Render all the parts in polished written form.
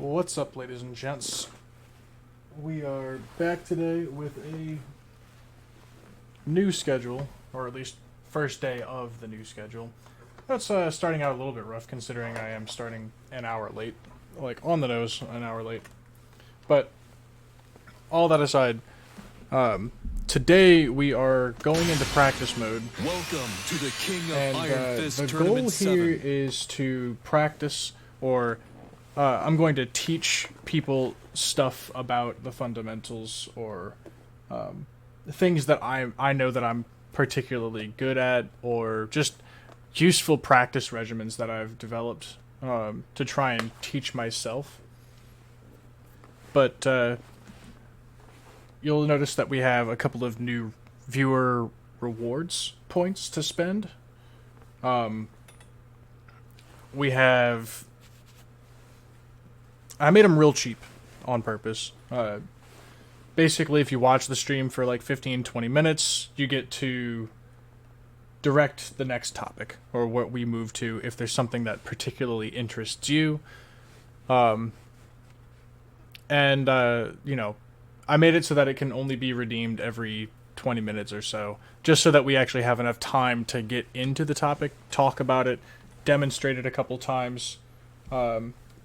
What's up, ladies and gents? We are back today with a new schedule, or at least first day of the new schedule. That's starting out a little bit rough, considering I am starting an hour late. Like, on the nose, an hour late. But, all that aside, today we are going into practice mode. Welcome to the King of And Iron Fist the Tournament goal 7. here is to practice, or I'm going to teach people stuff about the fundamentals, or things that I know that I'm particularly good at, or just useful practice regimens that I've developed to try and teach myself. But you'll notice that we have a couple of new viewer rewards points to spend. We have... I made them real cheap on purpose. Basically, if you watch the stream for like 15-20 minutes, you get to direct the next topic, or what we move to, if there's something that particularly interests you. You know, I made it so that it can only be redeemed every 20 minutes or so, just so that we actually have enough time to get into the topic, talk about it, demonstrate it a couple times,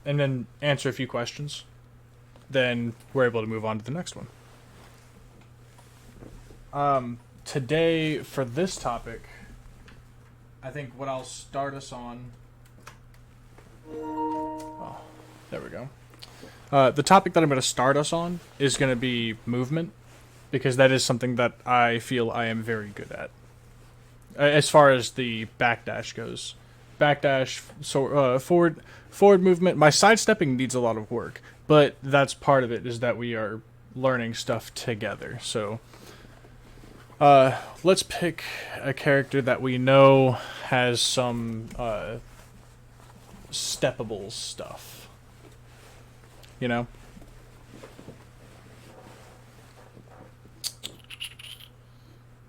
and then answer a few questions. Then we're able to move on to the next one. Today, for this topic, I think what I'll start us on... Oh, there we go. The topic that I'm going to start us on is going to be movement, because that is something that I feel I am very good at. As far as the backdash goes. Backdash, so, forward movement. My sidestepping needs a lot of work, but that's part of it, is that we are learning stuff together. So, let's pick a character that we know has some, steppable stuff. You know?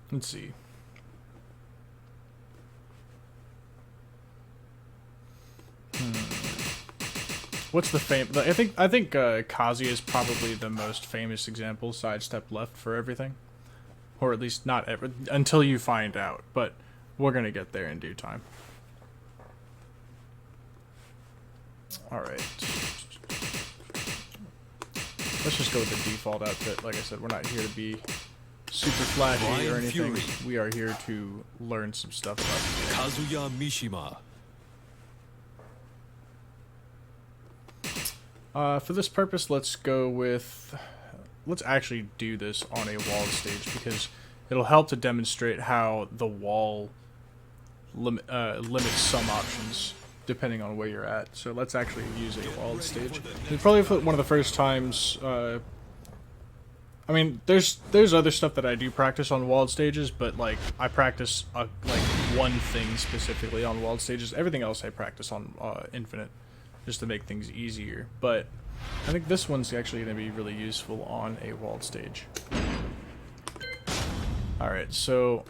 Let's see. What's the I think Kazi is probably the most famous example sidestep left for everything, or at least not ever until you find out. But we're gonna get there in due time. All right. Let's just go with the default outfit. Like I said, we're not here to be super flashy or anything. We are here to learn some stuff about the game. Kazuya Mishima. For this purpose, let's go with... Let's actually do this on a walled stage, because it'll help to demonstrate how the wall limits some options, depending on where you're at. So let's actually use a walled stage. It's probably one of the first times... I mean, there's other stuff that I do practice on walled stages, but, like, I practice, like, one thing specifically on walled stages. Everything else I practice on infinite, just to make things easier. But I think this one's actually going to be really useful on a walled stage. Alright, so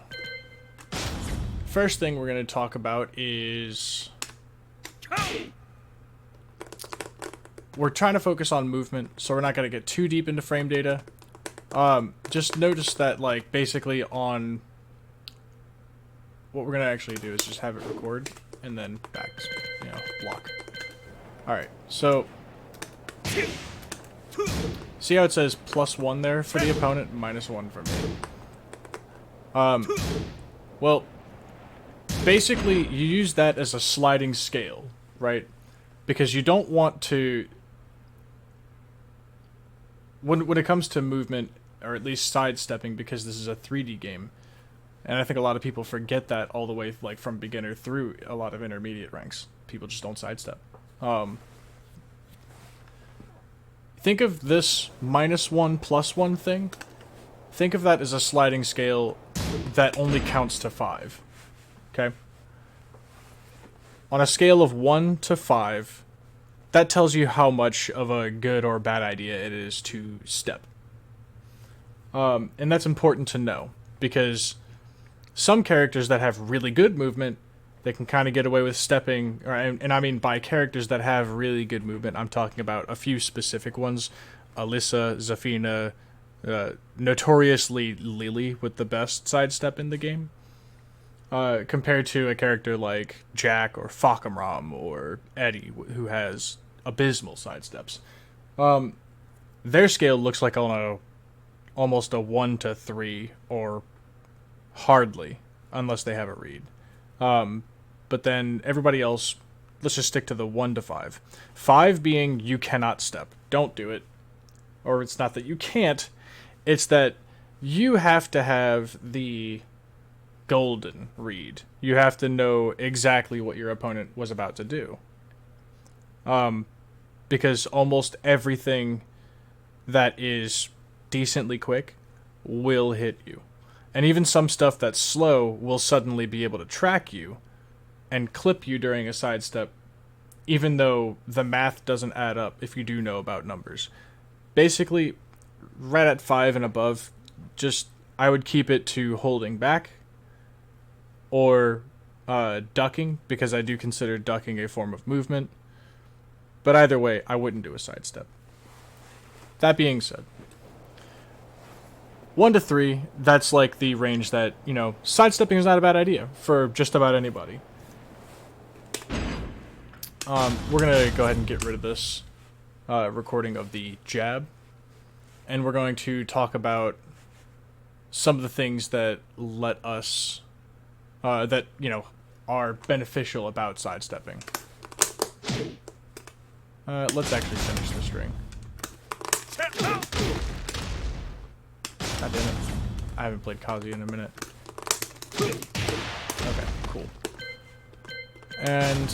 first thing we're going to talk about is we're trying to focus on movement, so we're not going to get too deep into frame data. Just notice that, like, basically on what we're going to actually do is just have it record and then back, you know, block. Alright, so see how it says +1 there for the opponent, -1 for me. Well, basically you use that as a sliding scale, right? Because you don't want to... When it comes to movement, or at least sidestepping, because this is a 3D game, and I think a lot of people forget that all the way, like, from beginner through a lot of intermediate ranks. People just don't sidestep. Think of this -1 +1 thing. Think of that as a sliding scale that only counts to 5. Okay? On a scale of 1 to 5, that tells you how much of a good or bad idea it is to step. And that's important to know, because some characters that have really good movement, They can kind of get away with stepping, and I mean by characters that have really good movement. I'm talking about a few specific ones. Alyssa, Zafina, notoriously Lily with the best sidestep in the game. Compared to a character like Jack or Fakamram or Eddie, who has abysmal sidesteps. Their scale looks like on almost a 1 to 3, or hardly, unless they have a read. But then everybody else, let's just stick to the 1 to 5. 5 being you cannot step. Don't do it. Or it's not that you can't, it's that you have to have the golden read. You have to know exactly what your opponent was about to do. Because almost everything that is decently quick will hit you. And even some stuff that's slow will suddenly be able to track you and clip you during a sidestep, even though the math doesn't add up if you do know about numbers. Basically, right at 5 and above, I would keep it to holding back or ducking, because I do consider ducking a form of movement. But either way, I wouldn't do a sidestep. That being said, 1 to 3, that's like the range that, sidestepping is not a bad idea for just about anybody. We're going to go ahead and get rid of this recording of the jab. And we're going to talk about some of the things that let us, are beneficial about sidestepping. Let's actually finish the string. God damn it. I haven't played Kazi in a minute. Okay, cool. And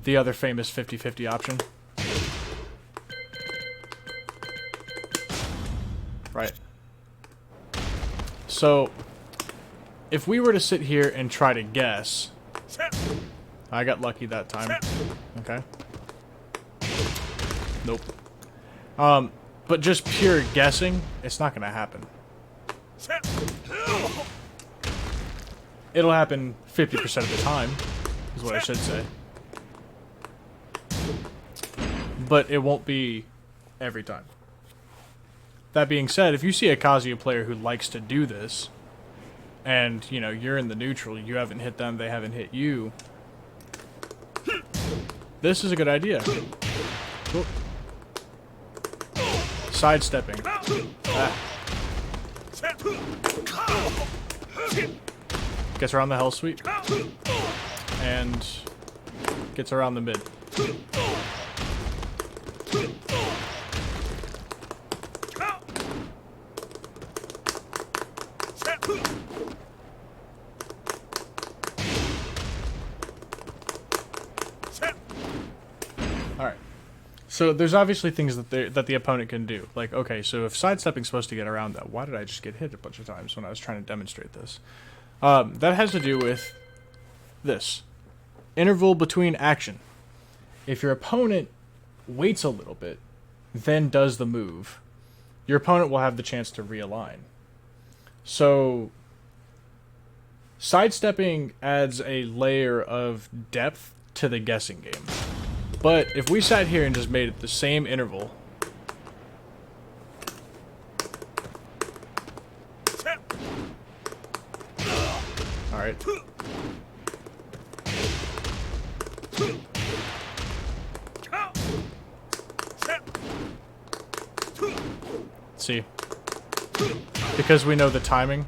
the other famous 50-50 option. Right. So, if we were to sit here and try to guess... I got lucky that time. Okay. Nope. But just pure guessing, it's not gonna happen. It'll happen 50% of the time, is what I should say. But it won't be every time. That being said, if you see a Kazuya player who likes to do this, and, you're in the neutral, you haven't hit them, they haven't hit you, this is a good idea. Cool. Sidestepping. Gets around the hell sweep. And gets around the mid. Alright. So there's obviously things that the opponent can do. Like, okay, so if sidestepping's supposed to get around that, why did I just get hit a bunch of times when I was trying to demonstrate this? That has to do with this. Interval between action. If your opponent waits a little bit, then does the move, your opponent will have the chance to realign. So, sidestepping adds a layer of depth to the guessing game. But if we sat here and just made it the same interval, alright. See? Because we know the timing.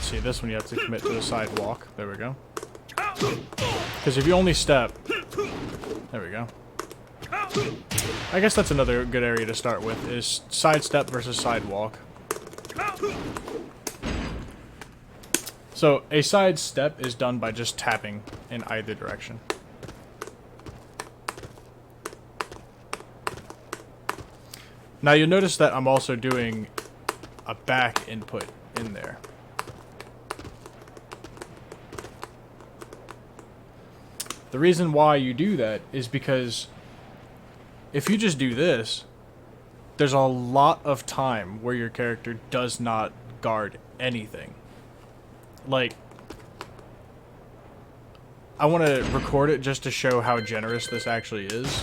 See, this one you have to commit to the sidewalk. There we go. Because if you only step... There we go. I guess that's another good area to start with, is sidestep versus sidewalk. So, a sidestep is done by just tapping in either direction. Now you'll notice that I'm also doing a back input in there. The reason why you do that is because if you just do this, there's a lot of time where your character does not guard anything. Like, I want to record it just to show how generous this actually is.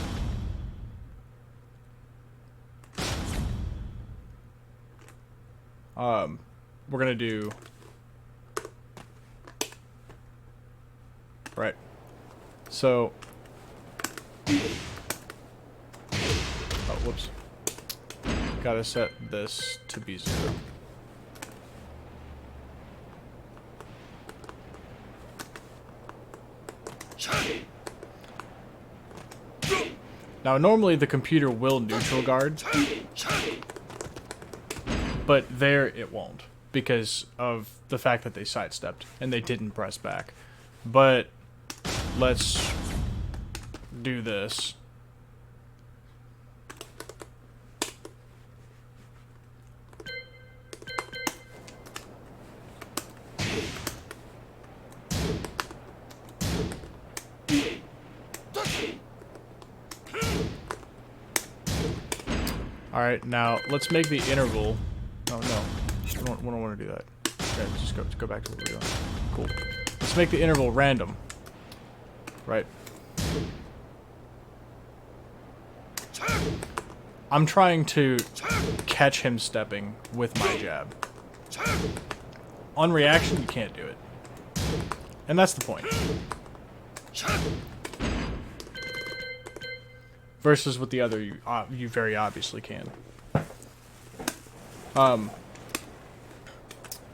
We're gonna do... Right. So... Oh, whoops. Gotta set this to be 0. Now, normally the computer will neutral guard, but there it won't, because of the fact that they sidestepped and they didn't press back. But let's do this. Alright, now let's make the interval. Oh no, we don't want to do that. Okay, just go back to what we're doing. Cool. Let's make the interval random. Right. I'm trying to catch him stepping with my jab. On reaction, you can't do it. And that's the point. Versus with the other, you very obviously can.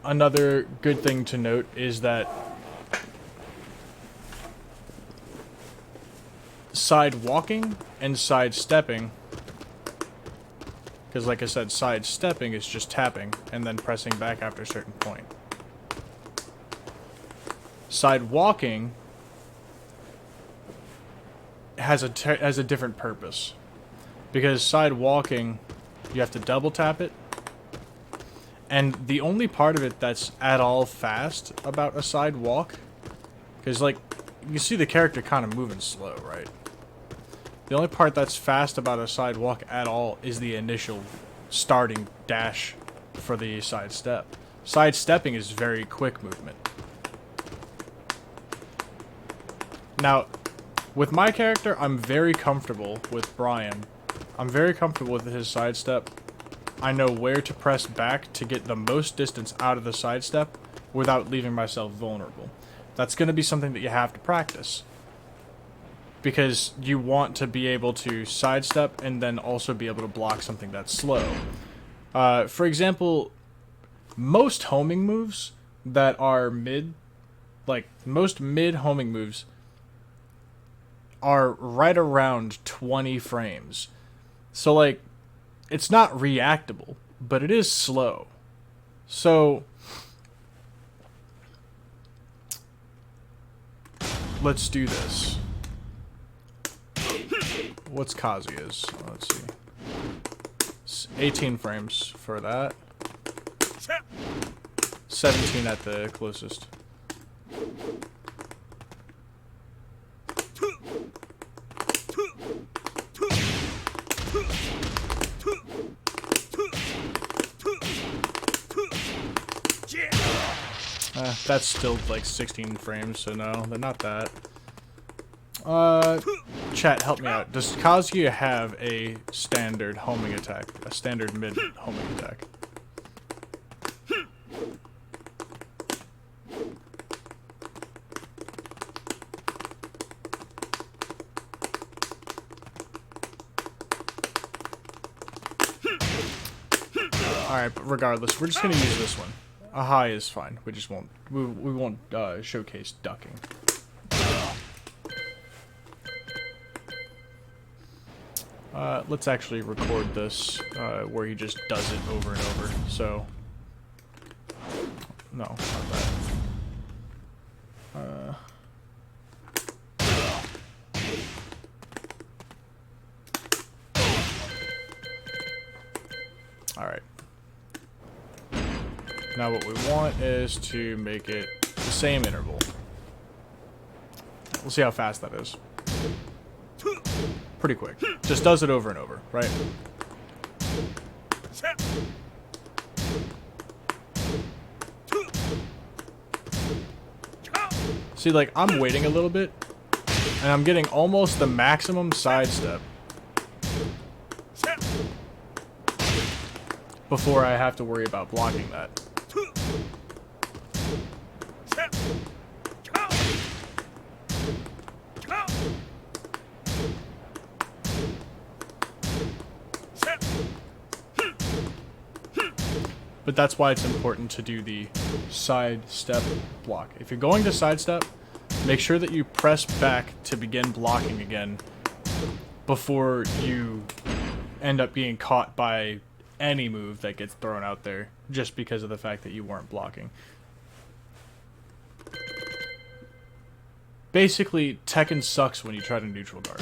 Another good thing to note is that side walking and side stepping, because like I said, side stepping is just tapping and then pressing back after a certain point. Side walking has a different purpose, because side walking, you have to double tap it, and the only part of it that's at all fast about a side walk, because like you see the character kind of moving slow, right? The only part that's fast about a side walk at all is the initial starting dash for the side step. Side stepping is very quick movement. Now, with my character, I'm very comfortable with Brian. I'm very comfortable with his sidestep. I know where to press back to get the most distance out of the sidestep without leaving myself vulnerable. That's going to be something that you have to practice, because you want to be able to sidestep and then also be able to block something that's slow. For example, most homing moves that are mid, like most mid homing moves, are right around 20 frames. So, like, it's not reactable, but it is slow. So, let's do this. What's Kazuya's? Let's see. It's 18 frames for that. 17 at the closest. That's still like 16 frames, so no, they're not that. Chat, help me out. Does Kazuya have a standard homing attack? A standard mid homing attack? Alright, but regardless, we're just gonna use this one. A high is fine. We just won't. We won't showcase ducking. Let's actually record this where he just does it over and over. So, no, not that. All right. Now what we want is to make it the same interval. We'll see how fast that is. Pretty quick. Just does it over and over, right? See, like, I'm waiting a little bit, and I'm getting almost the maximum sidestep before I have to worry about blocking that. But that's why it's important to do the sidestep block. If you're going to sidestep, make sure that you press back to begin blocking again before you end up being caught by any move that gets thrown out there just because of the fact that you weren't blocking. Basically, Tekken sucks when you try to neutral guard.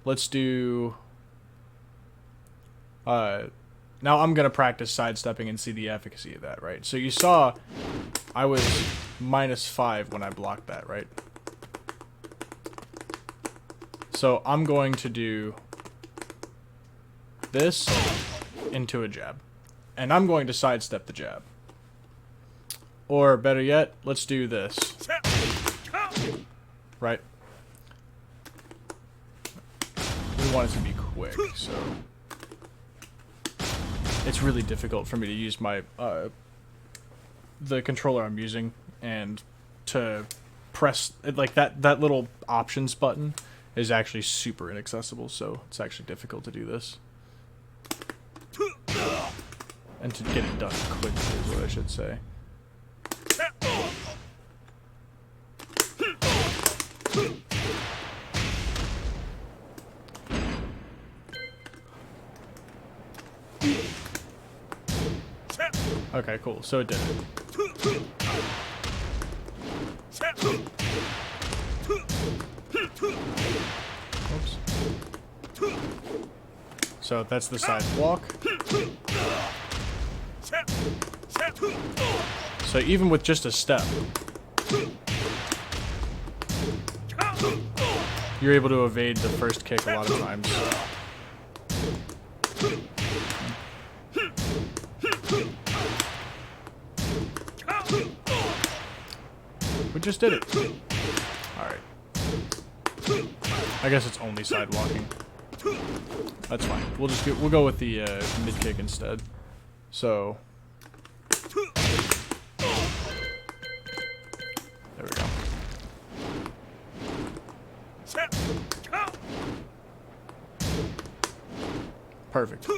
Let's do... now I'm going to practice sidestepping and see the efficacy of that, right? So you saw I was -5 when I blocked that, right? So I'm going to do this into a jab. And I'm going to sidestep the jab. Or better yet, let's do this. Right? We want it to be quick, so... It's really difficult for me to use my, the controller I'm using, and to press, like, that little options button is actually super inaccessible, so it's actually difficult to do this. And to get it done quickly is what I should say. Okay, cool. So it did it. Oops. So that's the side block. So even with just a step, you're able to evade the first kick a lot of times. We just did it. Alright. I guess it's only side walking. That's fine. We'll go with the mid kick instead. So there we go. Perfect.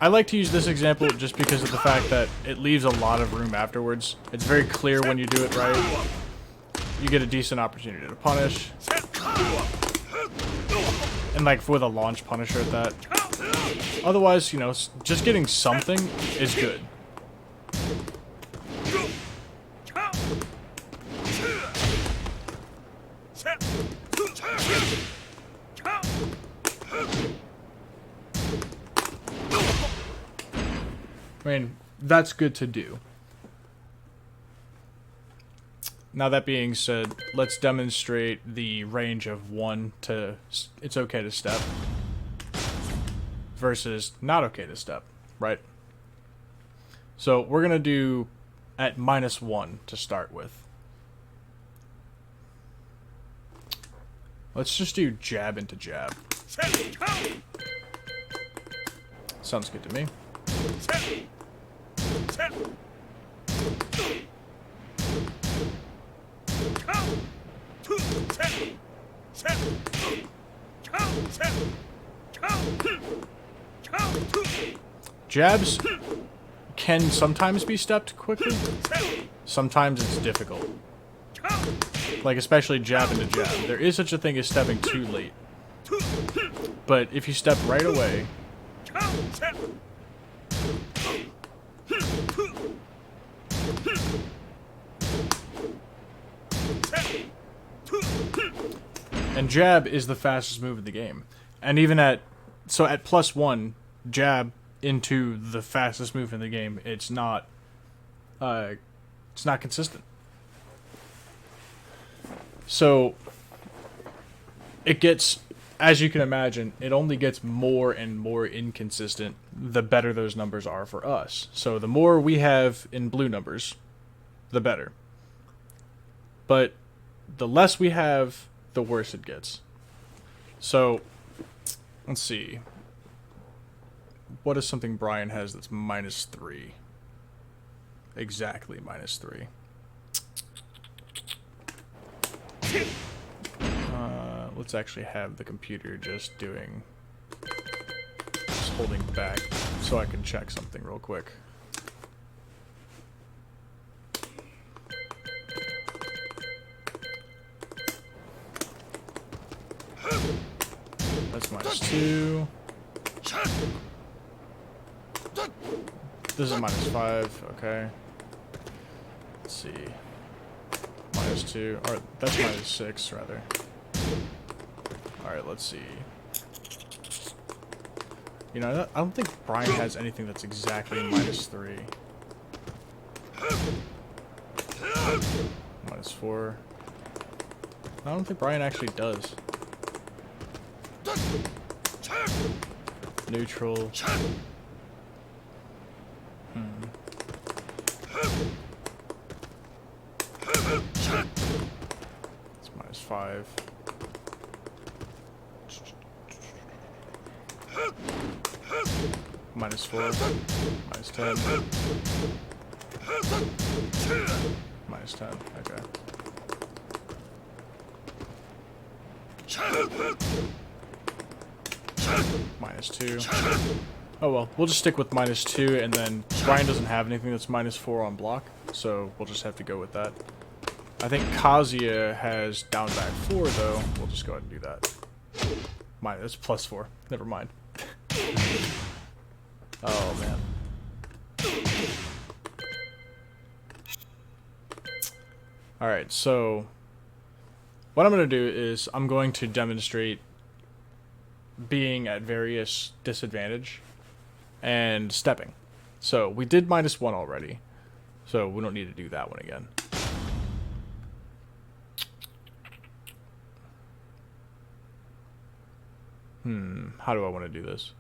I like to use this example just because of the fact that it leaves a lot of room afterwards. It's very clear when you do it right. You get a decent opportunity to punish. And like with a launch punisher at that. Otherwise, you know, just getting something is good. I mean, that's good to do. Now that being said, let's demonstrate the range of 1 to it's okay to step versus not okay to step, right? So we're going to do at -1 to start with. Let's just do jab into jab. Sounds good to me. Jabs can sometimes be stepped quickly. Sometimes it's difficult. Like especially jab into jab. There is such a thing as stepping too late. But if you step right away, and jab is the fastest move in the game. And even at +1, jab into the fastest move in the game, it's not consistent. So it gets, as you can imagine, it only gets more and more inconsistent the better those numbers are for us. So the more we have in blue numbers, the better. But the less we have, the worse it gets. So let's see. What is something Brian has that's -3? Exactly -3. Let's actually have the computer just holding back so I can check something real quick. That's -2. This is -5, okay. Let's see. -2, or that's -6 rather. Alright, let's see. You know, I don't think Brian has anything that's exactly -3. -4. I don't think Brian actually does. Neutral. It's -5. -4. -10. -10. Okay. -2. Oh well, we'll just stick with -2, and then Brian doesn't have anything that's -4 on block, so we'll just have to go with that. I think Kazuya has down back 4 though. We'll just go ahead and do that. That's +4. Never mind. Oh man. Alright, so what I'm going to do is I'm going to demonstrate being at various disadvantage and stepping. So we did -1 already, so we don't need to do that one again. How do I want to do this?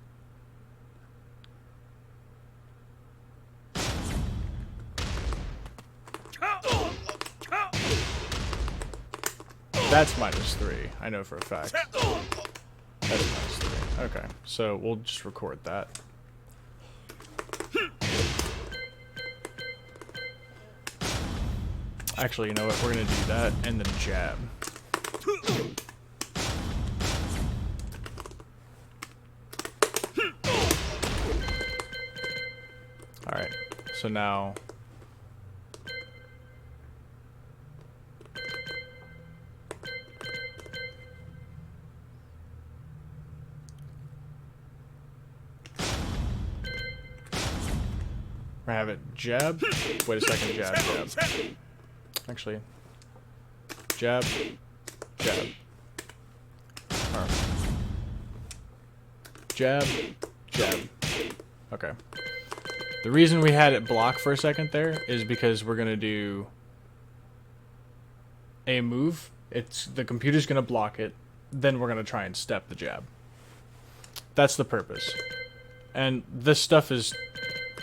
That's -3. I know for a fact. That's -3. Okay, so we'll just record that. Actually, you know what? We're gonna do that and the jab. Alright, so now I have it jab. Wait a second, jab, jab. Actually, jab, jab. Right. Jab, jab. Okay. The reason we had it block for a second there is because we're gonna do a move. The computer's gonna block it, then we're gonna try and step the jab. That's the purpose. And this stuff is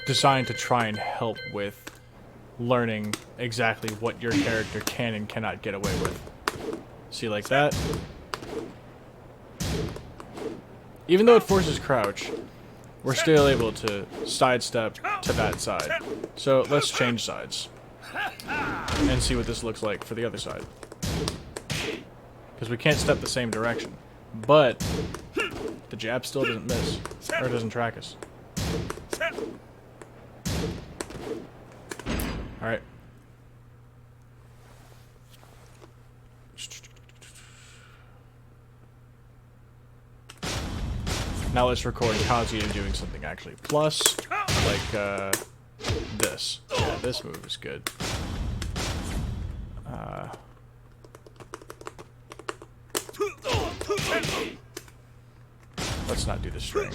designed to try and help with learning exactly what your character can and cannot get away with. See, like that? Even though it forces crouch, we're still able to sidestep to that side. So let's change sides and see what this looks like for the other side. Because we can't step the same direction. But the jab still doesn't miss, or doesn't track us. Alright. Now let's record Kazuya doing something actually plus, like this. Yeah, this move is good. Let's not do the string.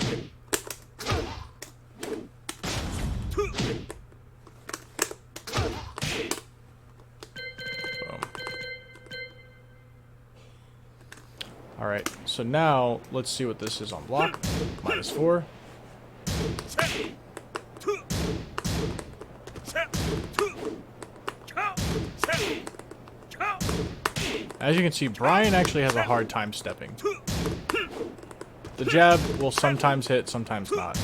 So now, let's see what this is on block. -4. As you can see, Brian actually has a hard time stepping. The jab will sometimes hit, sometimes not.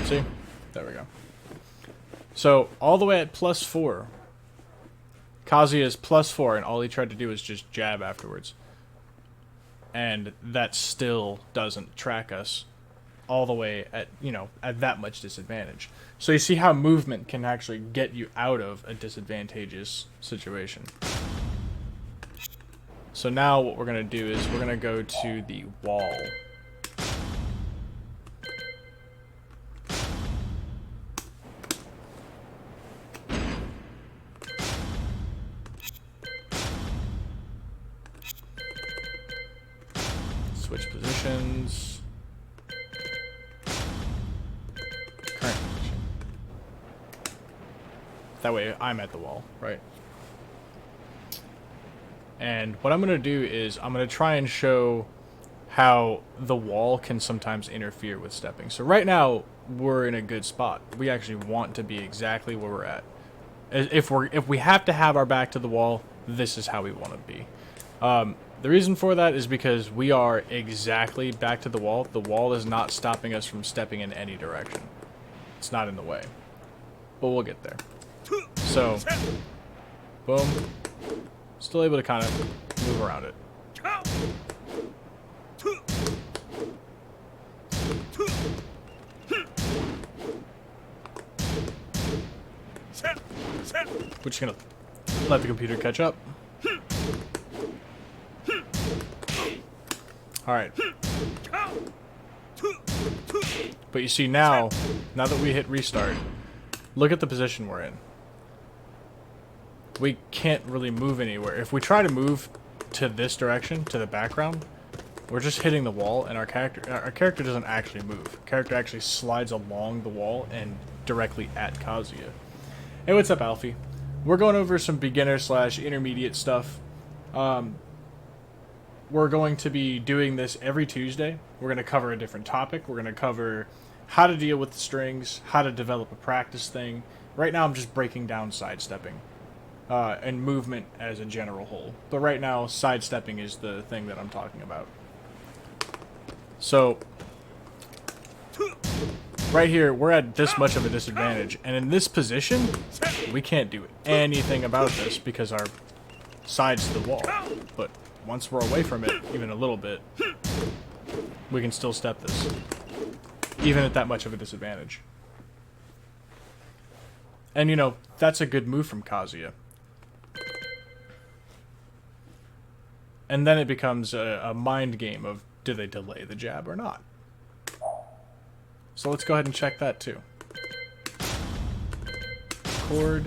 See? There we go. So, all the way at +4. Kazuya is +4, and all he tried to do was just jab afterwards. And that still doesn't track us all the way at, you know, at that much disadvantage. So you see how movement can actually get you out of a disadvantageous situation. So now what we're going to do is we're going to go to the wall. Switch positions. Current position. That way I'm at the wall, right? And what I'm going to do is I'm going to try and show how the wall can sometimes interfere with stepping. So right now we're in a good spot. We actually want to be exactly where we're at. If we have to have our back to the wall, this is how we want to be. The reason for that is because we are exactly back to the wall. The wall is not stopping us from stepping in any direction. It's not in the way. But we'll get there. So, boom. Still able to kind of move around it. We're just gonna let the computer catch up. Alright. But you see now that we hit restart, look at the position we're in. We can't really move anywhere. If we try to move to this direction, to the background, we're just hitting the wall, and our character doesn't actually move. Our character actually slides along the wall and directly at Kazuya. Hey, what's up, Alfie? We're going over some beginner/intermediate stuff. We're going to be doing this every Tuesday. We're going to cover a different topic. We're going to cover how to deal with the strings, how to develop a practice thing. Right now I'm just breaking down sidestepping and movement as a general whole. But right now, sidestepping is the thing that I'm talking about. So, right here, we're at this much of a disadvantage. And in this position, we can't do anything about this because our side's to the wall. But once we're away from it, even a little bit, we can still step this. Even at that much of a disadvantage. And, you know, that's a good move from Kazuya. And then it becomes a mind game of, do they delay the jab or not? So let's go ahead and check that too. Chord.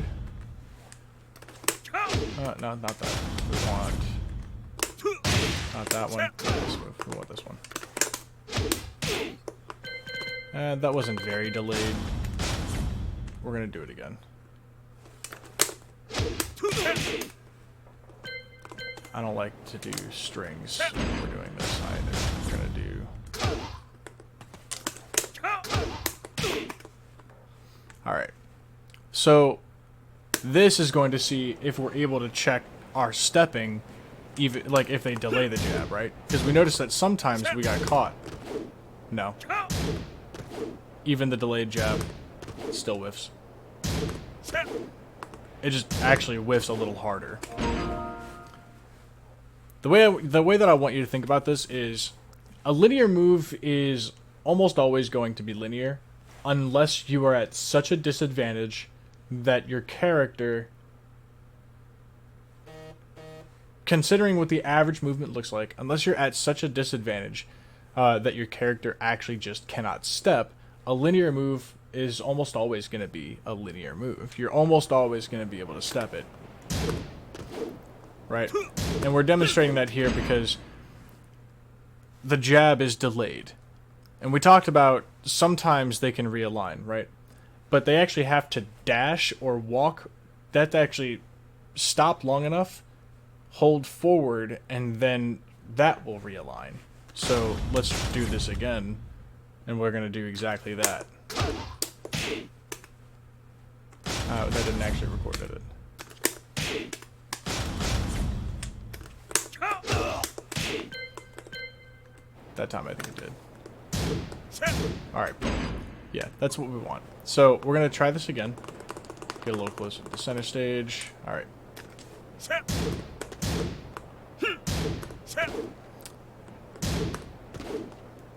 No, not that. We want... not that one. This move. We want this one. And that wasn't very delayed. We're gonna do it again. I don't like to do strings when we're doing this either. We're gonna do... Alright. So, this is going to see if we're able to check our stepping, even like if they delay the jab, right? Because we noticed that sometimes we got caught. No. Even the delayed jab still whiffs. It just actually whiffs a little harder. The way that I want you to think about this is a linear move is almost always going to be linear unless you are at such a disadvantage that your character, considering what the average movement looks like, unless you're at such a disadvantage that your character actually just cannot step, a linear move is almost always going to be a linear move. You're almost always going to be able to step it. right? And we're demonstrating that here because the jab is delayed. And we talked about sometimes they can realign, right? But they actually have to dash or walk. That to actually stop long enough, hold forward, and then that will realign. So let's do this again, and we're going to do exactly that. That didn't actually record, did it? That time I think it did. Alright, yeah, that's what we want. So we're going to try this again. Get a little closer to the center stage. Alright.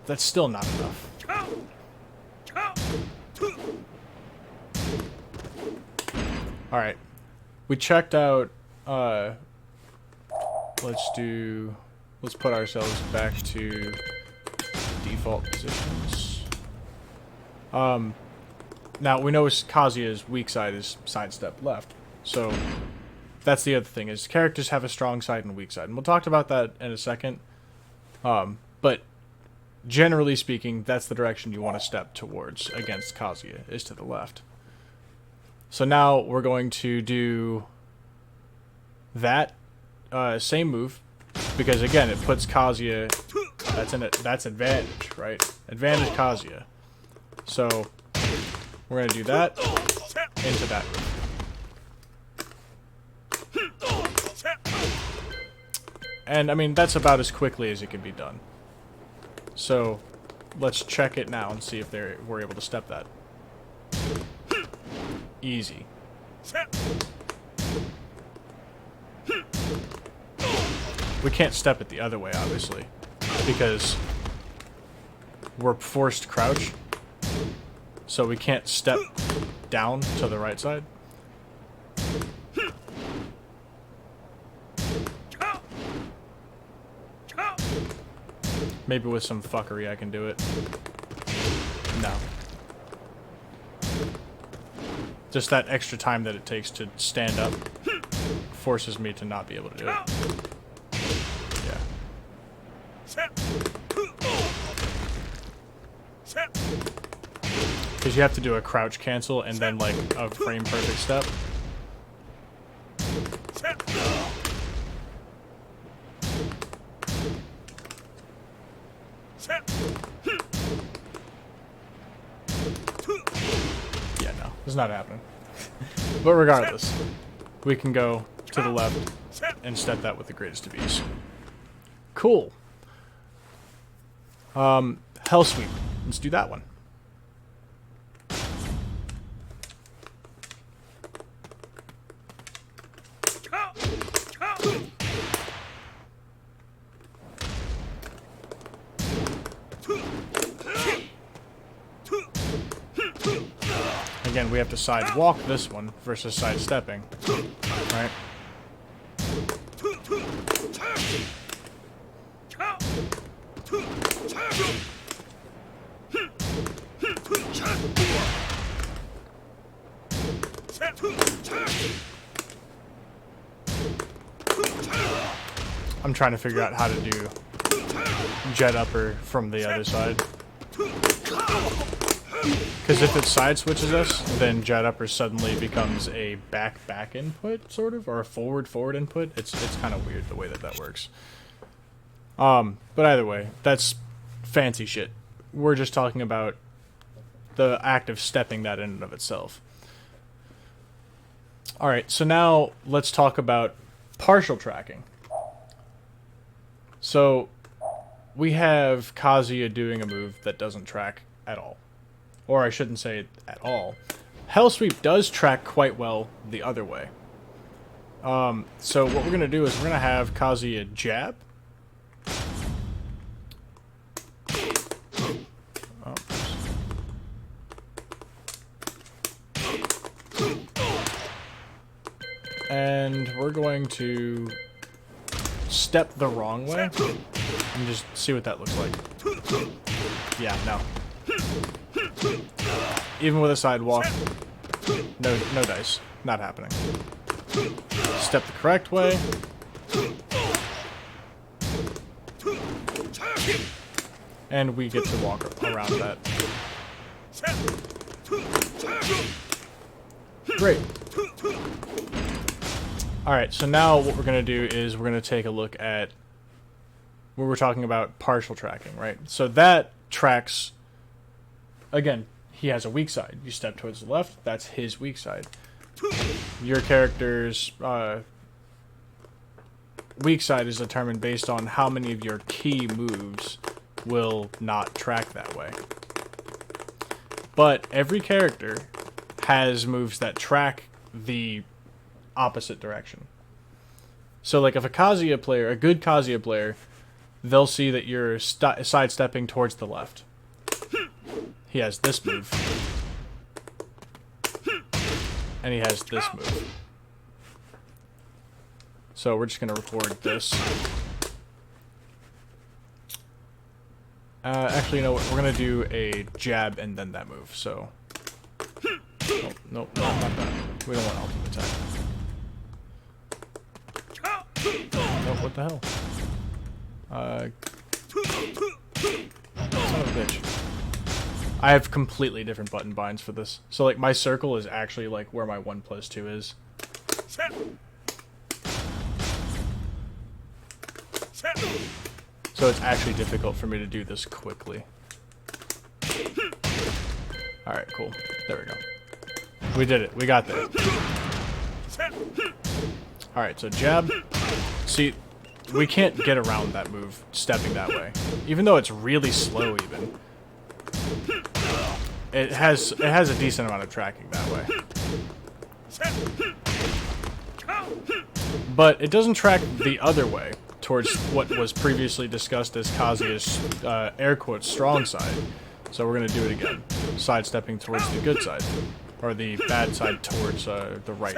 That's still not enough. Alright. We checked out, let's put ourselves back to default positions. Now we know Kazuya's weak side is sidestep left. So that's the other thing, is characters have a strong side and a weak side. And we'll talk about that in a second. But generally speaking, that's the direction you want to step towards against Kazuya, is to the left. So now we're going to do that same move, because again it puts Kazuya, that's advantage, right? Advantage Kazuya. So we're going to do that into that move. And I mean, that's about as quickly as it can be done. So let's check it now and see if we're able to step that. Easy. We can't step it the other way, obviously, because we're forced crouch. So we can't step down to the right side. Maybe with some fuckery I can do it. No. Just that extra time that it takes to stand up forces me to not be able to do it. Yeah. Because you have to do a crouch cancel and then like a frame perfect step. Yeah, no, it's not happening. But regardless, we can go to the left and step that with the greatest of ease. Cool. Hell Sweep. Let's do that one. Again, we have to side walk this one versus side stepping, right? I'm trying to figure out how to do jet upper from the other side. Because if it side switches us, then jet upper suddenly becomes a back input, sort of, or a forward input. It's kind of weird the way that works. But either way, that's fancy shit. We're just talking about the act of stepping that in and of itself. Alright, so now let's talk about partial tracking. So we have Kazuya doing a move that doesn't track at all. Or I shouldn't say at all. Hell Sweep does track quite well the other way. So what we're going to do is we're going to have Kazuya jab. Oh. And we're going to step the wrong way and just see what that looks like. Yeah, no. Even with a sidewalk, no dice. Not happening. Step the correct way, And we get to walk around that. Great. Alright, so now what we're going to do is we're going to take a look at where we're talking about partial tracking, right? So that tracks, again, he has a weak side. You step towards the left, that's his weak side. Your character's weak side is determined based on how many of your key moves will not track that way. But every character has moves that track the opposite direction. So like if a Kazuya player, a good Kazuya player, they'll see that you're sidestepping towards the left. He has this move. And he has this move. So we're just going to record this. Actually, you know what? We're going to do a jab and then that move. So, oh, nope, not that. We don't want ultimate attack. Oh, what the hell? Son of a bitch. I have completely different button binds for this. So, like, my circle is actually, like, where my 1+2 is. So it's actually difficult for me to do this quickly. Alright, cool. There we go. We did it. We got there. Alright, so jab. See, we can't get around that move stepping that way. Even though it's really slow even. It has a decent amount of tracking that way. But it doesn't track the other way, towards what was previously discussed as Kazuya's, air quotes, strong side. So we're going to do it again. Sidestepping towards the good side. Or the bad side towards the right.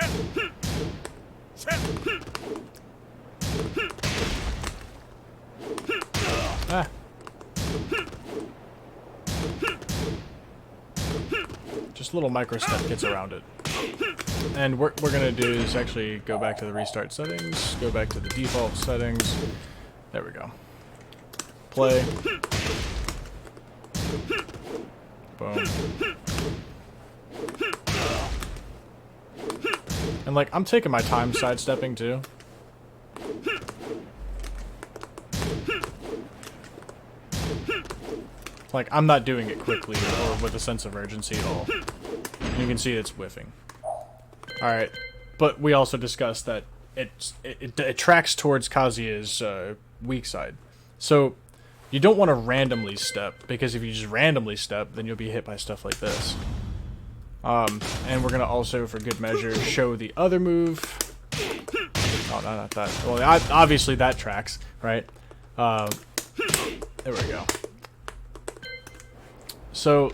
Ah. Just a little micro step gets around it. And what we're going to do is actually go back to the restart settings, go back to the default settings. There we go. Play. Boom. And like, I'm taking my time sidestepping too. Like, I'm not doing it quickly or with a sense of urgency at all. You can see it's whiffing. Alright, but we also discussed that it tracks towards Kazuya's weak side. So, you don't want to randomly step, because if you just randomly step, then you'll be hit by stuff like this. And we're going to also, for good measure, show the other move. Oh, no, not that. Well, obviously that tracks, right? There we go. So,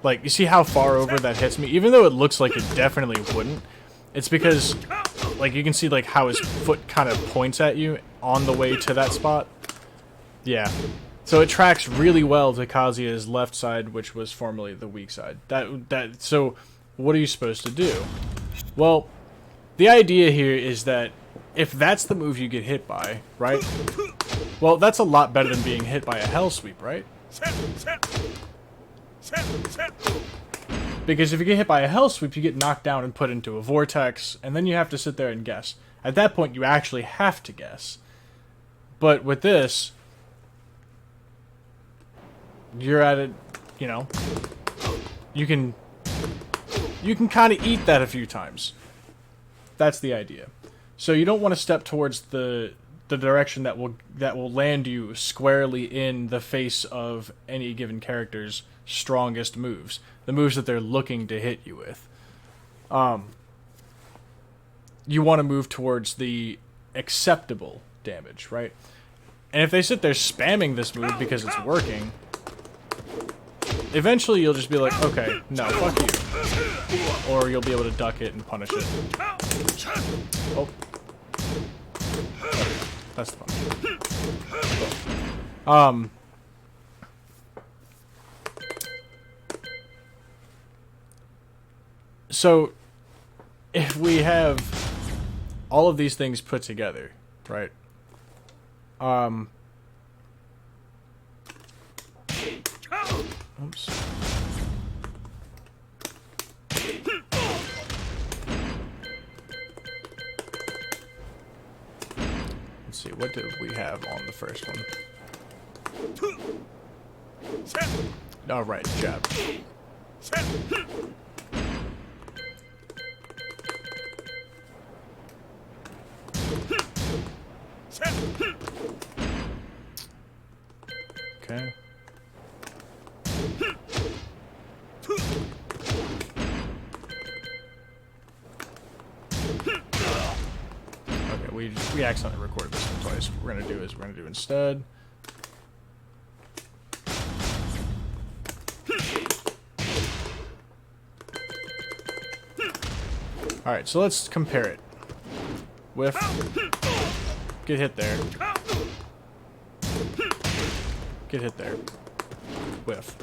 like, you see how far over that hits me? Even though it looks like it definitely wouldn't, it's because, like, you can see, like, how his foot kind of points at you on the way to that spot. Yeah. So it tracks really well to Kazuya's left side, which was formerly the weak side. So, what are you supposed to do? Well, the idea here is that if that's the move you get hit by, right? Well, that's a lot better than being hit by a hell sweep, right? Because if you get hit by a hell sweep, you get knocked down and put into a vortex, and then you have to sit there and guess. At that point, you actually have to guess. But with this, you're at it, you know, you can kind of eat that a few times. That's the idea. So you don't want to step towards the direction that will land you squarely in the face of any given character's strongest moves, the moves that they're looking to hit you with. You want to move towards the acceptable damage, right? And if they sit there spamming this move because it's working, eventually you'll just be like, okay, no, fuck you. Or you'll be able to duck it and punish it. Oh. That's the punish. So, if we have all of these things put together, right? Oops. Let's see, what did we have on the first one? All right, jab. Okay. Okay, we accidentally recorded this one twice. What we're gonna do instead. All right, so let's compare it. Whiff. Get hit there. Get hit there. Whiff.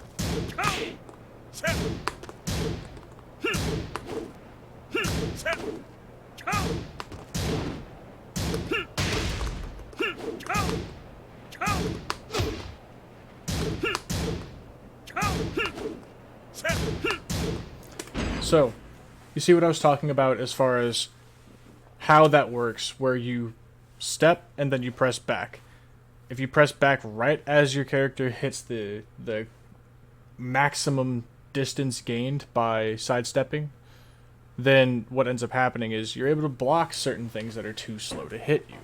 So, you see what I was talking about as far as how that works, where you step and then you press back. If you press back right as your character hits the maximum distance gained by sidestepping, then what ends up happening is you're able to block certain things that are too slow to hit you.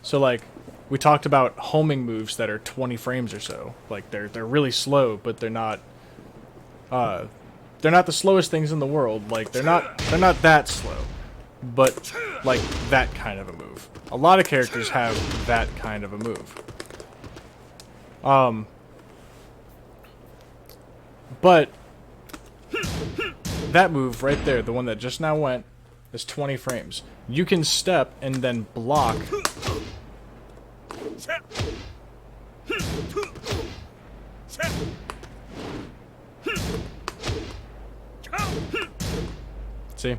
So like we talked about homing moves that are 20 frames or so. Like they're really slow, but they're not the slowest things in the world. Like they're not that slow, but like that kind of a move. A lot of characters have that kind of a move. But that move right there, the one that just now went, is 20 frames. You can step and then block. See?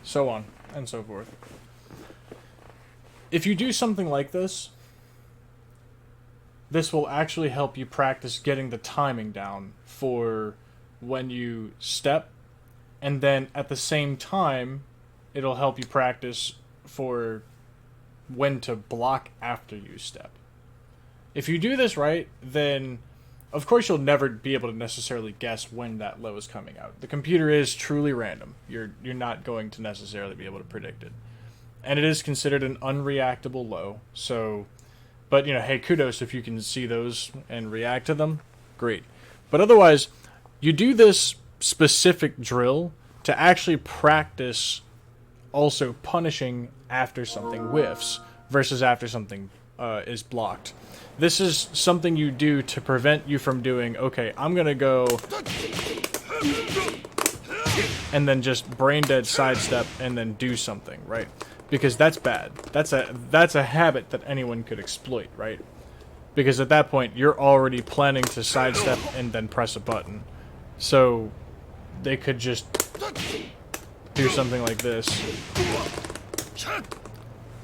So on and so forth. If you do something like this, this will actually help you practice getting the timing down for when you step, and then at the same time, it'll help you practice for when to block after you step. If you do this right, then of course you'll never be able to necessarily guess when that low is coming out. The computer is truly random. You're not going to necessarily be able to predict it. And it is considered an unreactable low, so but you know, hey, kudos if you can see those and react to them. Great. But otherwise, you do this specific drill to actually practice also punishing after something whiffs versus after something is blocked. This is something you do to prevent you from doing, okay, I'm gonna go and then just brain dead sidestep and then do something, right? Because that's bad. That's a habit that anyone could exploit, right? Because at that point you're already planning to sidestep and then press a button. So they could just do something like this.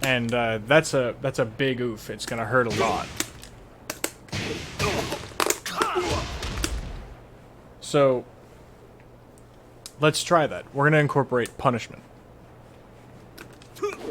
And that's a big oof. It's gonna hurt a lot. So let's try that. We're gonna incorporate punishment. Oops.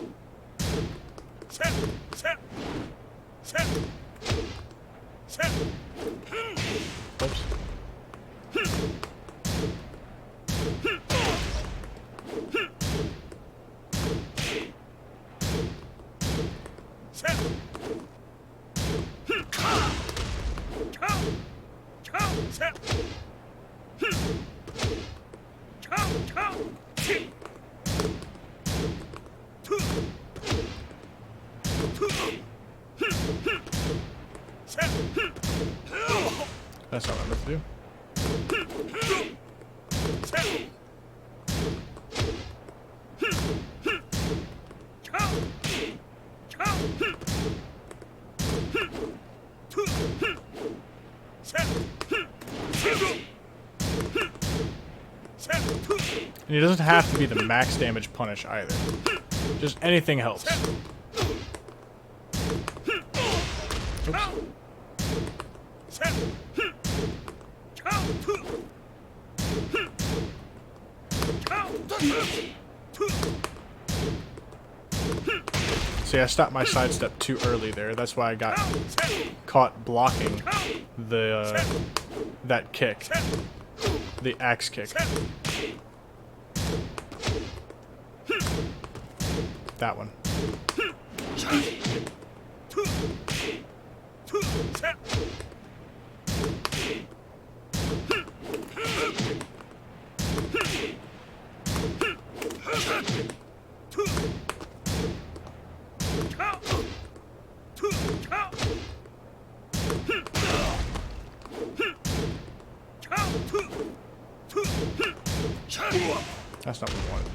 That's not what I meant to do. And he doesn't have to be the max damage punish either. Just anything helps. Oops. See, I stopped my sidestep too early there. That's why I got caught blocking the that kick, the axe kick. That one. That's not what we wanted.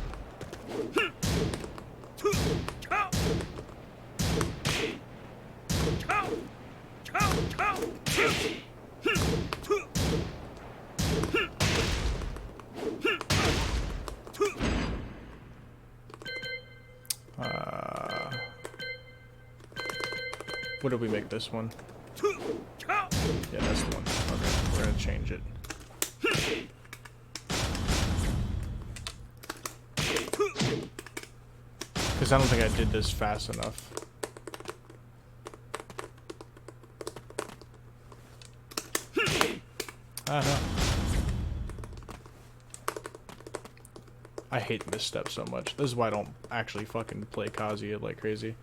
What did we make this one? Yeah, that's the one. Okay, we're gonna change it. Because I don't think I did this fast enough. I don't know. I hate misstep so much. This is why I don't actually fucking play Kazuya like crazy.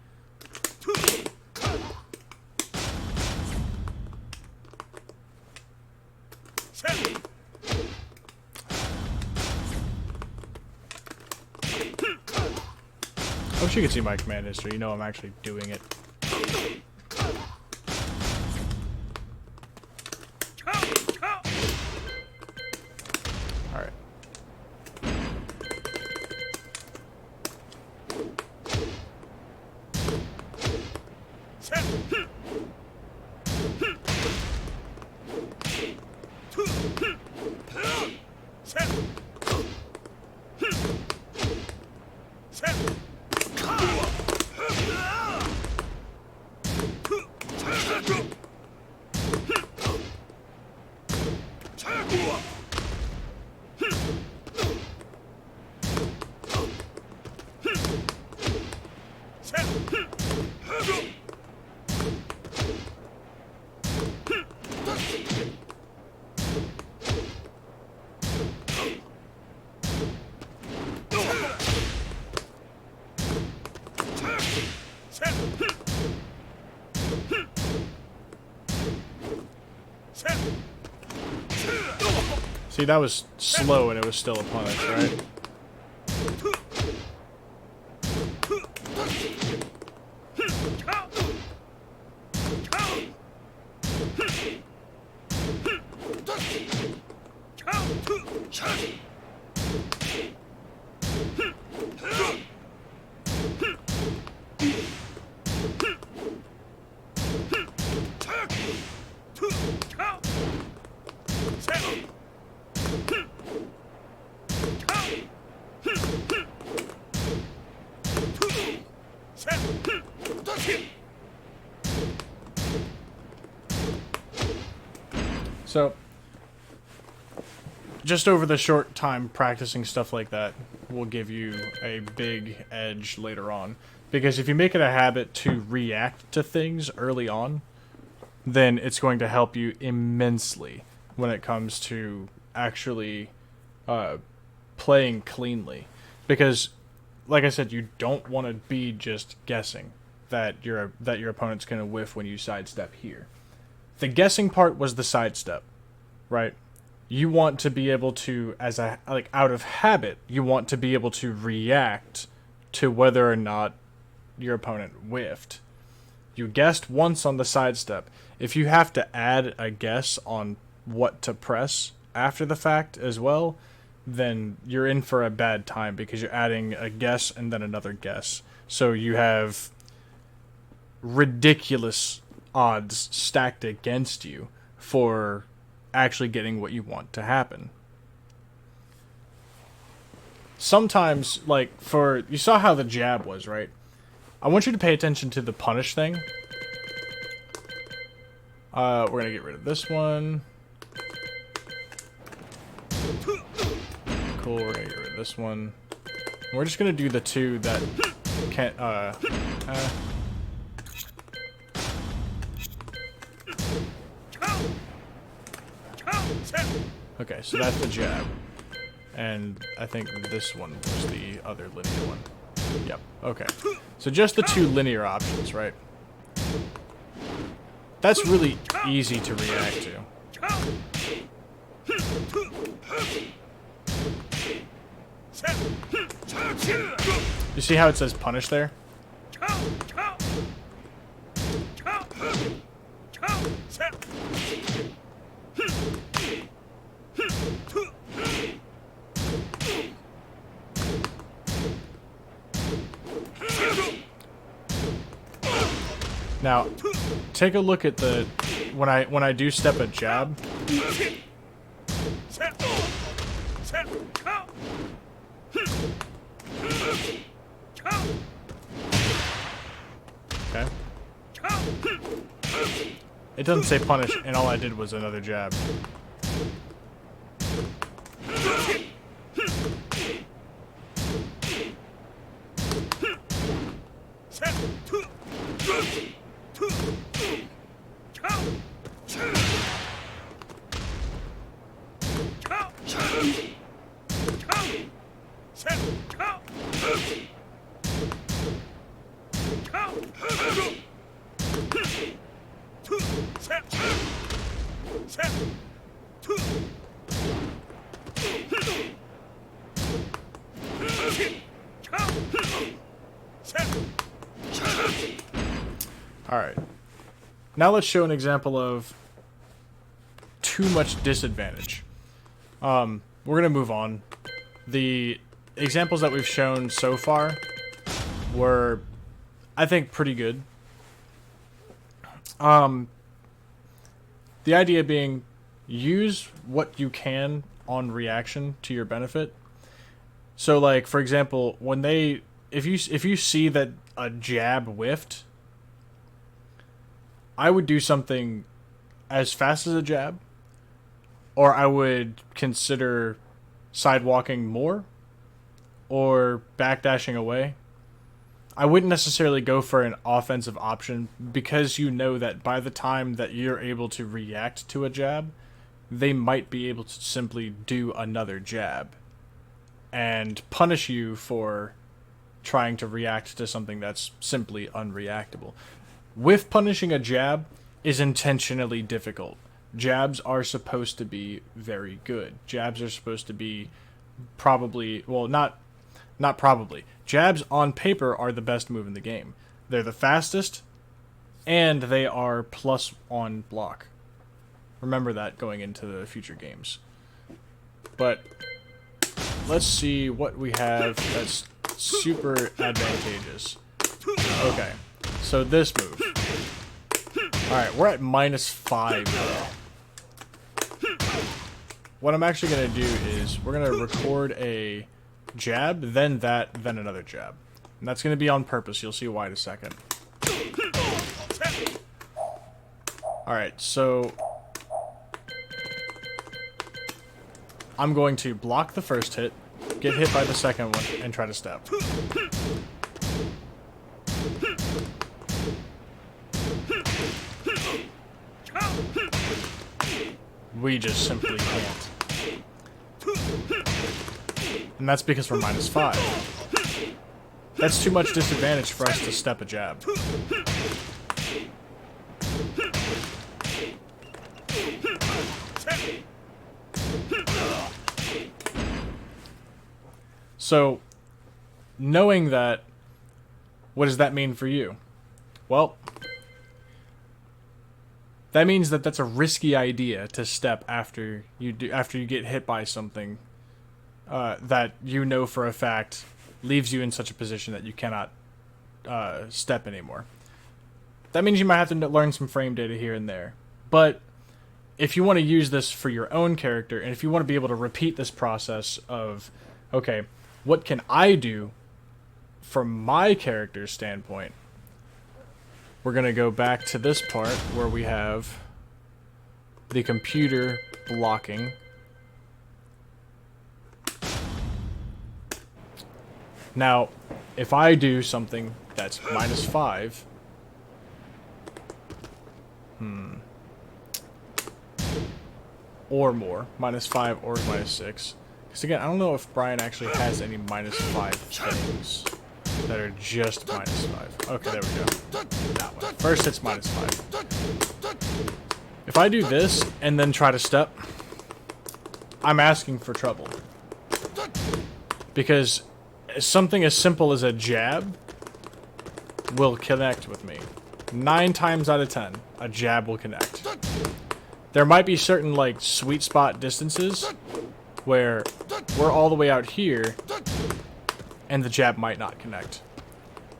I wish you could see my command history. You know I'm actually doing it. Alright. See, that was slow and it was still a punish, right? So, just over the short time practicing stuff like that will give you a big edge later on. Because if you make it a habit to react to things early on, then it's going to help you immensely when it comes to actually playing cleanly. Because, like I said, you don't want to be just guessing that your opponent's going to whiff when you sidestep here. The guessing part was the sidestep, right? You want to be able to, out of habit, you want to be able to react to whether or not your opponent whiffed. You guessed once on the sidestep. If you have to add a guess on what to press after the fact as well, then you're in for a bad time because you're adding a guess and then another guess. So you have ridiculous odds stacked against you for actually getting what you want to happen. Sometimes, like, you saw how the jab was, right? I want you to pay attention to the punish thing. We're gonna get rid of this one. Cool, we're gonna get rid of this one. We're just gonna do the two that can't, Okay, so that's the jab. And I think this one was the other linear one. Yep, okay. So just the two linear options, right? That's really easy to react to. You see how it says punish there? Now, take a look at the when I do step a jab. Okay. It doesn't say punish, and all I did was another jab. Alright. Now let's show an example of too much disadvantage. We're going to move on. The examples that we've shown so far were, I think, pretty good. The idea being, use what you can on reaction to your benefit. So, like, for example, when if you see that a jab whiffed, I would do something as fast as a jab, or I would consider sidewalking more, or backdashing away. I wouldn't necessarily go for an offensive option because you know that by the time that you're able to react to a jab, they might be able to simply do another jab and punish you for trying to react to something that's simply unreactable. With punishing a jab is intentionally difficult. Jabs are supposed to be very good. Jabs are supposed to be probably, well, not probably. Jabs on paper are the best move in the game. They're the fastest, and they are plus on block. Remember that going into the future games. But let's see what we have that's super advantageous. Okay, so this move. Alright, we're at -5 now. What I'm actually going to do is we're going to record a jab, then that, then another jab. And that's going to be on purpose. You'll see why in a second. Alright, so I'm going to block the first hit, get hit by the second one, and try to step. We just simply can't. And that's because we're -5. That's too much disadvantage for us to step a jab. So, knowing that, what does that mean for you? Well, that means that that's a risky idea to step after you get hit by something that you know for a fact leaves you in such a position that you cannot step anymore. That means you might have to learn some frame data here and there. But if you want to use this for your own character, and if you want to be able to repeat this process of, okay, what can I do from my character's standpoint? We're going to go back to this part where we have the computer blocking. Now, if I do something that's -5, or more, -5 or -6. Because again, I don't know if Brian actually has any -5 things that are just -5. Okay, there we go. That one. First hit's -5. If I do this and then try to step, I'm asking for trouble. Because something as simple as a jab will connect with me. 9 times out of 10, a jab will connect. There might be certain, like, sweet spot distances where we're all the way out here and the jab might not connect.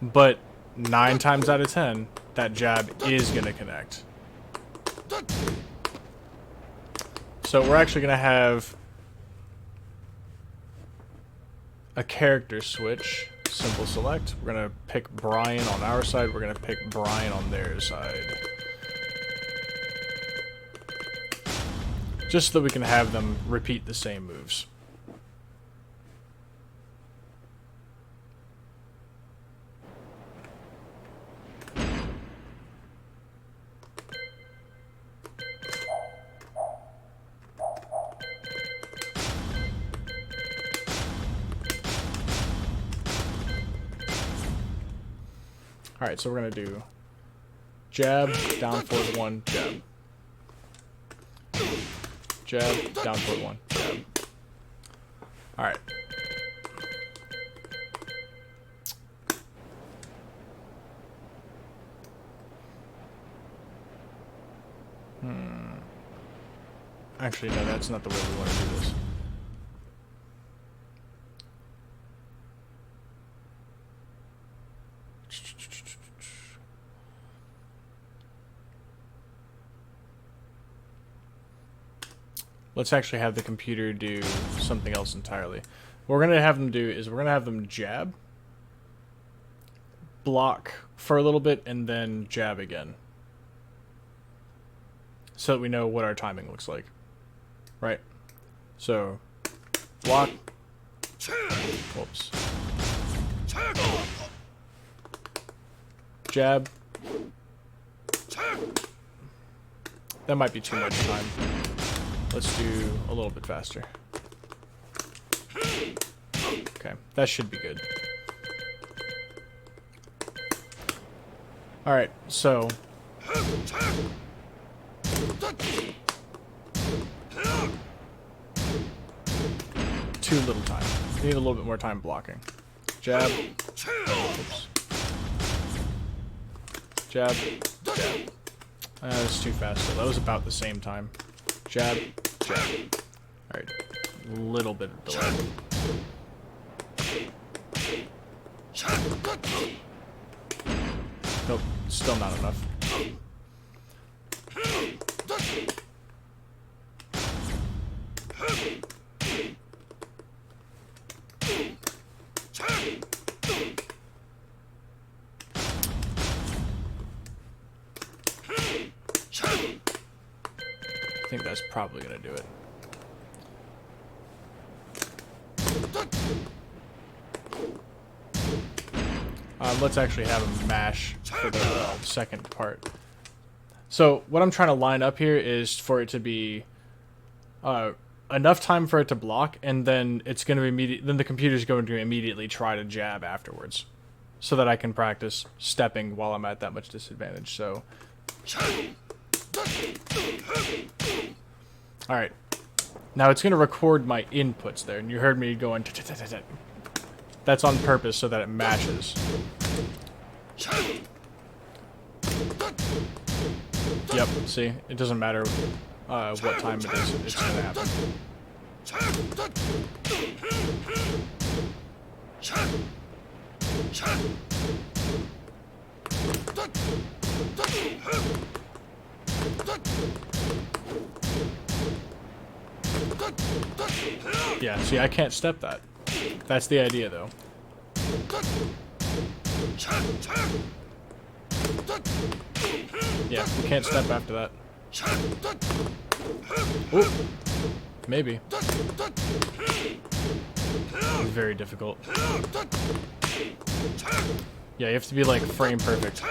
But 9 times out of 10, that jab is going to connect. So we're actually going to have a character switch. Simple select. We're going to pick Brian on our side. We're going to pick Brian on their side. Just so that we can have them repeat the same moves. Alright, so we're going to do jab, down forward 1, jab. Jab, down forward 1, jab. Alright. Actually, no, that's not the way we want to do this. Let's actually have the computer do something else entirely. What we're going to have them do is we're going to have them jab, block for a little bit, and then jab again. So that we know what our timing looks like. Right? So, block. Whoops. Jab. That might be too much time. Let's do a little bit faster. Okay, that should be good. Alright, so... too little time. We need a little bit more time blocking. Jab. Oops. Jab. Jab. That's too fast, so that was about the same time. Jab. Jab. Alright. Little bit of delay. Nope. Still not enough. I think that's probably gonna do it. Let's actually have him mash for the second part. So what I'm trying to line up here is for it to be enough time for it to block, and then it's going to then the computer's going to immediately try to jab afterwards, so that I can practice stepping while I'm at that much disadvantage. So, all right. Now it's going to record my inputs there, and you heard me going. That's on purpose so that it matches. Yep, see? It doesn't matter what time it is, it's going to happen. Yeah, see, I can't step that. That's the idea, though. Yeah, we can't step after that. Ooh. Maybe. It's very difficult. Yeah, you have to be like frame perfect.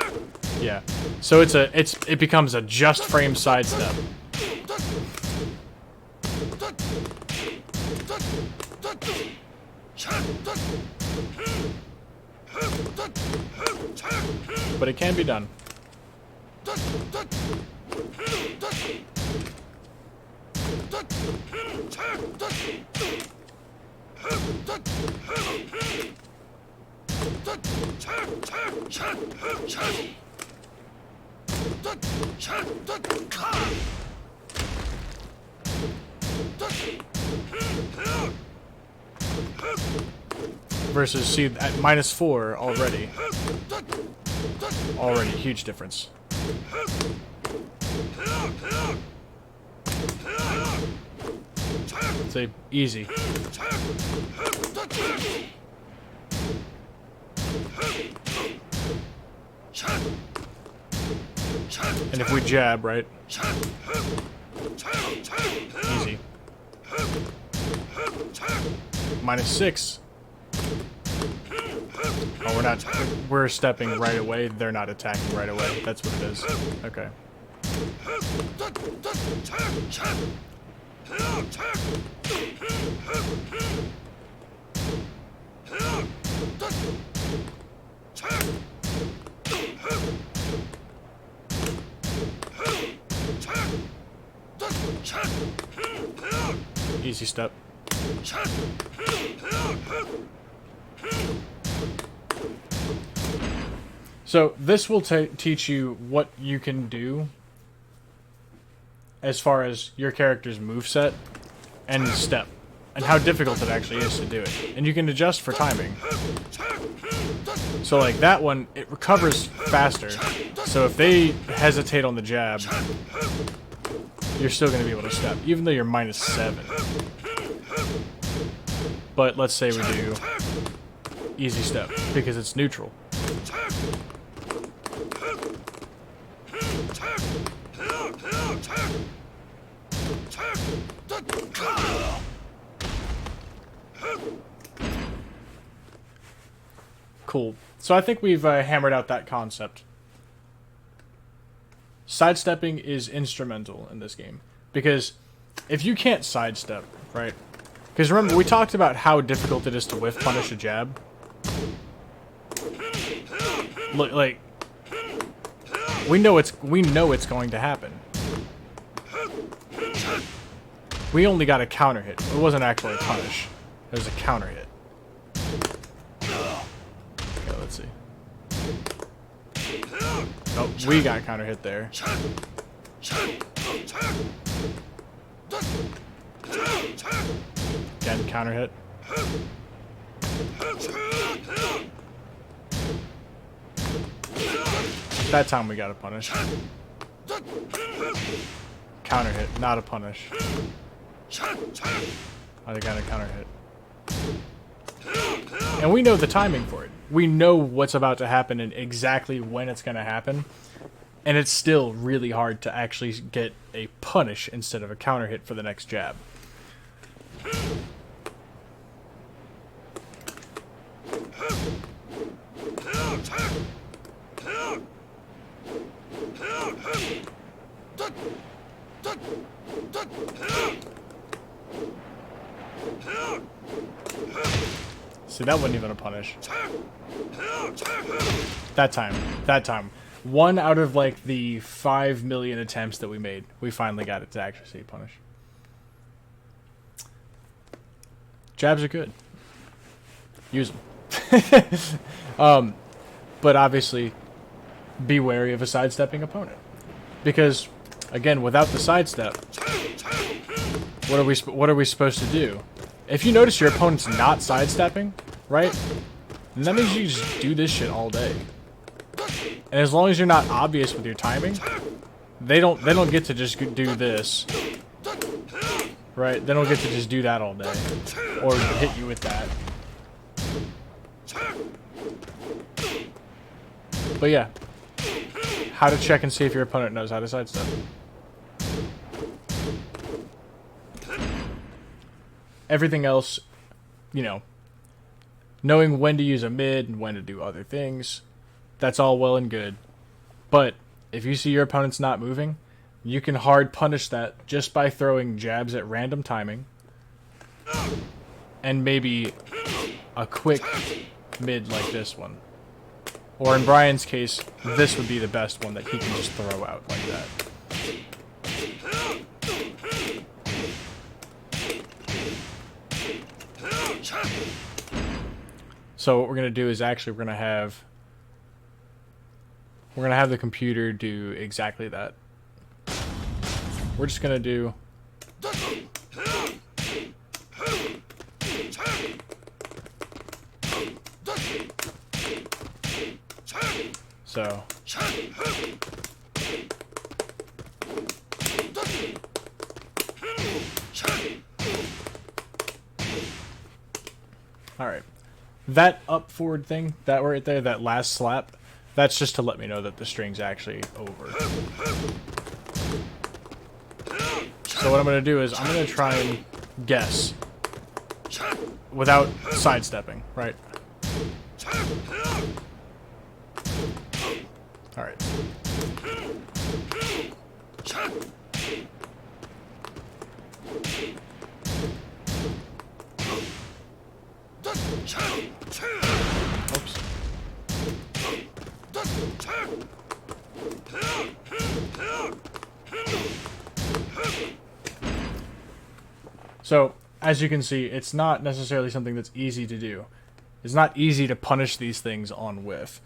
Yeah. So it becomes a just frame sidestep. But it can be done. Versus, see, at -4 already. Already, huge difference. Say, easy. And if we jab, right? Easy. -6. Oh, we're stepping right away. They're not attacking right away. That's what it is. Okay. Easy step. So this will teach you what you can do as far as your character's moveset and step, and how difficult it actually is to do it. And you can adjust for timing. So like that one, it recovers faster. So if they hesitate on the jab, you're still going to be able to step, even though you're -7. But let's say we do easy step, because it's neutral. Cool. So I think we've hammered out that concept. Sidestepping is instrumental in this game, because if you can't sidestep, right? Because remember, we talked about how difficult it is to whiff punish a jab. Look, like we know it's going to happen. We only got a counter hit. It wasn't actually a punish. It was a counter hit. Okay, let's see. Oh, we got counter hit there. Again, counter hit. That time we got a punish. Counter hit, not a punish. I got a counter hit. And we know the timing for it. We know what's about to happen and exactly when it's going to happen. And it's still really hard to actually get a punish instead of a counter hit for the next jab. See, that wasn't even a punish. That time. 1 out of, like, the 5 million attempts that we made, we finally got it to actually say punish. Jabs are good. Use them. But obviously, be wary of a sidestepping opponent. Because, again, without the sidestep, what are we supposed to do? If you notice your opponent's not sidestepping, right? Then that means you just do this shit all day. And as long as you're not obvious with your timing, they don't get to just do this. Right? They don't get to just do that all day. Or hit you with that. But yeah. How to check and see if your opponent knows how to sidestep. Everything else, you know, knowing when to use a mid and when to do other things, that's all well and good. But if you see your opponent's not moving, you can hard punish that just by throwing jabs at random timing. And maybe a quick mid like this one. Or in Brian's case, this would be the best one that he can just throw out like that. So what we're gonna do is actually we're gonna have the computer do exactly that. We're just gonna do so. Alright. That up forward thing, that right there, that last slap, that's just to let me know that the string's actually over. So what I'm going to do is I'm going to try and guess without sidestepping, right? Alright. Oops. So, as you can see, it's not necessarily something that's easy to do. It's not easy to punish these things on whiff.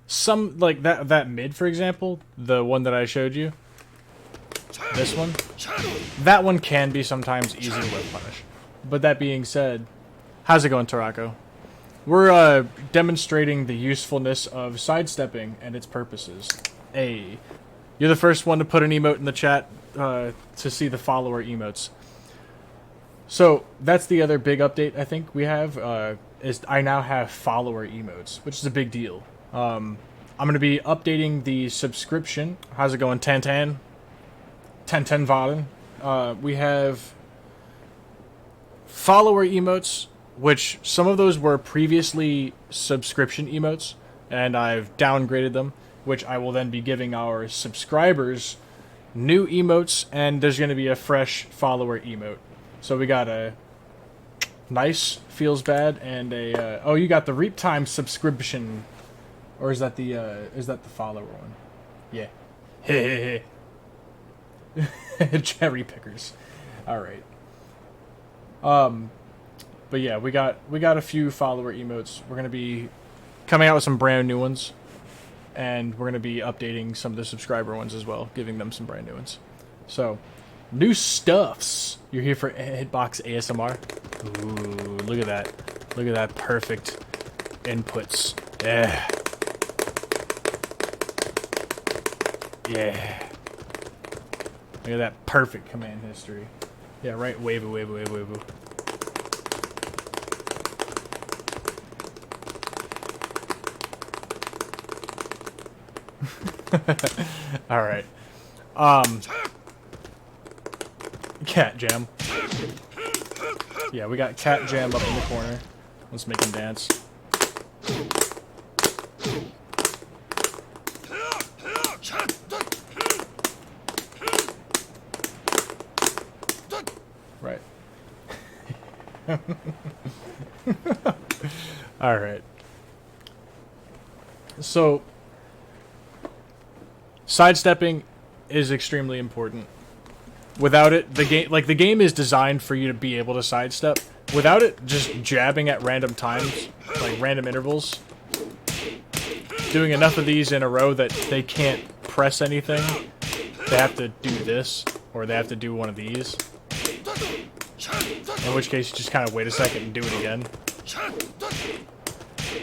Some, like that mid, for example, the one that I showed you, this one, that one can be sometimes easy to whiff punish. But that being said, how's it going, Tarako? We're demonstrating the usefulness of sidestepping and its purposes. Hey, you're the first one to put an emote in the chat to see the follower emotes. So that's the other big update I think we have, is I now have follower emotes, which is a big deal. I'm going to be updating the subscription. How's it going, Tantan? Tantan Vaden. We have follower emotes, which some of those were previously subscription emotes, and I've downgraded them, which I will then be giving our subscribers new emotes, and there's going to be a fresh follower emote. So we got a nice, feels bad, and a oh, you got the Reap Time subscription, or is that the follower one? Yeah. Hey. Cherry pickers. All right. But yeah, we got a few follower emotes. We're gonna be coming out with some brand new ones, and we're gonna be updating some of the subscriber ones as well, giving them some brand new ones. So, new stuffs. You're here for Hitbox ASMR. Ooh, look at that! Look at that perfect inputs. Yeah. Yeah. Look at that perfect command history. Yeah, right. Wave. All right. Cat Jam. Yeah, we got Cat Jam up in the corner. Let's make him dance. Alright. So, sidestepping is extremely important. Without it, the game is designed for you to be able to sidestep. Without it, just jabbing at random times, like random intervals, doing enough of these in a row that they can't press anything, they have to do this, or they have to do one of these. In which case, you just kind of wait a second and do it again.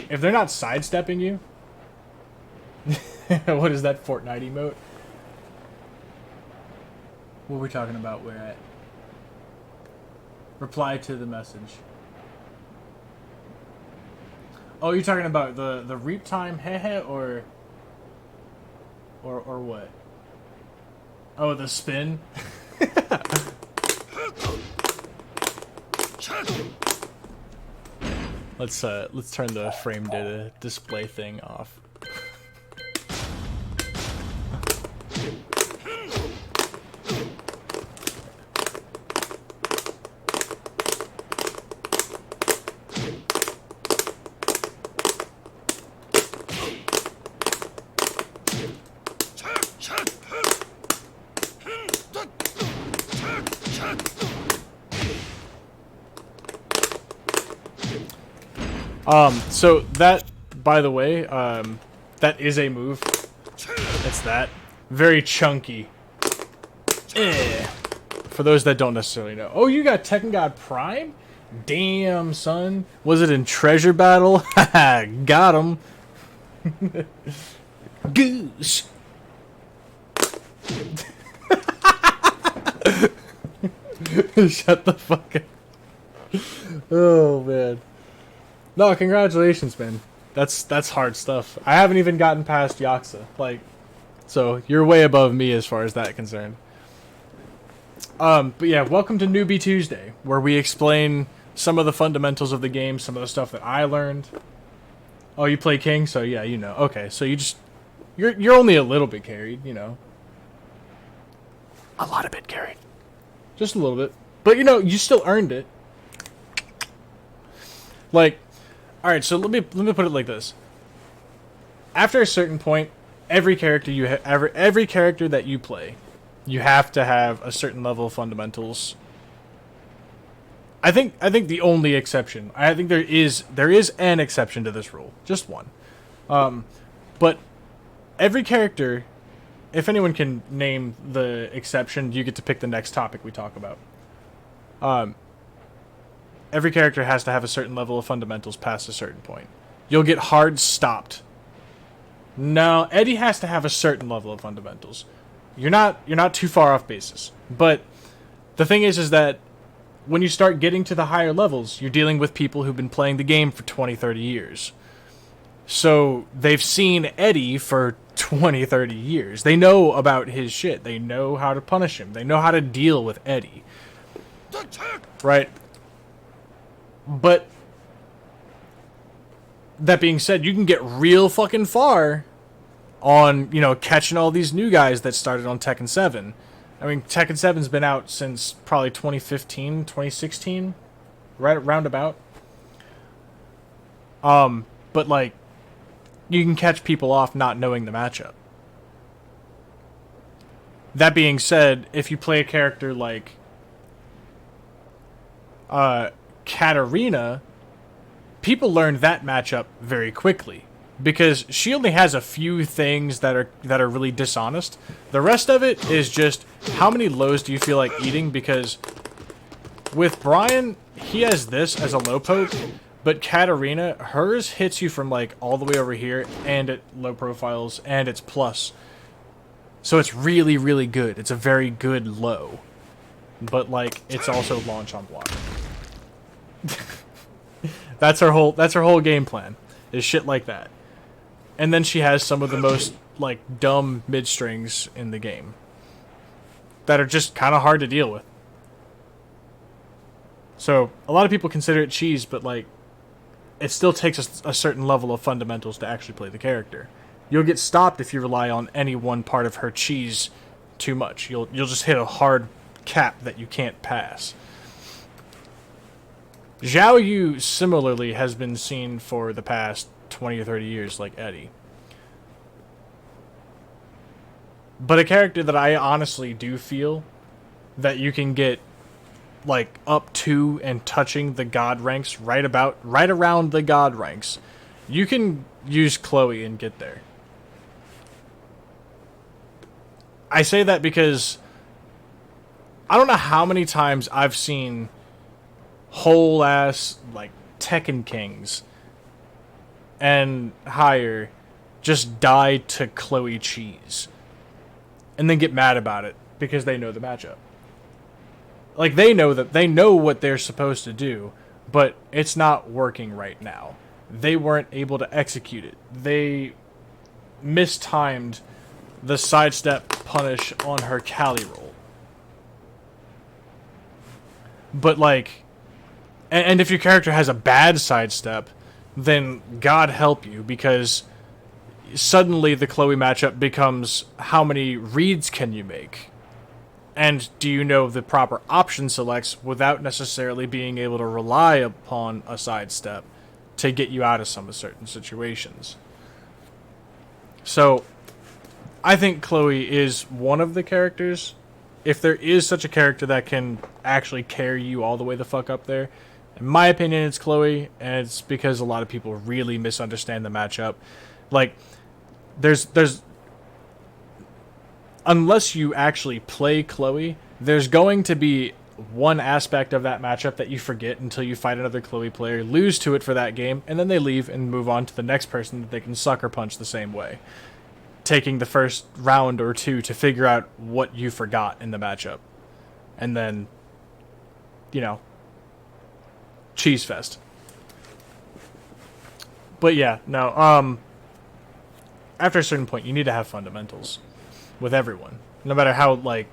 If they're not sidestepping you... What is that Fortnite emote? What are we talking about? Where at? Reply to the message. Oh, you're talking about the reap time, hehe, or what? Oh, the spin. Let's turn the frame data display thing off. So that, by the way, that is a move. It's that. Very chunky. For those that don't necessarily know. Oh, you got Tekken God Prime? Damn, son. Was it in Treasure Battle? Haha, got him. Goose. Shut the fuck up. Oh, man. No, congratulations, man. That's hard stuff. I haven't even gotten past Yakuza. Like, so you're way above me as far as that concerned. But yeah, welcome to Newbie Tuesday, where we explain some of the fundamentals of the game, some of the stuff that I learned. Oh, you play King, so yeah, you know. Okay, so you're only a little bit carried, you know. A lot of bit carried. Just a little bit. But you know, you still earned it. Like, alright, so let me put it like this. After a certain point, every character every character that you play, you have to have a certain level of fundamentals. I think the only exception, I think there is an exception to this rule, just one. But every character, if anyone can name the exception, you get to pick the next topic we talk about. Every character has to have a certain level of fundamentals past a certain point. You'll get hard stopped. No, Eddie has to have a certain level of fundamentals. You're not too far off basis. But the thing is that when you start getting to the higher levels, you're dealing with people who've been playing the game for 20, 30 years. So they've seen Eddie for 20, 30 years. They know about his shit. They know how to punish him. They know how to deal with Eddie. Right? But that being said, you can get real fucking far on, you know, catching all these new guys that started on Tekken 7. I mean, Tekken 7's been out since probably 2015, 2016, right roundabout. But like, you can catch people off not knowing the matchup. That being said, if you play a character like Katarina, people learn that matchup very quickly because she only has a few things that are really dishonest. The rest of it is just how many lows do you feel like eating, because with Brian, he has this as a low poke, but Katarina, hers hits you from like all the way over here and at low profiles and it's plus. So it's really, really good. It's a very good low. But like, it's also launch on block. That's her whole game plan, is shit like that. And then she has some of the most like dumb mid strings in the game that are just kind of hard to deal with. So a lot of people consider it cheese, but like, it still takes a certain level of fundamentals to actually play the character. You'll get stopped if you rely on any one part of her cheese too much. You'll just hit a hard cap that you can't pass. Zhao Yu similarly has been seen for the past 20 or 30 years like Eddie. But a character that I honestly do feel that you can get like up to and touching the god ranks right around the god ranks. You can use Chloe and get there. I say that because I don't know how many times I've seen whole ass like Tekken Kings and higher just die to Chloe cheese and then get mad about it because they know the matchup. Like they know what they're supposed to do, but it's not working right now. They weren't able to execute it. They mistimed the sidestep punish on her Cali roll. But like, and if your character has a bad sidestep, then God help you, because suddenly the Chloe matchup becomes how many reads can you make? And do you know the proper option selects without necessarily being able to rely upon a sidestep to get you out of some certain situations? So, I think Chloe is one of the characters. If there is such a character that can actually carry you all the way the fuck up there, in my opinion, it's Chloe, and it's because a lot of people really misunderstand the matchup. Like, there's unless you actually play Chloe, there's going to be one aspect of that matchup that you forget until you fight another Chloe player, lose to it for that game, and then they leave and move on to the next person that they can sucker punch the same way, taking the first round or two to figure out what you forgot in the matchup. And then, you know, cheese fest. But yeah, no, after a certain point, you need to have fundamentals with everyone. No matter how, like,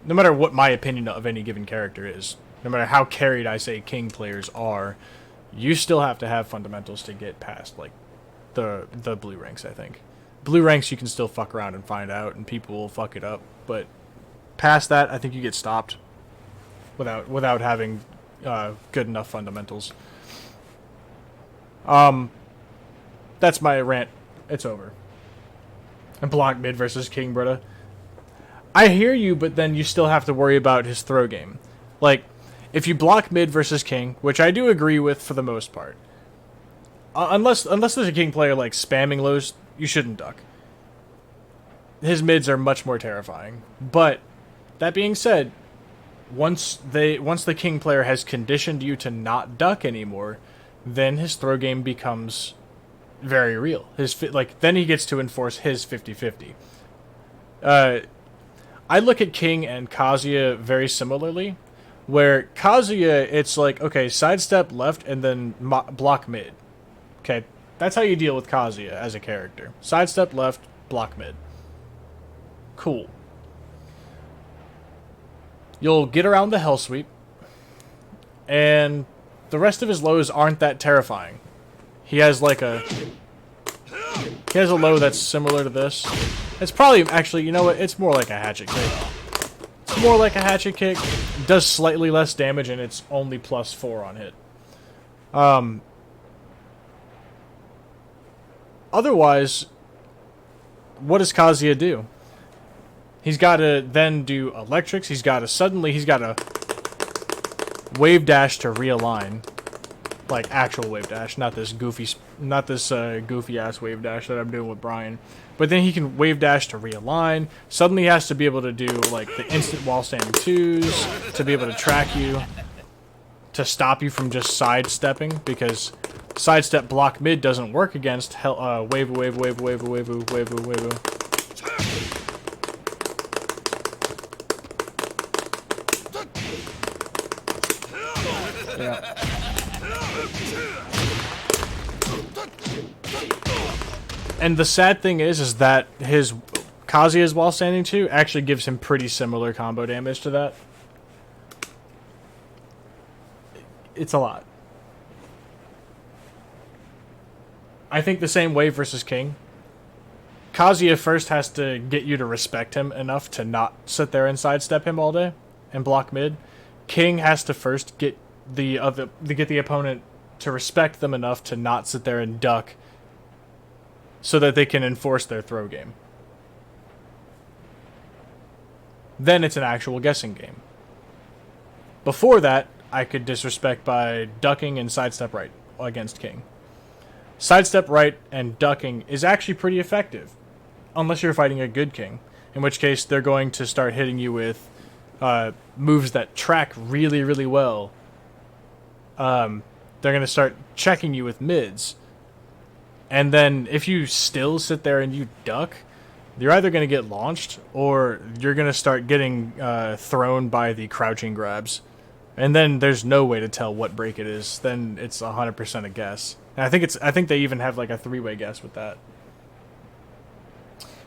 no matter what my opinion of any given character is, no matter how carried I say King players are, you still have to have fundamentals to get past, like, the blue ranks, I think. Blue ranks you can still fuck around and find out, and people will fuck it up, but past that, I think you get stopped without having good enough fundamentals. That's my rant. It's over. And block mid versus King, brother. I hear you, but then you still have to worry about his throw game. Like, if you block mid versus King, which I do agree with for the most part, unless there's a King player like spamming lows, you shouldn't duck. His mids are much more terrifying. But that being said, once the King player has conditioned you to not duck anymore, then his throw game becomes very real. Then he gets to enforce his 50-50. I look at King and Kazuya very similarly, where Kazuya, it's like, okay, sidestep left and then block mid. Okay, that's how you deal with Kazuya as a character. Sidestep left, block mid. Cool. You'll get around the Hell Sweep, and the rest of his lows aren't that terrifying. He has like a low that's similar to this. It's probably, actually, you know what? It's more like a hatchet kick. It's more like a hatchet kick. It does slightly less damage, and it's only +4 on hit. Otherwise, what does Kazuya do? He's got to then do electrics. He's got to wave dash to realign. Like actual wave dash, not this goofy ass wave dash that I'm doing with Brian. But then he can wave dash to realign. Suddenly he has to be able to do like the instant wall standing 2s to be able to track you, to stop you from just sidestepping, because sidestep block mid doesn't work against wave. Yeah. And the sad thing is that his Kazuya's wall standing 2 actually gives him pretty similar combo damage to that. It's a lot. I think the same way versus King. Kazuya first has to get you to respect him enough to not sit there and sidestep him all day and block mid. King has to first get get the opponent to respect them enough to not sit there and duck, so that they can enforce their throw game. Then it's an actual guessing game. Before that, I could disrespect by ducking and sidestep right against king. Sidestep right and ducking is actually pretty effective, unless you're fighting a good king, in which case they're going to start hitting you with moves that track really, really well. They're going to start checking you with mids. And then if you still sit there and you duck, you're either going to get launched or you're going to start getting thrown by the crouching grabs. And then there's no way to tell what break it is. Then it's 100% a guess. And I think they even have like a 3-way guess with that.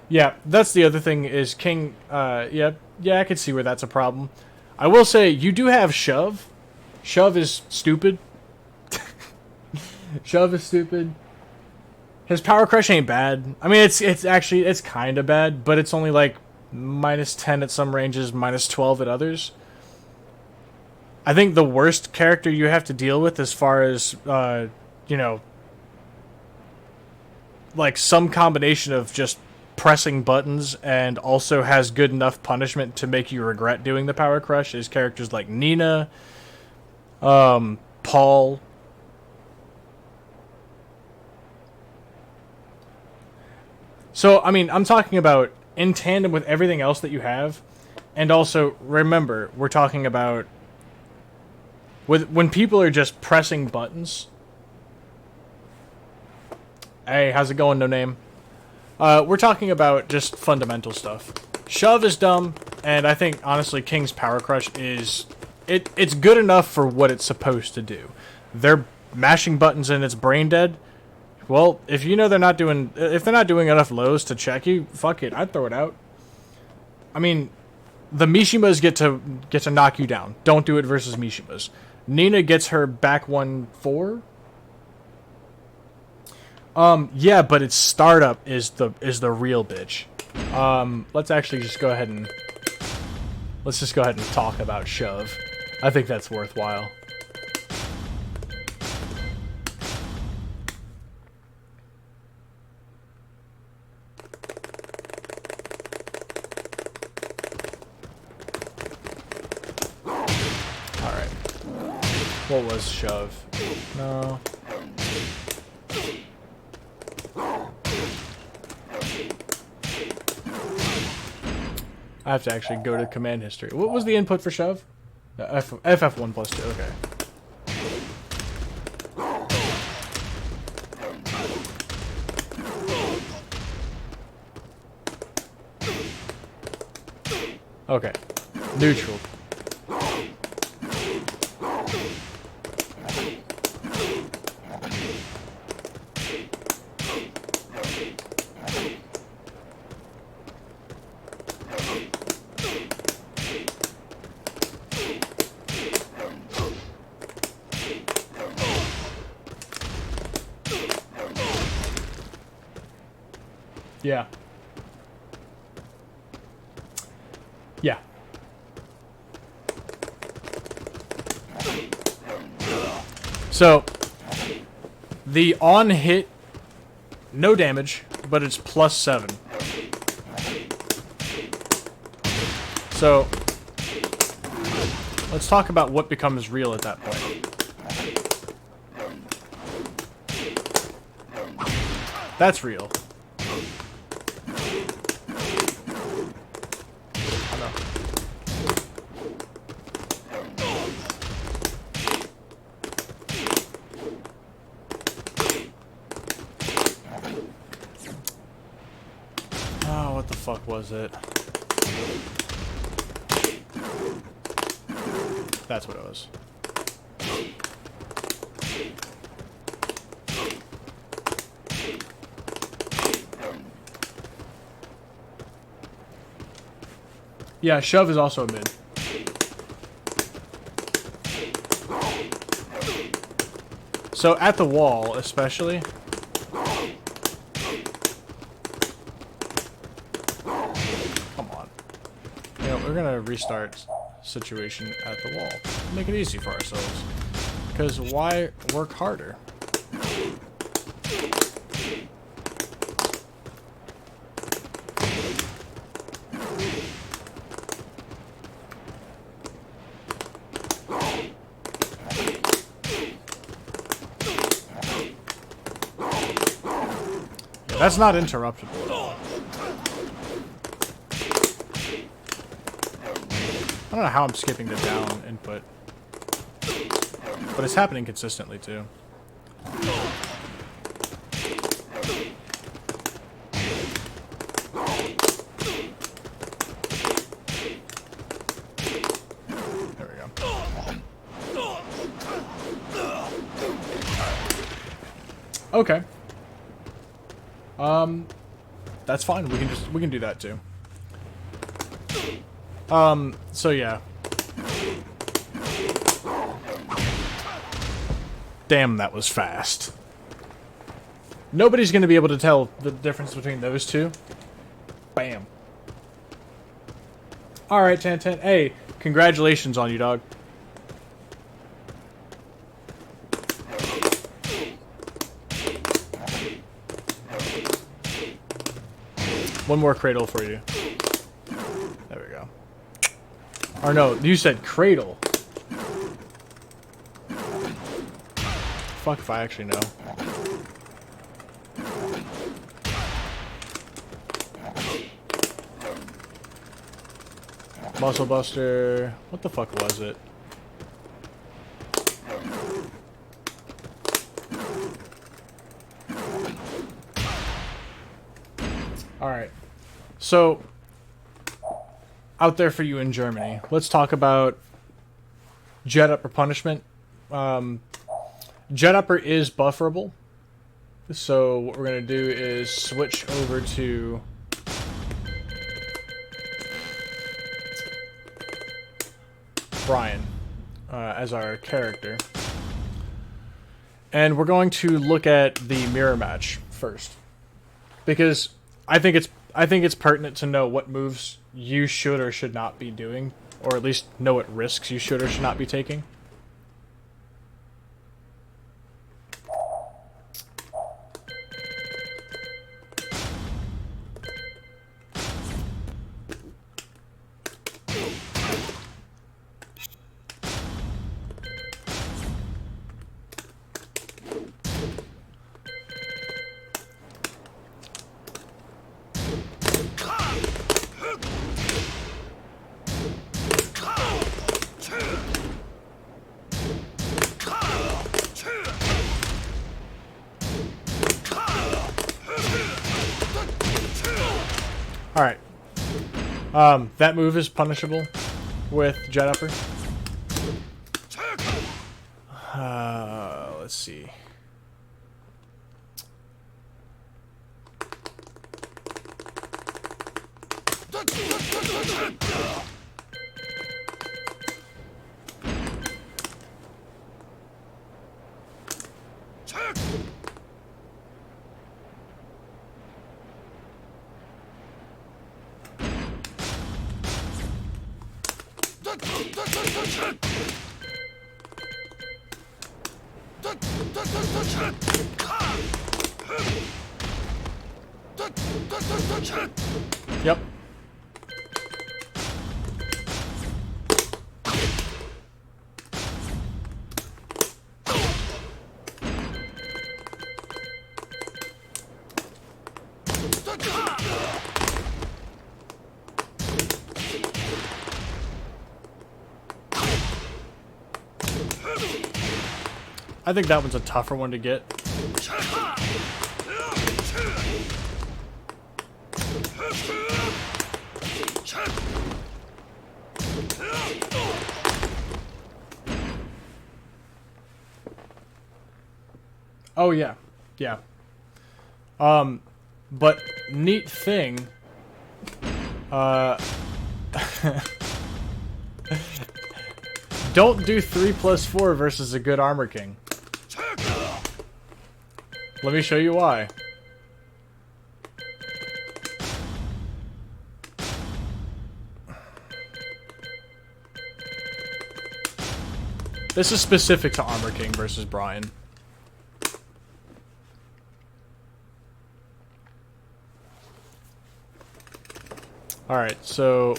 Yeah, that's the other thing is king. Yeah, I can see where that's a problem. I will say you do have shove. Shove is stupid. Shove is stupid. His power crush ain't bad. I mean, it's kind of bad, but it's only like -10 at some ranges, -12 at others. I think the worst character you have to deal with as far as, you know, like some combination of just pressing buttons and also has good enough punishment to make you regret doing the power crush is characters like Nina, Paul. So, I mean, I'm talking about in tandem with everything else that you have. And also, remember, we're talking about when people are just pressing buttons. Hey, how's it going, No Name? We're talking about just fundamental stuff. Shove is dumb, and I think, honestly, King's Power Crush is... It's good enough for what it's supposed to do. They're mashing buttons and it's brain dead. Well, if you know they're not doing... If they're not doing enough lows to check you, fuck it, I'd throw it out. I mean, the Mishimas get to knock you down. Don't do it versus Mishimas. Nina gets her back 1-4. Yeah, but its startup is the real bitch. Let's actually just go ahead and talk about shove. I think that's worthwhile. Alright. What was shove? No. I have to actually go to command history. What was the input for shove? FF1 plus 2, okay. Okay. Neutral. Yeah. Yeah. So, the on hit, no damage, but it's +7. So, let's talk about what becomes real at that point. That's real. What the fuck was it? That's what it was. Yeah, shove is also a mid. So at the wall, especially. We're gonna restart situation at the wall. Make it easy for ourselves. Because why work harder? Yeah, that's not interruptible at all. I don't know how I'm skipping the down input. But it's happening consistently, too. There we go. Okay. That's fine. We can do that, too. So yeah. Damn, that was fast. Nobody's gonna be able to tell the difference between those two. Bam. Alright, 10-10. Hey, congratulations on you, dog. One more cradle for you. There we go. Or no, you said cradle. Fuck if I actually know. Muscle Buster. What the fuck was it? Alright. So, out there for you in Germany, let's talk about Jet Upper Punishment. Jet Upper is bufferable. So what we're going to do is switch over to Brian as our character. And we're going to look at the mirror match first. Because I think it's pertinent to know what moves you should or should not be doing, or at least know what risks you should or should not be taking. Alright. That move is punishable with Jet Upper. Let's see. Yep. I think that one's a tougher one to get. Oh yeah, yeah. But neat thing. Don't do 3+4 versus a good Armor King. Let me show you why. This is specific to Armor King versus Brian. Alright, so...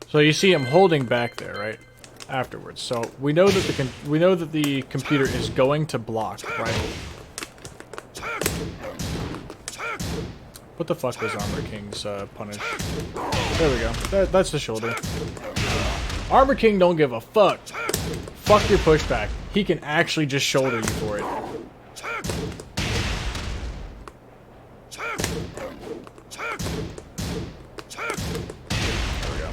So you see him holding back there, right? Afterwards. So we know that the computer is going to block, right? What the fuck was Armor King's punish? There we go. That's the shoulder. Armor King don't give a fuck. Fuck your pushback. He can actually just shoulder you for it. There we go.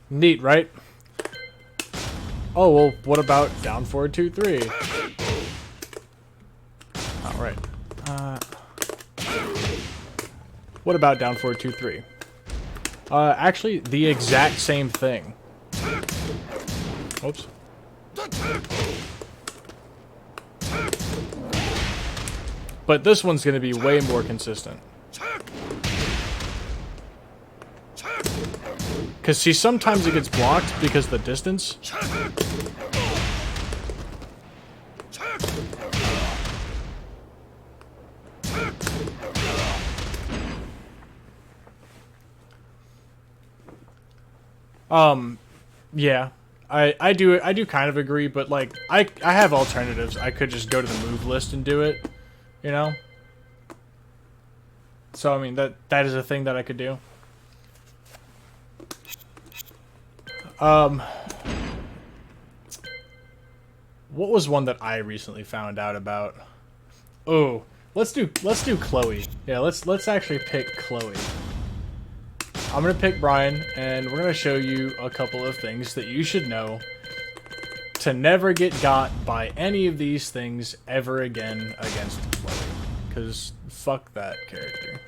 Neat, right? Oh, well, what about down forward 2, 3? Alright. What about down forward 2, 3? Actually, the exact same thing. Oops. But this one's going to be way more consistent. Because, see, sometimes it gets blocked because of the distance. Yeah. I do kind of agree, but, like, I have alternatives. I could just go to the move list and do it, you know? So, I mean, that is a thing that I could do. What was one that I recently found out about? Oh, let's do Chloe. Yeah, let's actually pick Chloe. I'm gonna pick Brian, and we're gonna show you a couple of things that you should know to never get got by any of these things ever again against Chloe. Because fuck that character.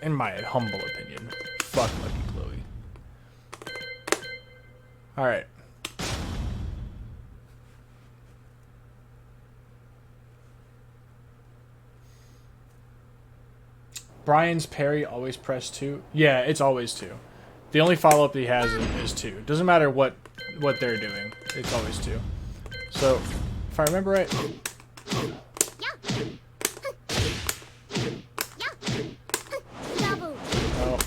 In my humble opinion. Fuck Lucky Chloe. Alright. Brian's parry always press 2. Yeah, it's always 2. The only follow-up he has is 2. Doesn't matter what they're doing. It's always 2. So, if I remember right... Oh.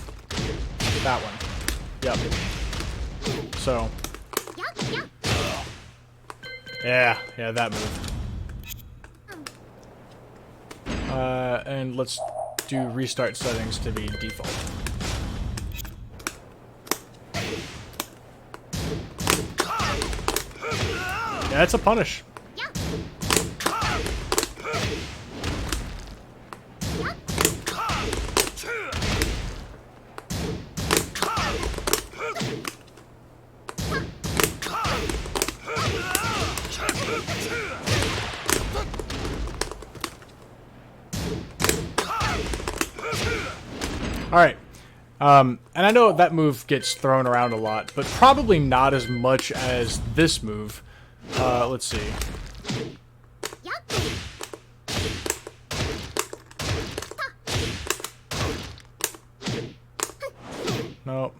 That one. Yep. So... Yeah, that move. And let's do restart settings to be default. Yeah, that's a punish. Alright. And I know that move gets thrown around a lot, but probably not as much as this move. Let's see. Nope.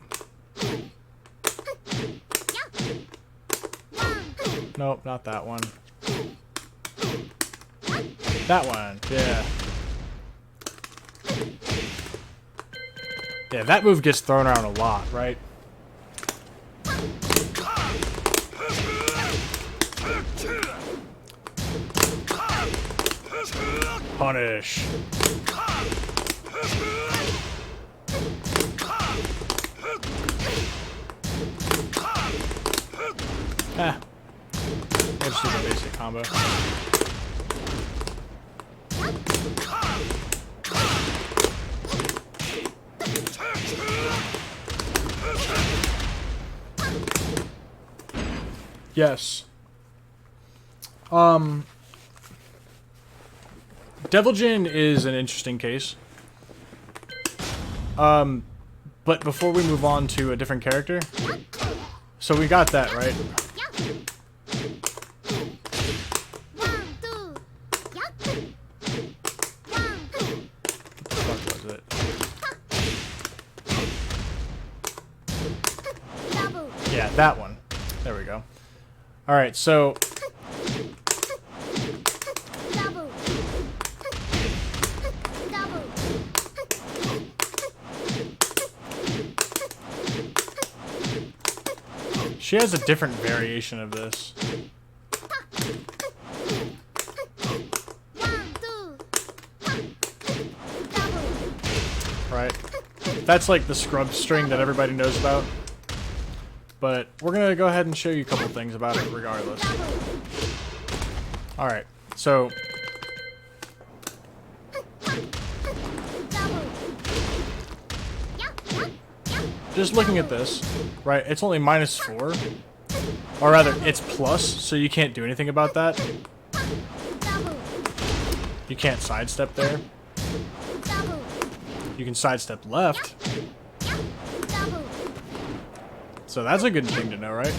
Nope, not that one. That one, yeah. Yeah, that move gets thrown around a lot, right? Punish. Ah. Let's do the basic combo. Yes. Devil Jin is an interesting case. But before we move on to a different character, so we got that, right? What the fuck was it? Yeah, that one. There we go. Alright, so... she has a different variation of this. Right? That's like the scrub string that everybody knows about. But we're going to go ahead and show you a couple things about it regardless. Alright, so... just looking at this, right, it's only -4. Or rather, it's plus, so you can't do anything about that. You can't sidestep there. You can sidestep left. So that's a good thing to know, right?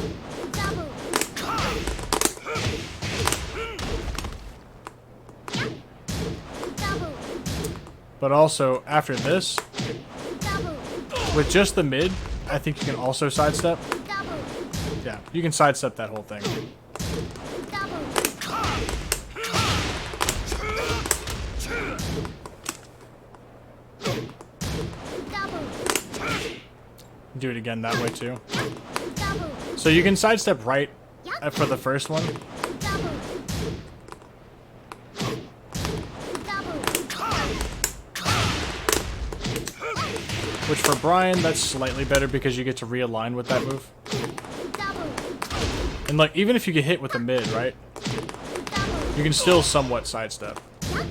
But also, after this, with just the mid, I think you can also sidestep. Yeah, you can sidestep that whole thing. Do it again that way too. So you can sidestep right for the first one. Which for Brian, that's slightly better because you get to realign with that move. And like, even if you get hit with the mid, right? You can still somewhat sidestep. You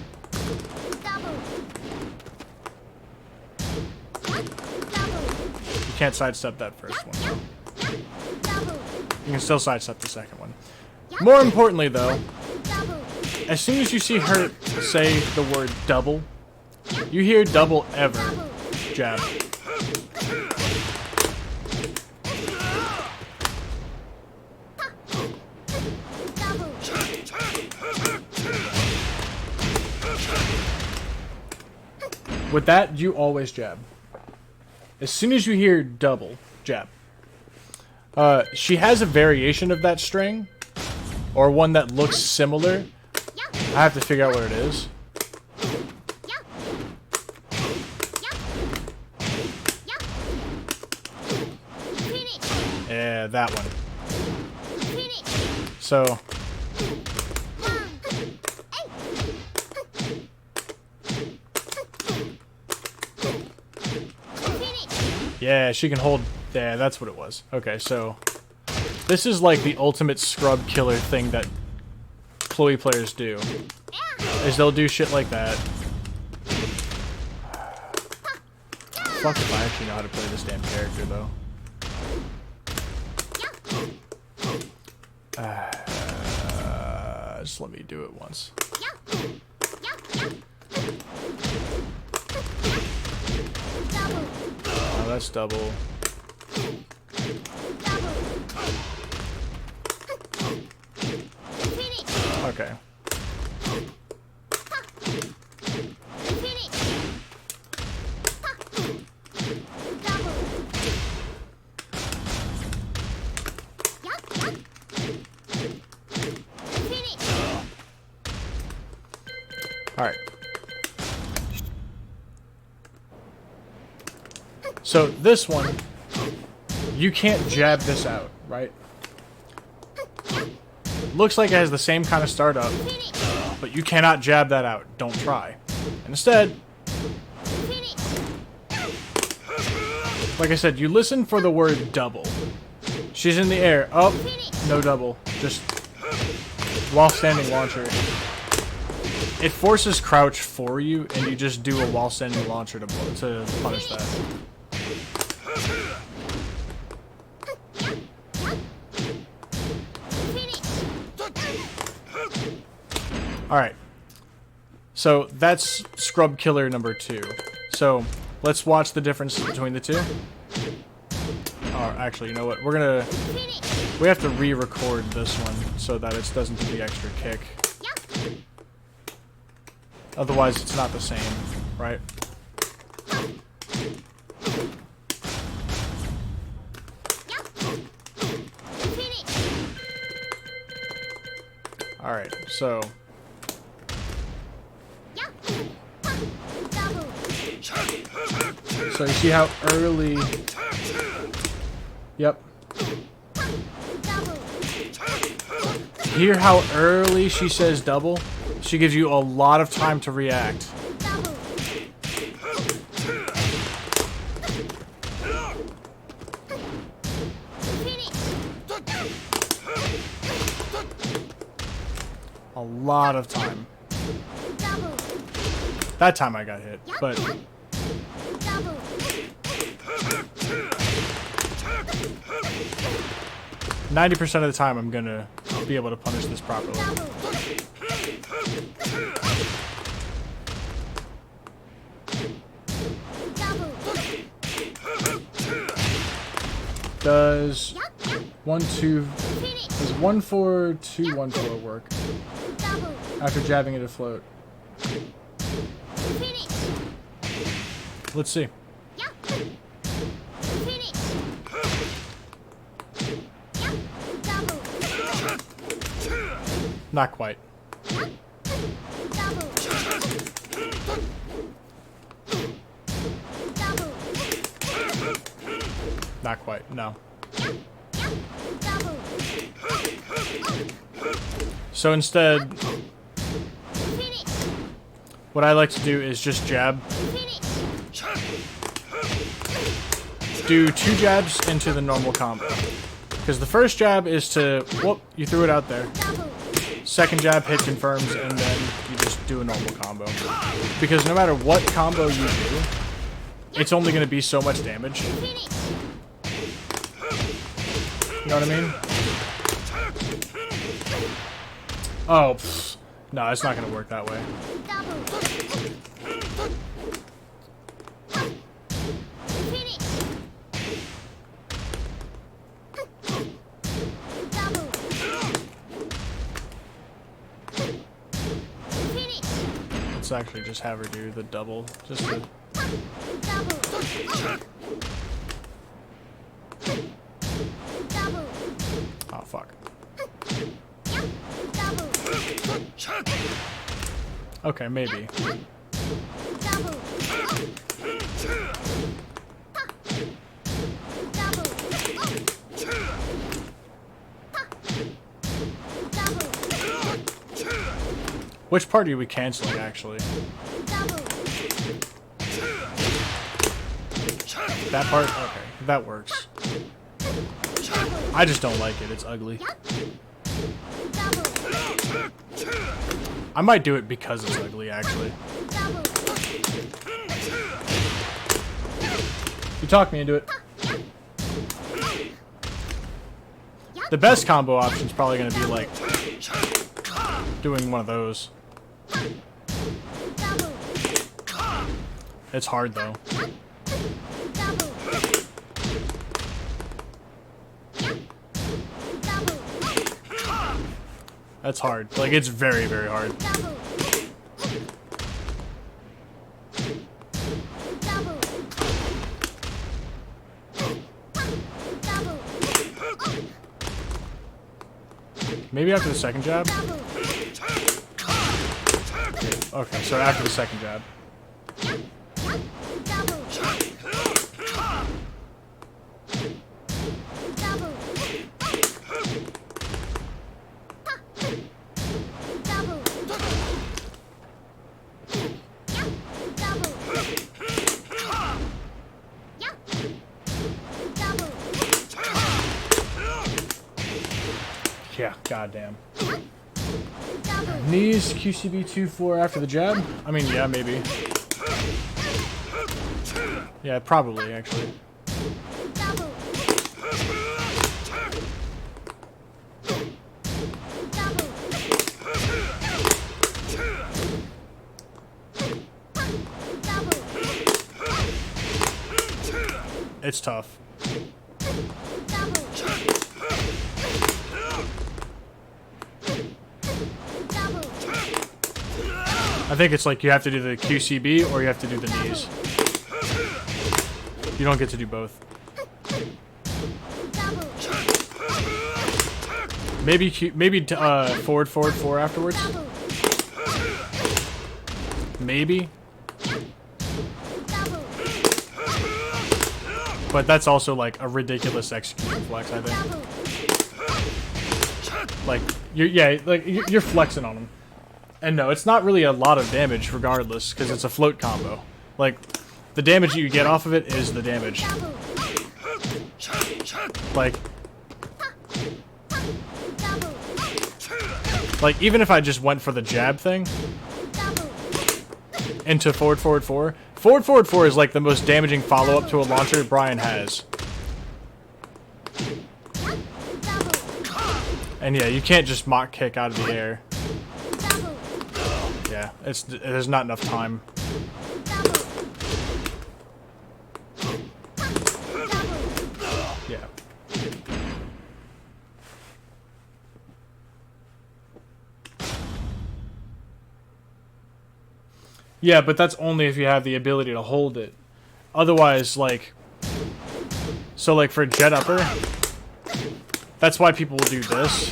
can't sidestep that first one, though. You can still sidestep the second one. More importantly, though, as soon as you see her say the word double, you hear double ever jab. With that, you always jab. As soon as you hear double, jab. She has a variation of that string, or one that looks similar. I have to figure out what it is. Yeah, that one. So... yeah, she can hold... yeah, that's what it was. Okay, so... this is like the ultimate scrub killer thing that Chloe players do. Is they'll do shit like that. Fuck if I actually know how to play this damn character, though. Just let me do it once. Oh, that's double. Okay. Alright. So this one, you can't jab this out, right? Looks like it has the same kind of startup, but you cannot jab that out. Don't try. Instead, like I said, you listen for the word double. She's in the air. Up. No double. Just while standing launcher. It forces crouch for you, and you just do a while standing launcher to punish that. Alright. So, that's Scrub Killer number 2. So, Let's watch the difference between the two. Oh, actually, you know what? We have to re-record this one so that it doesn't do the extra kick. Otherwise, it's not the same, right? Alright, so... So you see how early... Yep. Hear how early she says double? She gives you a lot of time to react. A lot of time. That time I got hit, but... 90% of the time I'm gonna be able to punish this properly. Does 1-4-2-1-4 work? After jabbing it afloat. Let's see. Not quite. Not quite, no. So instead, what I like to do is just jab. Do 2 jabs into the normal combo. Because the first jab is to, whoop, you threw it out there. Second jab, hit confirms, and then you just do a normal combo. Because no matter what combo you do, it's only going to be so much damage. You know what I mean? Oh, pfft. No, it's not going to work that way. Let's actually just have her do the double, just to... Oh, fuck. Okay, maybe. Which part are we canceling, actually? That part? Okay, that works. I just don't like it, it's ugly. I might do it because it's ugly, actually. You talked me into it. The best combo option is probably going to be like doing one of those. It's hard though. That's hard. Like, it's very, very hard. Maybe after the second jab? Okay, so after the second jab. Yeah, goddamn. Knees, QCB 2-4 after the jab? I mean, yeah, maybe. Yeah, probably, actually. It's tough. I think it's like you have to do the QCB or you have to do the knees. You don't get to do both. Maybe forward 4 afterwards. Maybe. But that's also like a ridiculous execution flex, I think. Like you're flexing on them. And no, it's not really a lot of damage regardless, because it's a float combo. Like, the damage you get off of it is the damage. Like even if I just went for the jab thing into forward 4, forward 4 is like the most damaging follow-up to a launcher Brian has. And yeah, you can't just mock kick out of the air. Yeah, there's not enough time. Yeah. Yeah, but that's only if you have the ability to hold it. Otherwise, like... So, like, for jet upper... That's why people will do this.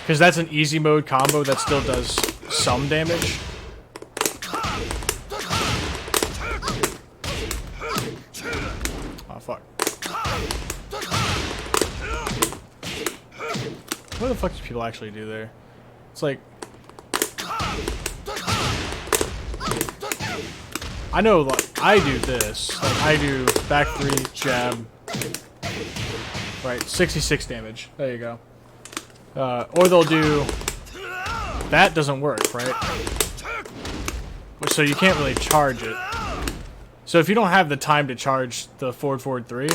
Because that's an easy mode combo that still does some damage. Oh, fuck. What the fuck do people actually do there? It's like... I know, like, I do this. Like, I do back 3, jab. Right, 66 damage. There you go. Or they'll do... That doesn't work, right? So you can't really charge it. So if you don't have the time to charge the forward 3,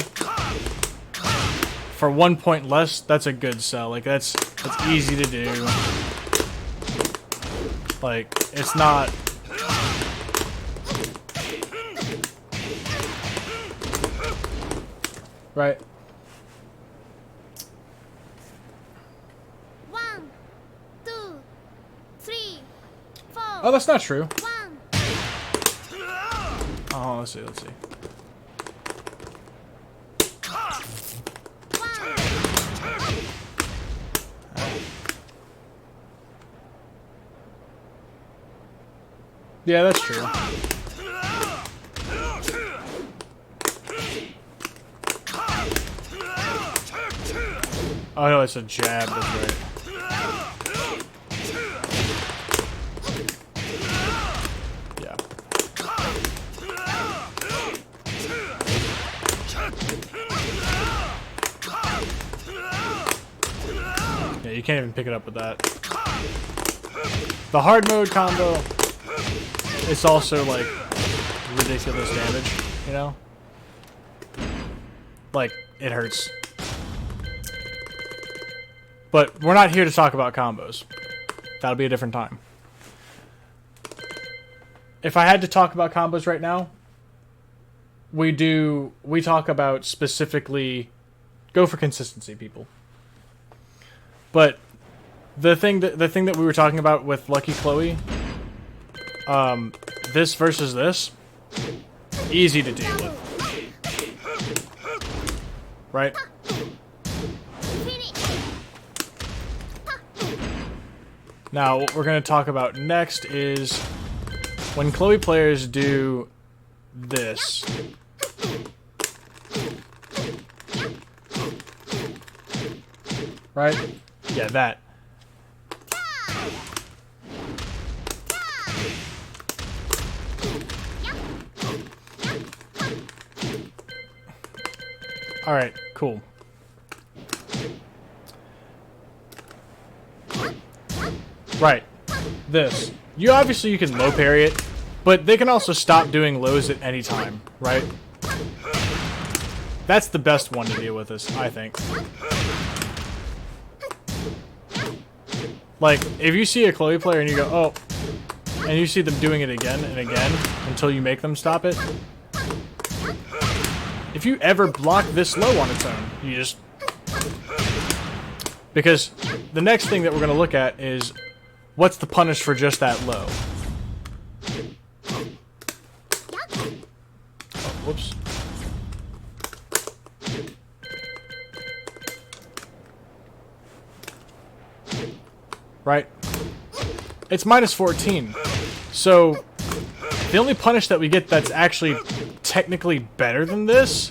for 1 point less, that's a good sell. Like, that's easy to do. Like, it's not... Right. 1, 2, 3, 4. Oh, that's not true. 1. Oh, let's see. Yeah, that's true. Oh no, it's a jab, that's right. Yeah. Yeah, you can't even pick it up with that. The hard mode combo, it's also like ridiculous damage, you know? Like, it hurts. But we're not here to talk about combos. That'll be a different time. If I had to talk about combos right now, we talk about specifically go for consistency, people. But the thing that we were talking about with Lucky Chloe, this versus this, easy to deal with. Right? Now, what we're going to talk about next is when Chloe players do this. Right? Yeah, that. Alright, cool. Right. This. You can low parry it, but they can also stop doing lows at any time, right? That's the best one to deal with this, I think. Like, if you see a Chloe player and you go, oh, and you see them doing it again and again until you make them stop it, if you ever block this low on its own, you just... Because the next thing that we're going to look at is what's the punish for just that low. Oh, whoops. Right? It's minus 14. So, the only punish that we get that's actually technically better than this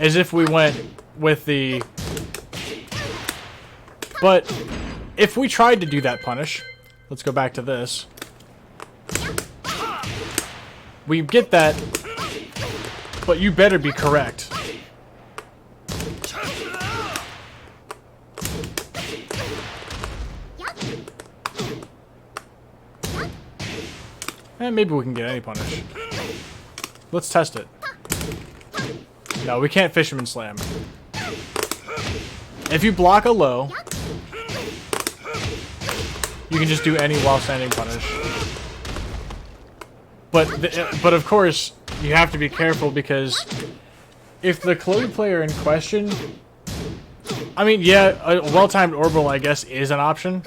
is if we went with the... But, if we tried to do that punish, let's go back to this. We get that, but you better be correct. And maybe we can get any punish. Let's test it. No, we can't Fisherman Slam. If you block a low, you can just do any while standing punish. But of course, you have to be careful because if the Chloe player in question... I mean, yeah, a well-timed orbital, I guess, is an option.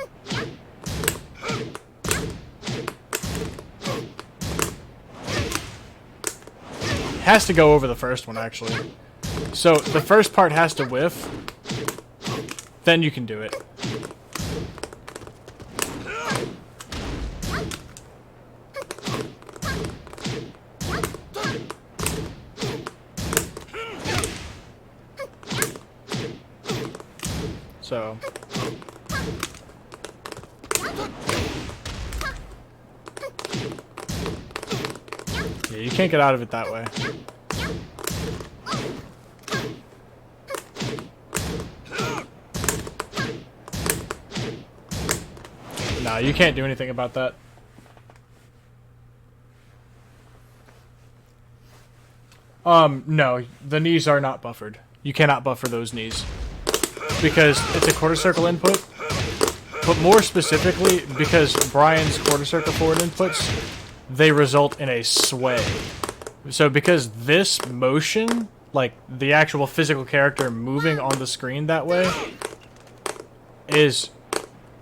Has to go over the first one, actually. So, the first part has to whiff. Then you can do it. So... Yeah, you can't get out of it that way. Nah, you can't do anything about that. No, the knees are not buffered. You cannot buffer those knees. Because it's a quarter circle input. But more specifically, because Brian's quarter circle forward inputs, they result in a sway. So because this motion, like the actual physical character moving on the screen that way, is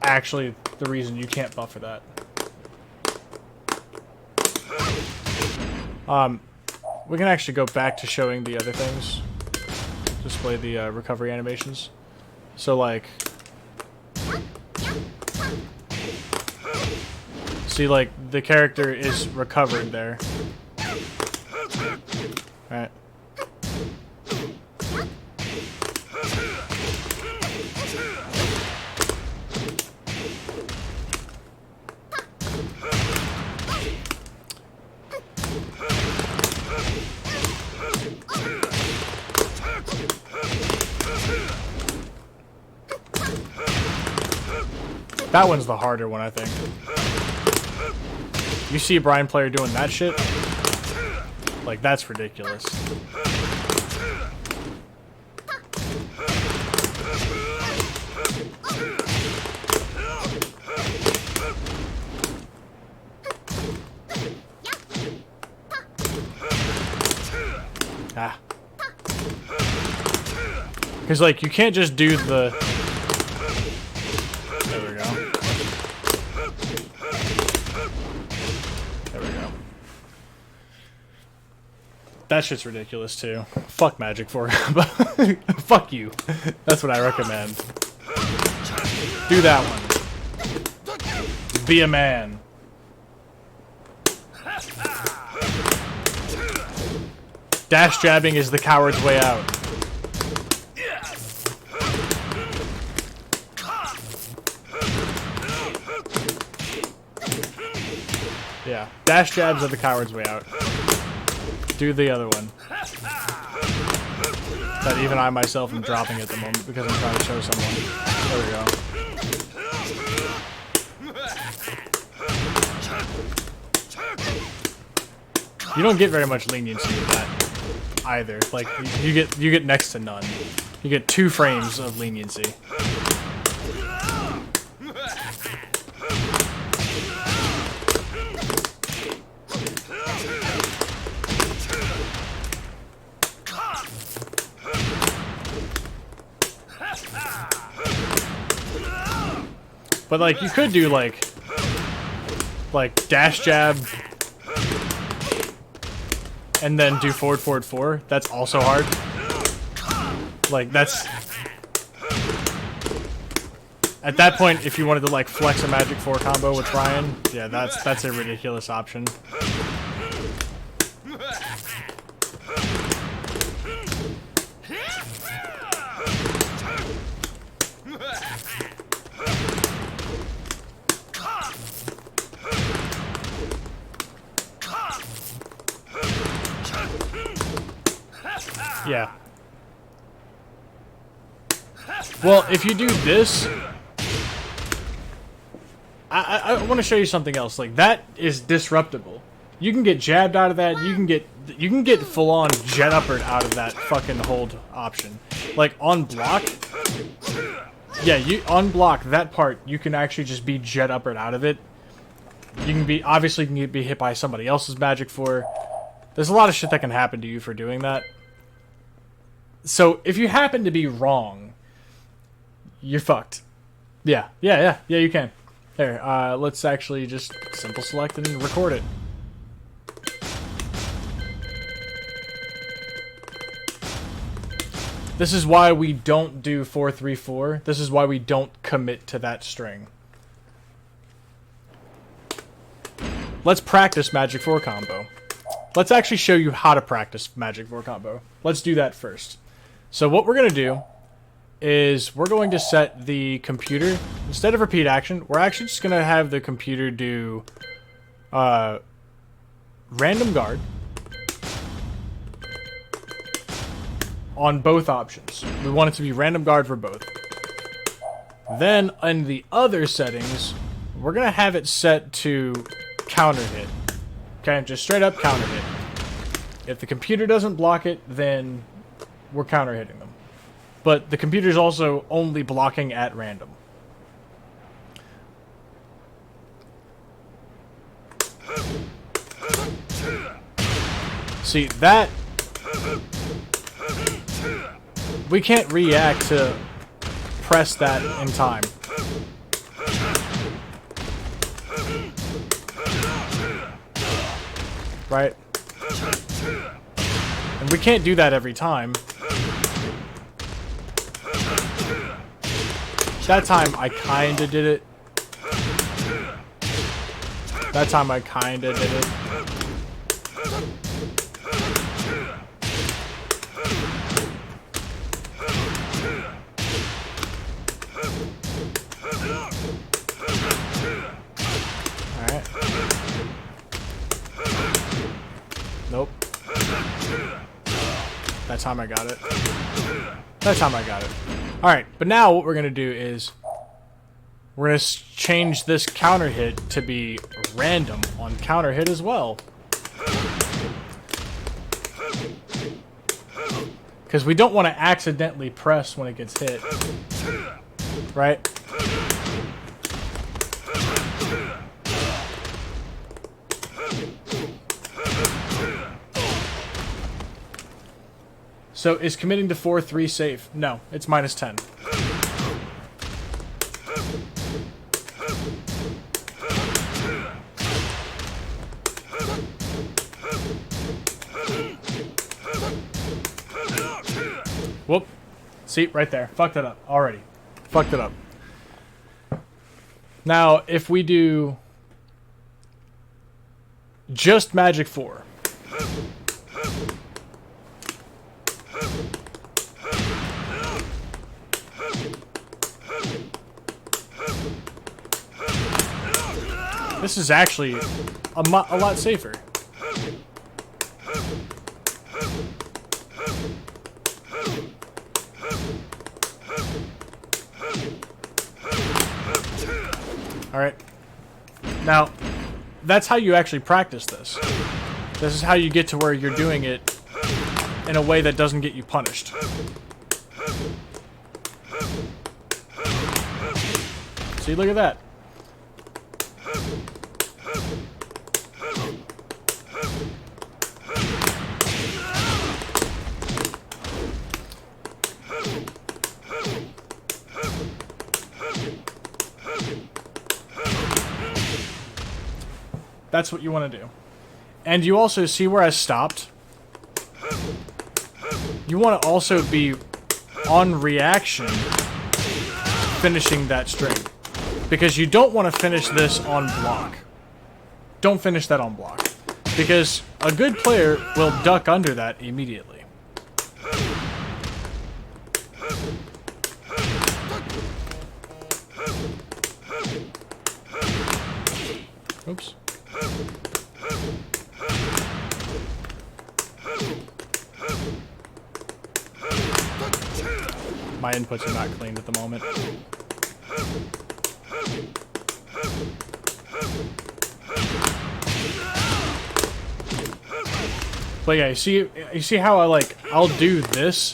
actually the reason you can't buffer that. We can actually go back to showing the other things. Display the recovery animations. So like... See, like, the character is recovered there. Alright. That one's the harder one, I think. You see a Brian player doing that shit? Like, that's ridiculous. Ah. Because, like, you can't just do the... There we go. There we go. That shit's ridiculous, too. Fuck Magic for it. Fuck you. That's what I recommend. Do that one. Be a man. Dash jabbing is the coward's way out. Yeah, dash jabs are the coward's way out. Do the other one. That even I myself am dropping at the moment because I'm trying to show someone. There we go. You don't get very much leniency with that either. Like you get next to none. You get 2 frames of leniency. But like you could do like dash jab and then do forward forward 4. That's also hard. Like that's at that point, if you wanted to like flex a magic 4 combo with Ryan, yeah, that's a ridiculous option. Yeah. Well, if you do this, I want to show you something else. Like that is disruptible. You can get jabbed out of that. You can get full on jet uppered out of that fucking hold option. Like on block. Yeah, you on block that part. You can actually just be jet uppered out of it. You can be obviously you can be hit by somebody else's magic 4. There's a lot of shit that can happen to you for doing that. So if you happen to be wrong, you're fucked. Yeah, you can. There, let's actually just simple select and record it. This is why we don't do 4-3-4. This is why we don't commit to that string. Let's practice Magic 4 combo. Let's actually show you how to practice Magic 4 combo. Let's do that first. So what we're going to do is we're going to set the computer, instead of repeat action, we're actually just going to have the computer do random guard on both options. We want it to be random guard for both. Then in the other settings, we're going to have it set to counter hit. Okay, just straight up counter hit. If the computer doesn't block it, then we're counter hitting them. But the computer's also only blocking at random. See, that... we can't react to press that in time. Right? And we can't do that every time. That time I kinda did it. That time I kinda did it. Alright. Nope. That time I got it. That time I got it. Alright, but now what we're going to do is we're going to change this counter hit to be random on counter hit as well. Because we don't want to accidentally press when it gets hit. Right? So, is committing to 4-3 safe? No, it's -10. Whoop. See, right there. Fucked it up already. Fucked it up. Now, if we do just Magic 4. This is actually a lot safer. Alright. Now, that's how you actually practice this. This is how you get to where you're doing it in a way that doesn't get you punished. See, look at that. That's what you want to do. And you also see where I stopped? You want to also be on reaction finishing that string. Because you don't want to finish this on block. Don't finish that on block. Because a good player will duck under that immediately. Oops. My inputs are not clean at the moment. But yeah, you see how I'll do this,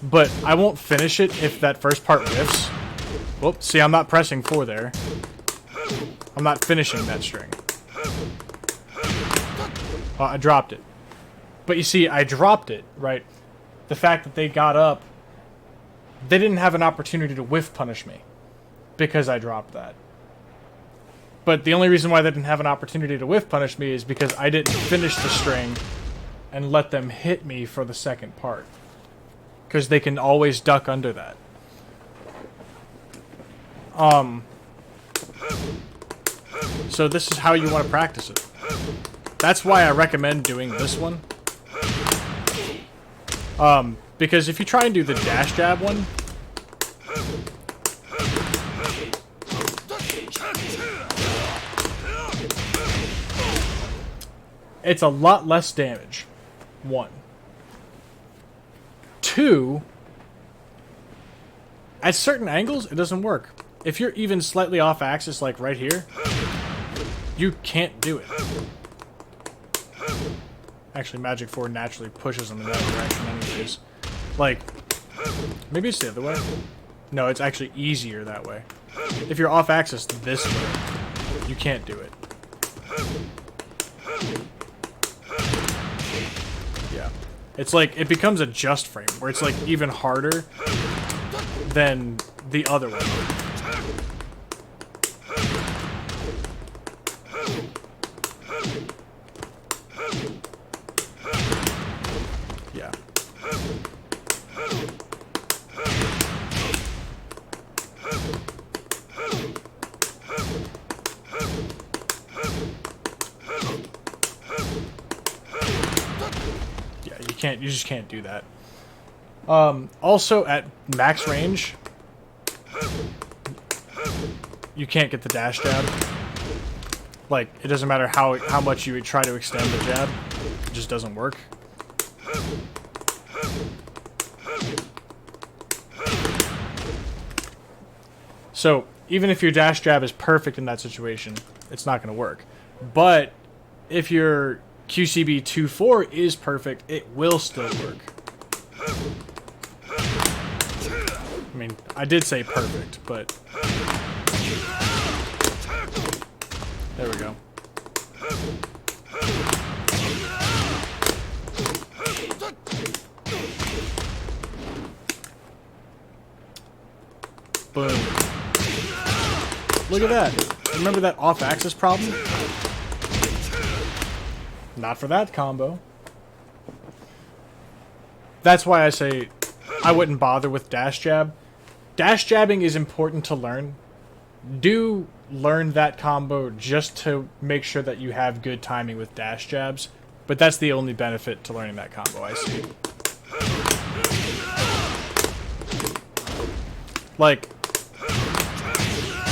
but I won't finish it if that first part whiffs. Whoops, see, I'm not pressing 4 there. I'm not finishing that string. I dropped it. But you see, I dropped it, right? The fact that they got up, they didn't have an opportunity to whiff punish me because I dropped that. But the only reason why they didn't have an opportunity to whiff punish me is because I didn't finish the string and let them hit me for the second part. Because they can always duck under that. So this is how you want to practice it. That's why I recommend doing this one. Because if you try and do the dash jab one, it's a lot less damage. 1. 2, at certain angles, it doesn't work. If you're even slightly off axis, like right here, you can't do it. Actually, Magic 4 naturally pushes them in that direction anyways. Like, maybe it's the other way? No, it's actually easier that way. If you're off axis this way, you can't do it. Yeah. It's like, it becomes a just frame, where it's like even harder than the other one. Yeah. You just can't do that. Also, at max range, you can't get the dash jab. Like, it doesn't matter how much you would try to extend the jab, it just doesn't work. So, even if your dash jab is perfect in that situation, it's not going to work. But, if your QCB 2-4 is perfect, it will still work. I mean, I did say perfect, but... There we go. Boom. Look at that. Remember that off-axis problem? Not for that combo. That's why I say I wouldn't bother with dash jab. Dash jabbing is important to learn. Do learn that combo just to make sure that you have good timing with dash jabs. But that's the only benefit to learning that combo, I see. Like,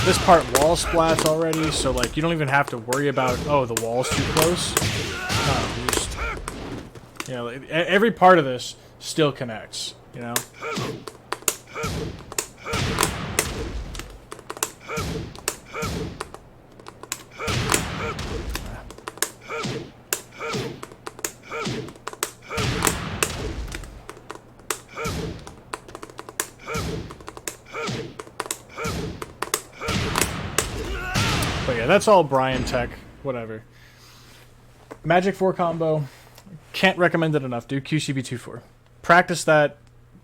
this part wall splats already, so like you don't even have to worry about, oh, the wall's too close. No, you just, you know, every part of this still connects, you know? But yeah, that's all Brian Tech, whatever. Magic 4 combo, can't recommend it enough. Do QCB 2-4. Practice that,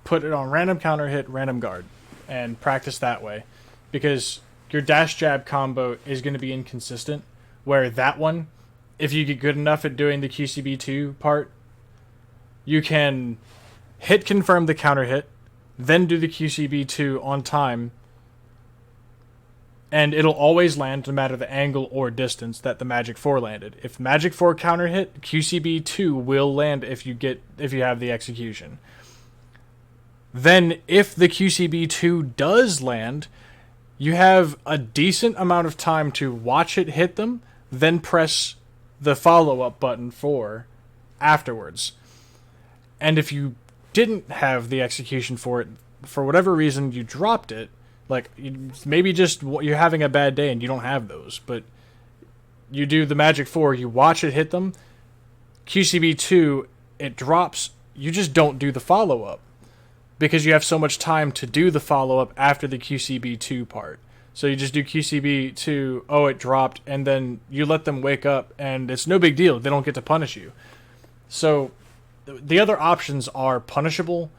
put it on random counter hit, random guard, and practice that way. Because your dash jab combo is going to be inconsistent, where that one if you get good enough at doing the QCB2 part, you can hit confirm the counter hit, then do the QCB2 on time, and it'll always land no matter the angle or distance that the Magic 4 landed. If Magic 4 counter hit, QCB2 will land if you have the execution. Then, if the QCB2 does land, you have a decent amount of time to watch it hit them, then press the follow-up button for afterwards. And if you didn't have the execution for it, for whatever reason you dropped it, like maybe just you're having a bad day and you don't have those, but you do the Magic 4, you watch it hit them, QCB2, it drops, you just don't do the follow-up. Because you have so much time to do the follow-up after the QCB2 part. So you just do QCB2, oh, it dropped, and then you let them wake up, and it's no big deal. They don't get to punish you. So the other options are punishable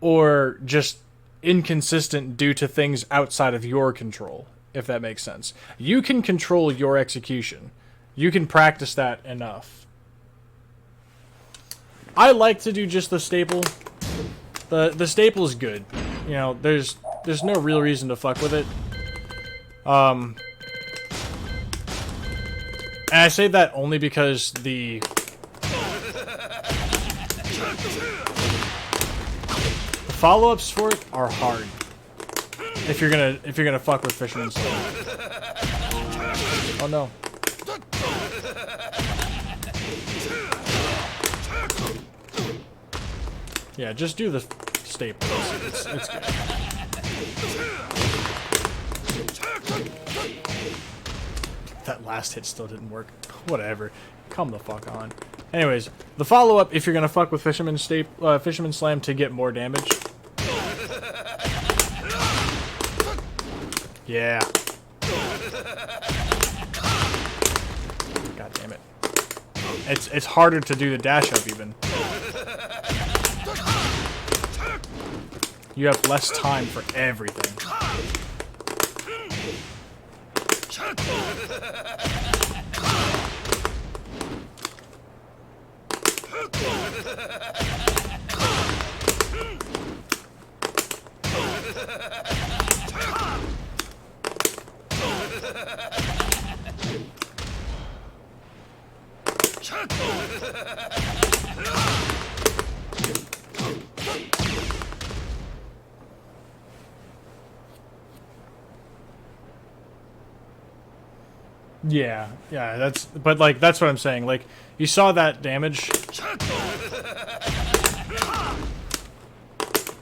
or just inconsistent due to things outside of your control, if that makes sense. You can control your execution. You can practice that enough. I like to do just the staple. The staple is good. You know, there's no real reason to fuck with it. And I say that only because the follow-ups for it are hard. If you're gonna fuck with Fisherman's Slam. Oh no. Yeah, just do the staple. It's good. That last hit still didn't work. Whatever. Come the fuck on. Anyways, the follow-up, if you're gonna fuck with Fisherman's Slam to get more damage. Yeah. God damn it. It's harder to do the dash up even. You have less time for everything. Yeah, but like, that's what I'm saying. Like, you saw that damage.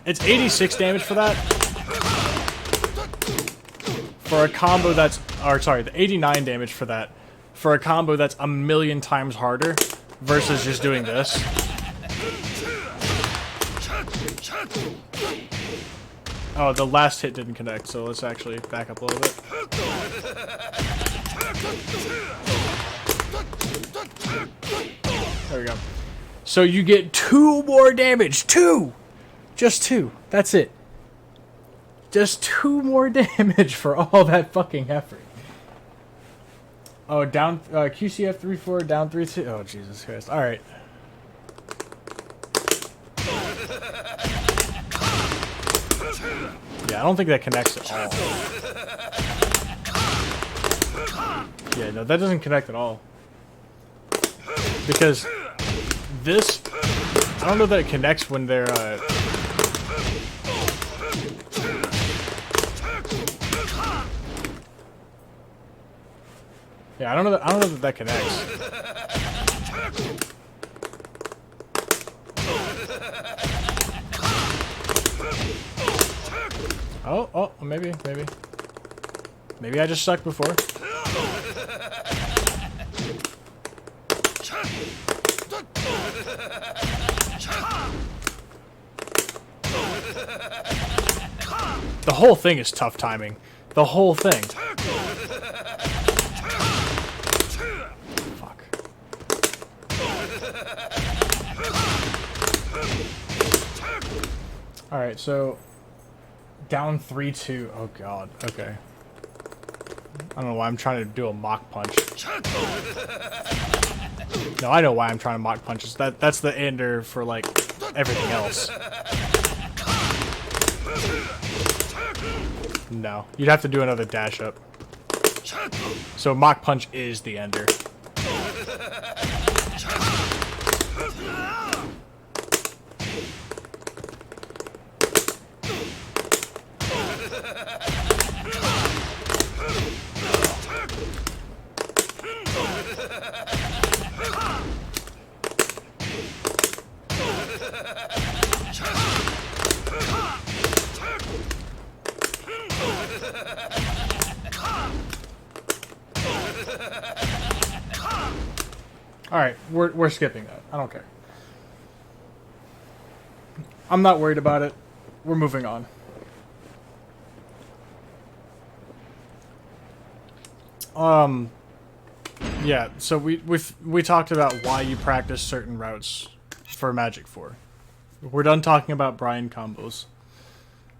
It's 86 damage for that. For a combo that's, or sorry, the 89 damage for that. For a combo that's a million times harder versus just doing this. Oh, the last hit didn't connect, so let's actually back up a little bit. There we go. So you get 2 more damage. 2! Just 2. That's it. Just 2 more damage for all that fucking effort. Oh, down QCF 3-4, down 3-2. Oh, Jesus Christ. Alright. Yeah, I don't think that connects at all. Yeah, no, that doesn't connect at all. Because this, I don't know that it connects when they're, yeah, I don't know that connects. Oh, maybe I just sucked before. The whole thing is tough timing. The whole thing. Fuck. Alright, so down 3-2. Oh god, okay. I don't know why I'm trying to do a mock punch. No, I know why I'm trying to mock punches. That's the ender for like everything else. No, you'd have to do another dash up. So mock punch is the ender. Alright, we're skipping that. I don't care. I'm not worried about it. We're moving on. Yeah, so we talked about why you practice certain routes for Magic 4. We're done talking about Brian combos.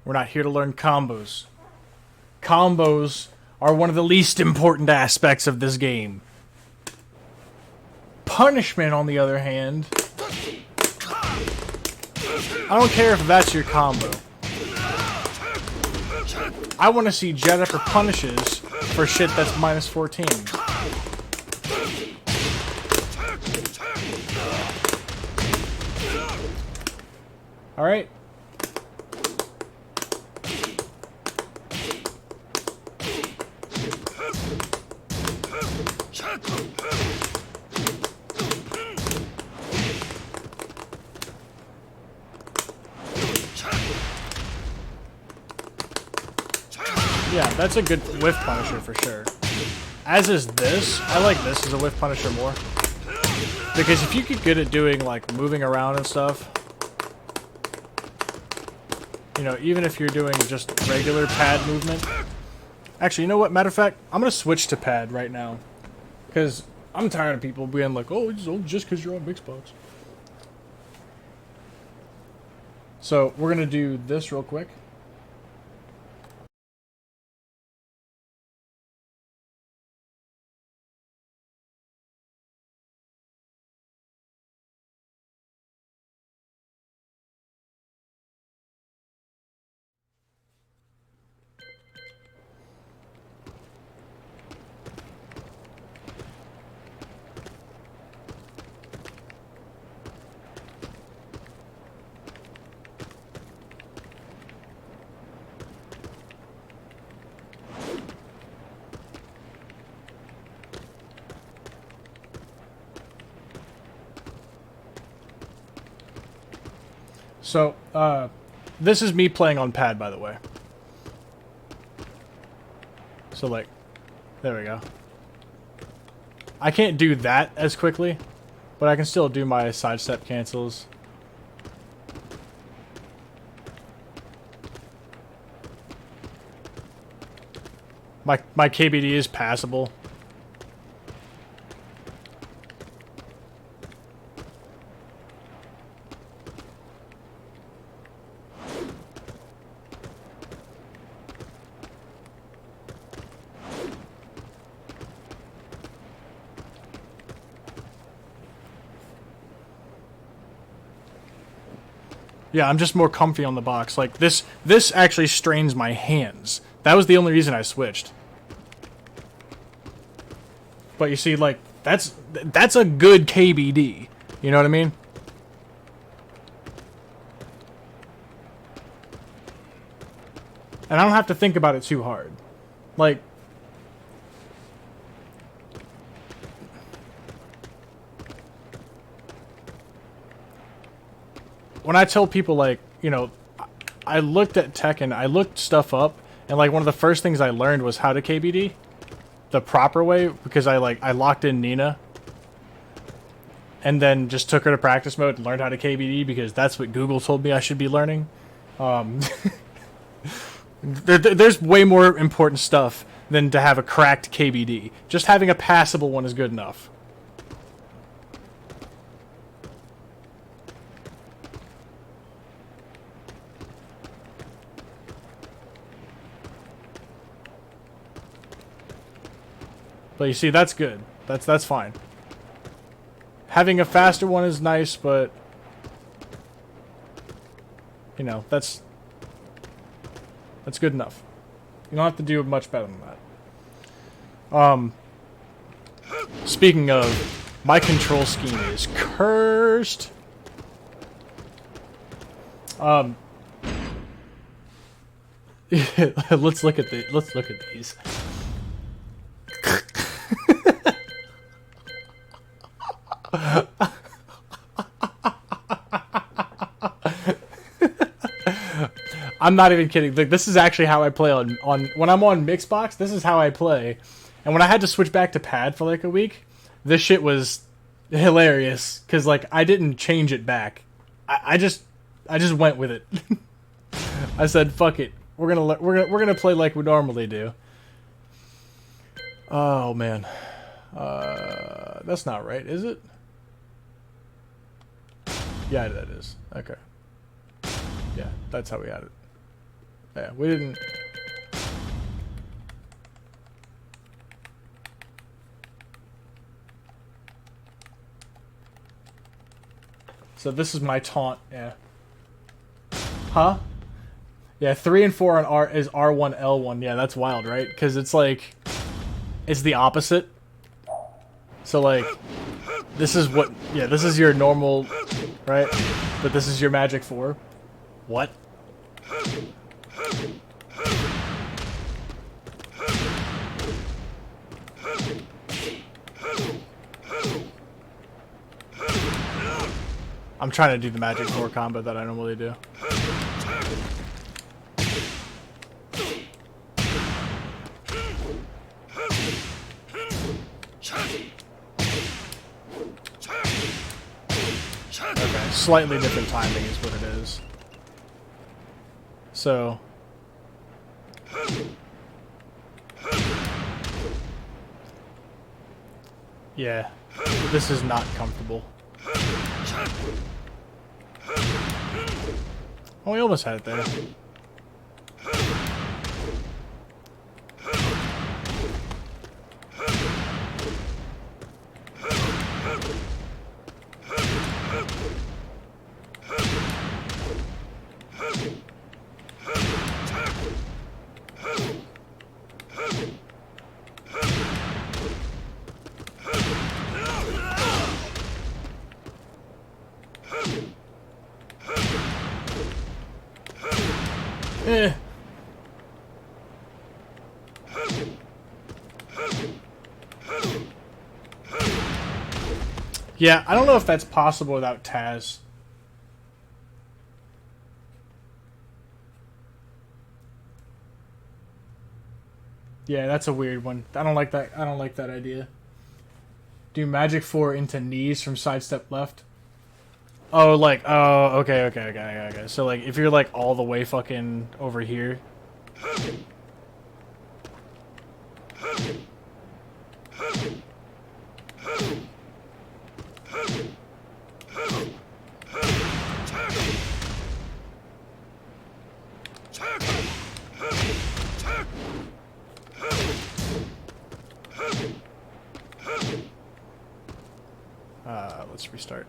We're not here to learn combos. Combos are one of the least important aspects of this game. Punishment, on the other hand, I don't care if that's your combo. I want to see Jennifer punishes for shit that's minus 14. Alright. Yeah, that's a good whiff punisher for sure. As is this. I like this as a whiff punisher more. Because if you get good at doing, like, moving around and stuff, you know, even if you're doing just regular pad movement. Actually, you know what? Matter of fact, I'm going to switch to pad right now. Because I'm tired of people being like, oh, it's just because you're on big spots. So, we're going to do this real quick. So, this is me playing on pad, by the way. So, like, there we go. I can't do that as quickly, but I can still do my sidestep cancels. My KBD is passable. Yeah, I'm just more comfy on the box. Like, this actually strains my hands. That was the only reason I switched. But you see, like, that's a good KBD. You know what I mean? And I don't have to think about it too hard. Like, when I tell people, like, you know, I looked at Tekken, I looked stuff up, and, like, one of the first things I learned was how to KBD the proper way, because I locked in Nina and then just took her to practice mode and learned how to KBD because that's what Google told me I should be learning. There's way more important stuff than to have a cracked KBD. Just having a passable one is good enough. But you see, that's good. That's fine. Having a faster one is nice, but you know, that's good enough. You don't have to do much better than that. Speaking of, my control scheme is cursed. Let's look at these. I'm not even kidding. Like, this is actually how I play on when I'm on Mixbox. This is how I play. And when I had to switch back to pad for like a week, this shit was hilarious because like I didn't change it back. I just went with it. I said, "Fuck it. We're gonna play like we normally do." Oh man, that's not right, is it? Yeah, that is. Okay. Yeah, that's how we had it. Yeah, we didn't. So this is my taunt. Yeah. Huh? Yeah, 3 and 4 on R is R1 L1. Yeah, that's wild, right? Because it's like, it's the opposite. So like, this is what, yeah, this is your normal, right? But this is your magic 4. What? I'm trying to do the magic 4 combo that I normally do. Okay, slightly different timing is what it is. So... yeah, this is not comfortable. Oh, we almost had it there. Eh. Yeah, I don't know if that's possible without Taz. Yeah, that's a weird one. I don't like that. I don't like that idea. Do magic 4 into knees from sidestep left. Oh, like, oh, okay. So, like, if you're, like, all the way fucking over here. Let's restart.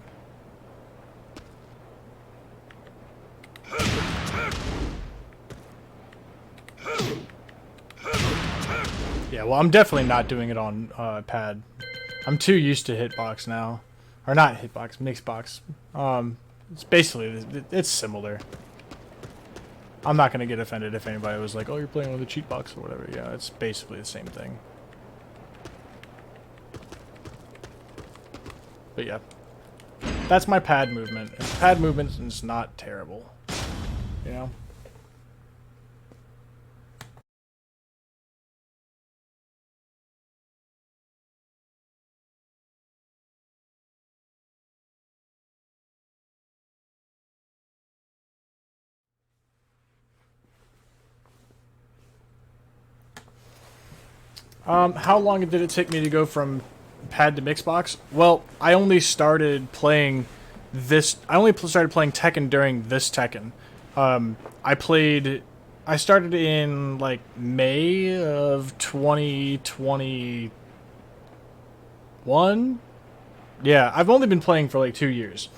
Yeah, well, I'm definitely not doing it on pad. I'm too used to hitbox now. Or not hitbox, mixbox. It's basically, it's similar. I'm not going to get offended if anybody was like, oh, you're playing with a cheat box or whatever. Yeah, it's basically the same thing. But yeah. That's my pad movement. And pad movement is not terrible. You know? How long did it take me to go from pad to Mixbox? Well, I only started playing this. I only started playing Tekken during this Tekken. I started in like May of 2022, 1. Yeah, I've only been playing for like 2 years.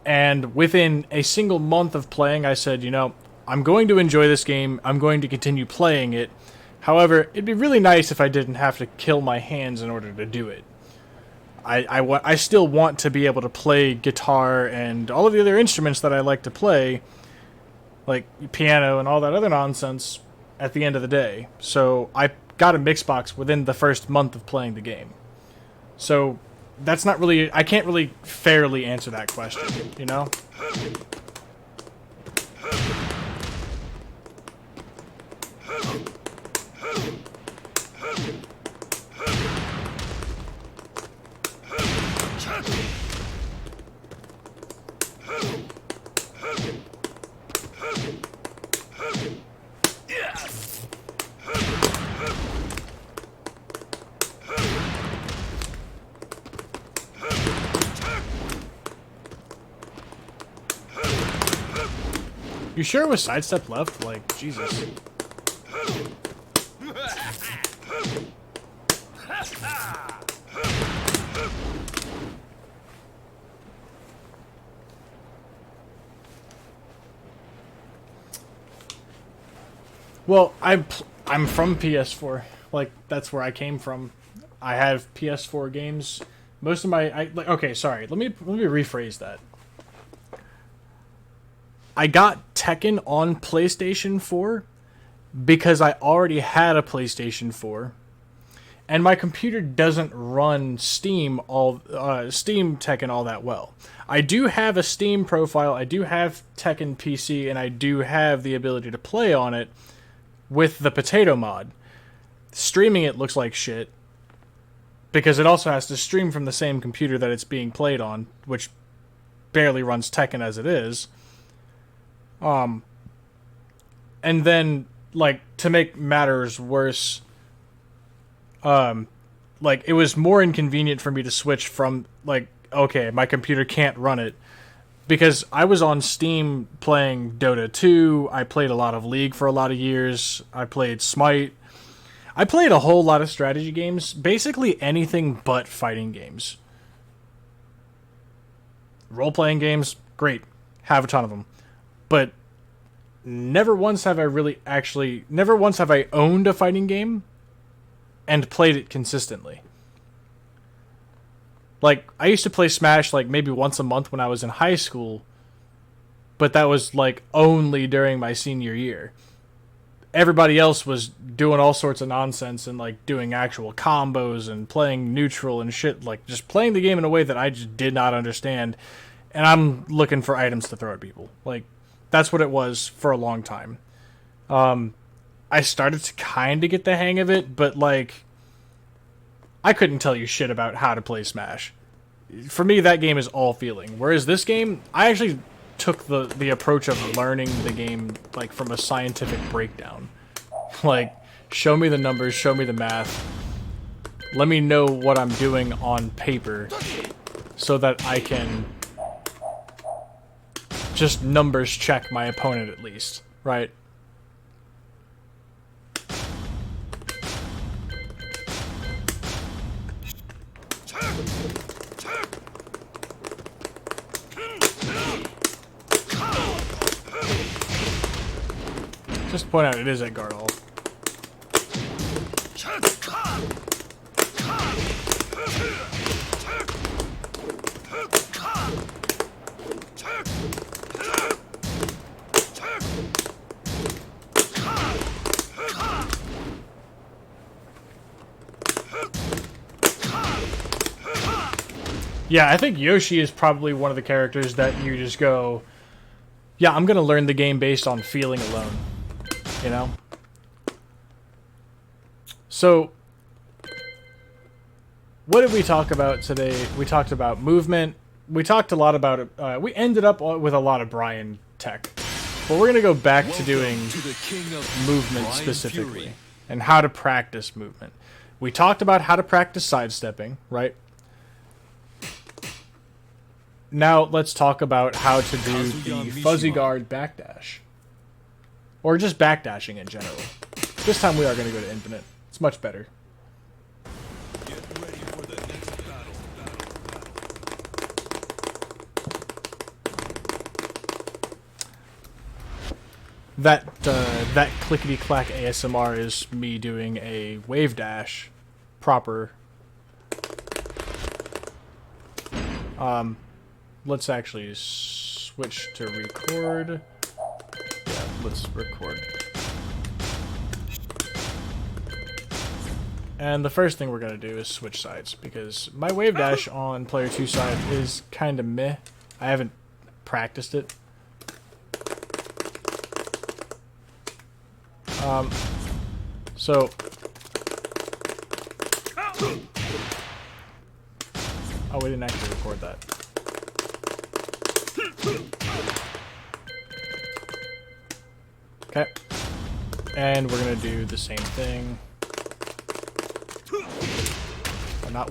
And within a single month of playing, I said, you know, I'm going to enjoy this game. I'm going to continue playing it. However, it'd be really nice if I didn't have to kill my hands in order to do it. I still want to be able to play guitar and all of the other instruments that I like to play, like piano and all that other nonsense, at the end of the day. So I got a Mixbox within the first month of playing the game. So that's not really... I can't really fairly answer that question, you know? You sure it was sidestep left? Like, Jesus. Well, I'm from PS4. Like, that's where I came from. I have PS4 games. Most of my... okay, sorry. Let me rephrase that. I got Tekken on PlayStation 4 because I already had a PlayStation 4, and my computer doesn't run Steam Tekken all that well. I do have a Steam profile, I do have Tekken PC, and I do have the ability to play on it with the potato mod. Streaming it looks like shit because it also has to stream from the same computer that it's being played on, which barely runs Tekken as it is. And then, like, to make matters worse, like, it was more inconvenient for me to switch from, like, okay, my computer can't run it, because I was on Steam playing Dota 2, I played a lot of League for a lot of years, I played Smite, I played a whole lot of strategy games, basically anything but fighting games. Role-playing games, great, have a ton of them. But never once have I owned a fighting game and played it consistently. Like, I used to play Smash like maybe once a month when I was in high school, but that was like only during my senior year. Everybody else was doing all sorts of nonsense and like doing actual combos and playing neutral and shit, like just playing the game in a way that I just did not understand, and I'm looking for items to throw at people. Like, that's what it was for a long time. I started to kind of get the hang of it, but, like, I couldn't tell you shit about how to play Smash. For me, that game is all feeling. Whereas this game, I actually took the approach of learning the game, like, from a scientific breakdown. Like, show me the numbers, show me the math. Let me know what I'm doing on paper so that I can just numbers check my opponent at least, right? Just point out it is at guard ult. Yeah, I think Yoshi is probably one of the characters that you just go, yeah, I'm gonna learn the game based on feeling alone, you know? So, what did we talk about today? We talked about movement. We talked a lot about it. We ended up with a lot of Brian tech. But we're gonna go back to doing movement specifically and how to practice movement. We talked about how to practice sidestepping, right? Now let's talk about how to do the fuzzy guard backdash. Or just backdashing in general. This time we are going to go to infinite. It's much better. Get ready for the next that clickety clack ASMR is me doing a wave dash, proper. Let's actually switch to record. Yeah, let's record. And the first thing we're gonna do is switch sides because my wave dash on player 2 side is kind of meh. I haven't practiced it. So oh, we didn't actually record that. Okay. And we're gonna do the same thing.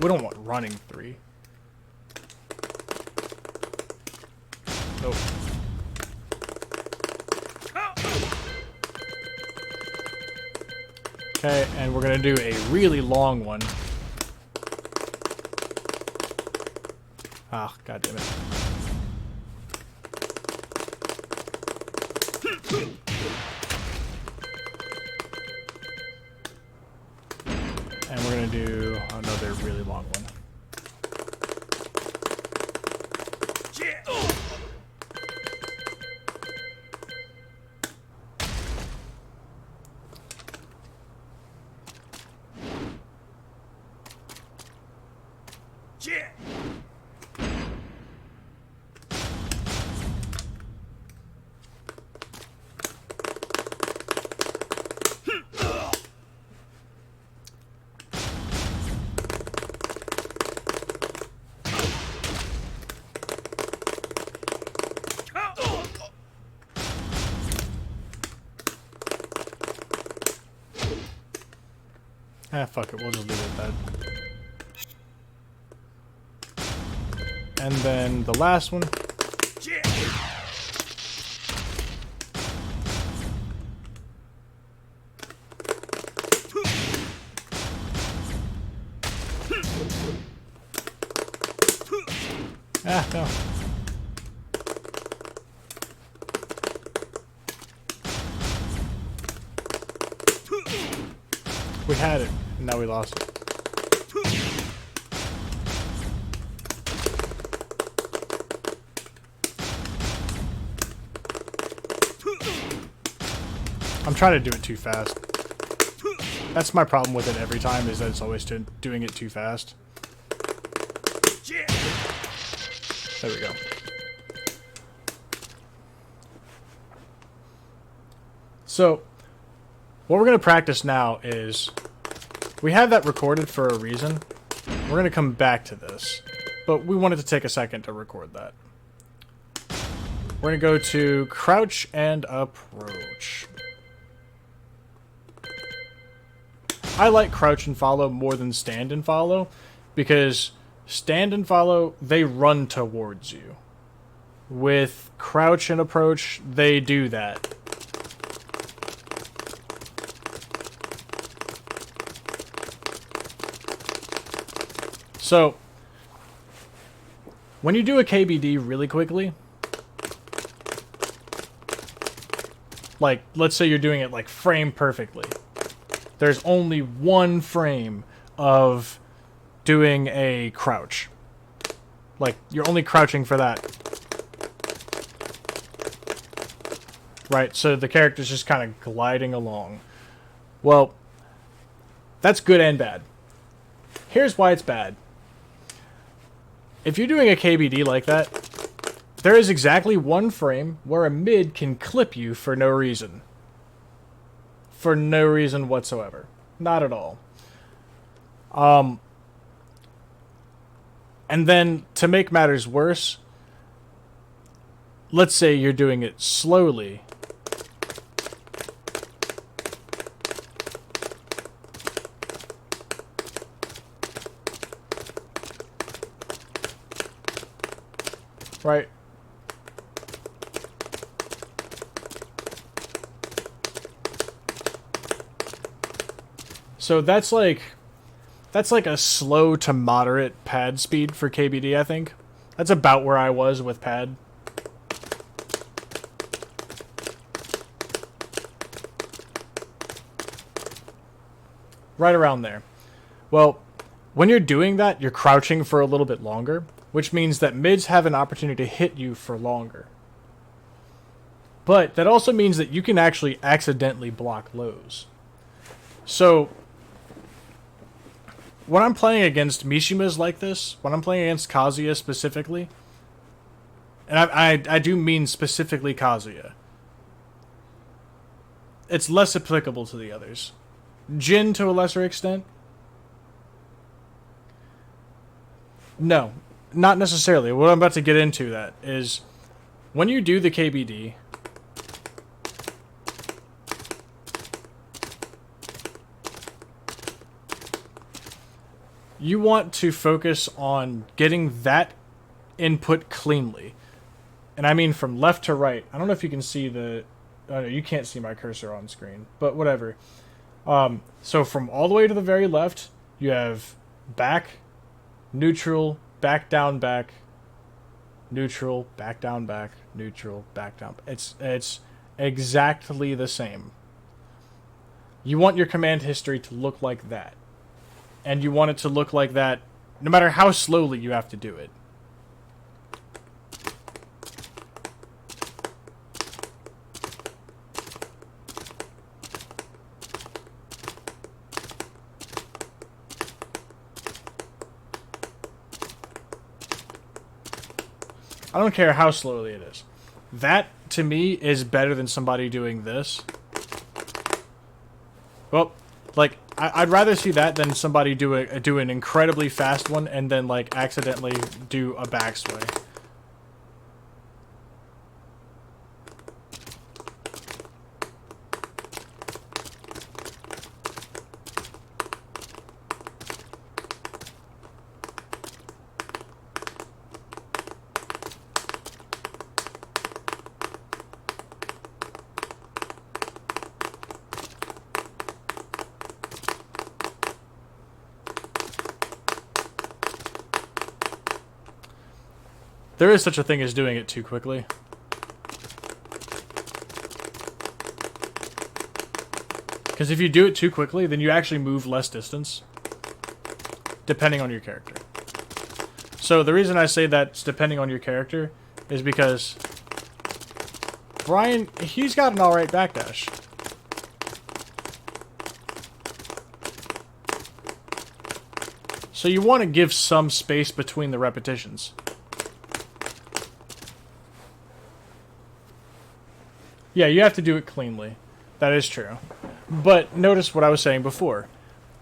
We don't want running 3. Nope. Okay, and we're gonna do a really long one. Ah, god damn it. And we're gonna do another really long one. Ah, fuck it, we'll just leave it at that. And then the last one. Ah, no. We had it, and now we lost it. I'm trying to do it too fast. That's my problem with it every time, is that it's always doing it too fast. There we go. So, what we're going to practice now is, we have that recorded for a reason. We're going to come back to this, but we wanted to take a second to record that. We're going to go to crouch and approach. I like crouch and follow more than stand and follow, because stand and follow, they run towards you. With crouch and approach, they do that. So, when you do a KBD really quickly, like, let's say you're doing it like frame perfectly. There's only one frame of doing a crouch. Like, you're only crouching for that. Right, so the character's just kind of gliding along. Well, that's good and bad. Here's why it's bad. If you're doing a KBD like that, there is exactly one frame where a mid can clip you for no reason. For no reason whatsoever. Not at all. And then, to make matters worse, let's say you're doing it slowly. Right? So that's like a slow to moderate pad speed for KBD, I think. That's about where I was with pad. Right around there. Well, when you're doing that, you're crouching for a little bit longer, which means that mids have an opportunity to hit you for longer. But that also means that you can actually accidentally block lows. So, when I'm playing against Mishimas like this, when I'm playing against Kazuya specifically, and I do mean specifically Kazuya, it's less applicable to the others. Jin, to a lesser extent? No, not necessarily. What I'm about to get into that is, when you do the KBD, you want to focus on getting that input cleanly. And I mean from left to right. I don't know if you can see the... Oh, no, you can't see my cursor on screen, but whatever. So from all the way to the very left, you have back, neutral, back, down, back, neutral, back, down, back, neutral, back, down. It's exactly the same. You want your command history to look like that. And you want it to look like that no matter how slowly you have to do it. I don't care how slowly it is. That, to me, is better than somebody doing this. Well, like, I'd rather see that than somebody do an incredibly fast one and then, like, accidentally do a backsway. There is such a thing as doing it too quickly. Because if you do it too quickly, then you actually move less distance. Depending on your character. So the reason I say that's depending on your character is because Brian, he's got an alright backdash. So you want to give some space between the repetitions. Yeah, you have to do it cleanly. That is true. But notice what I was saying before.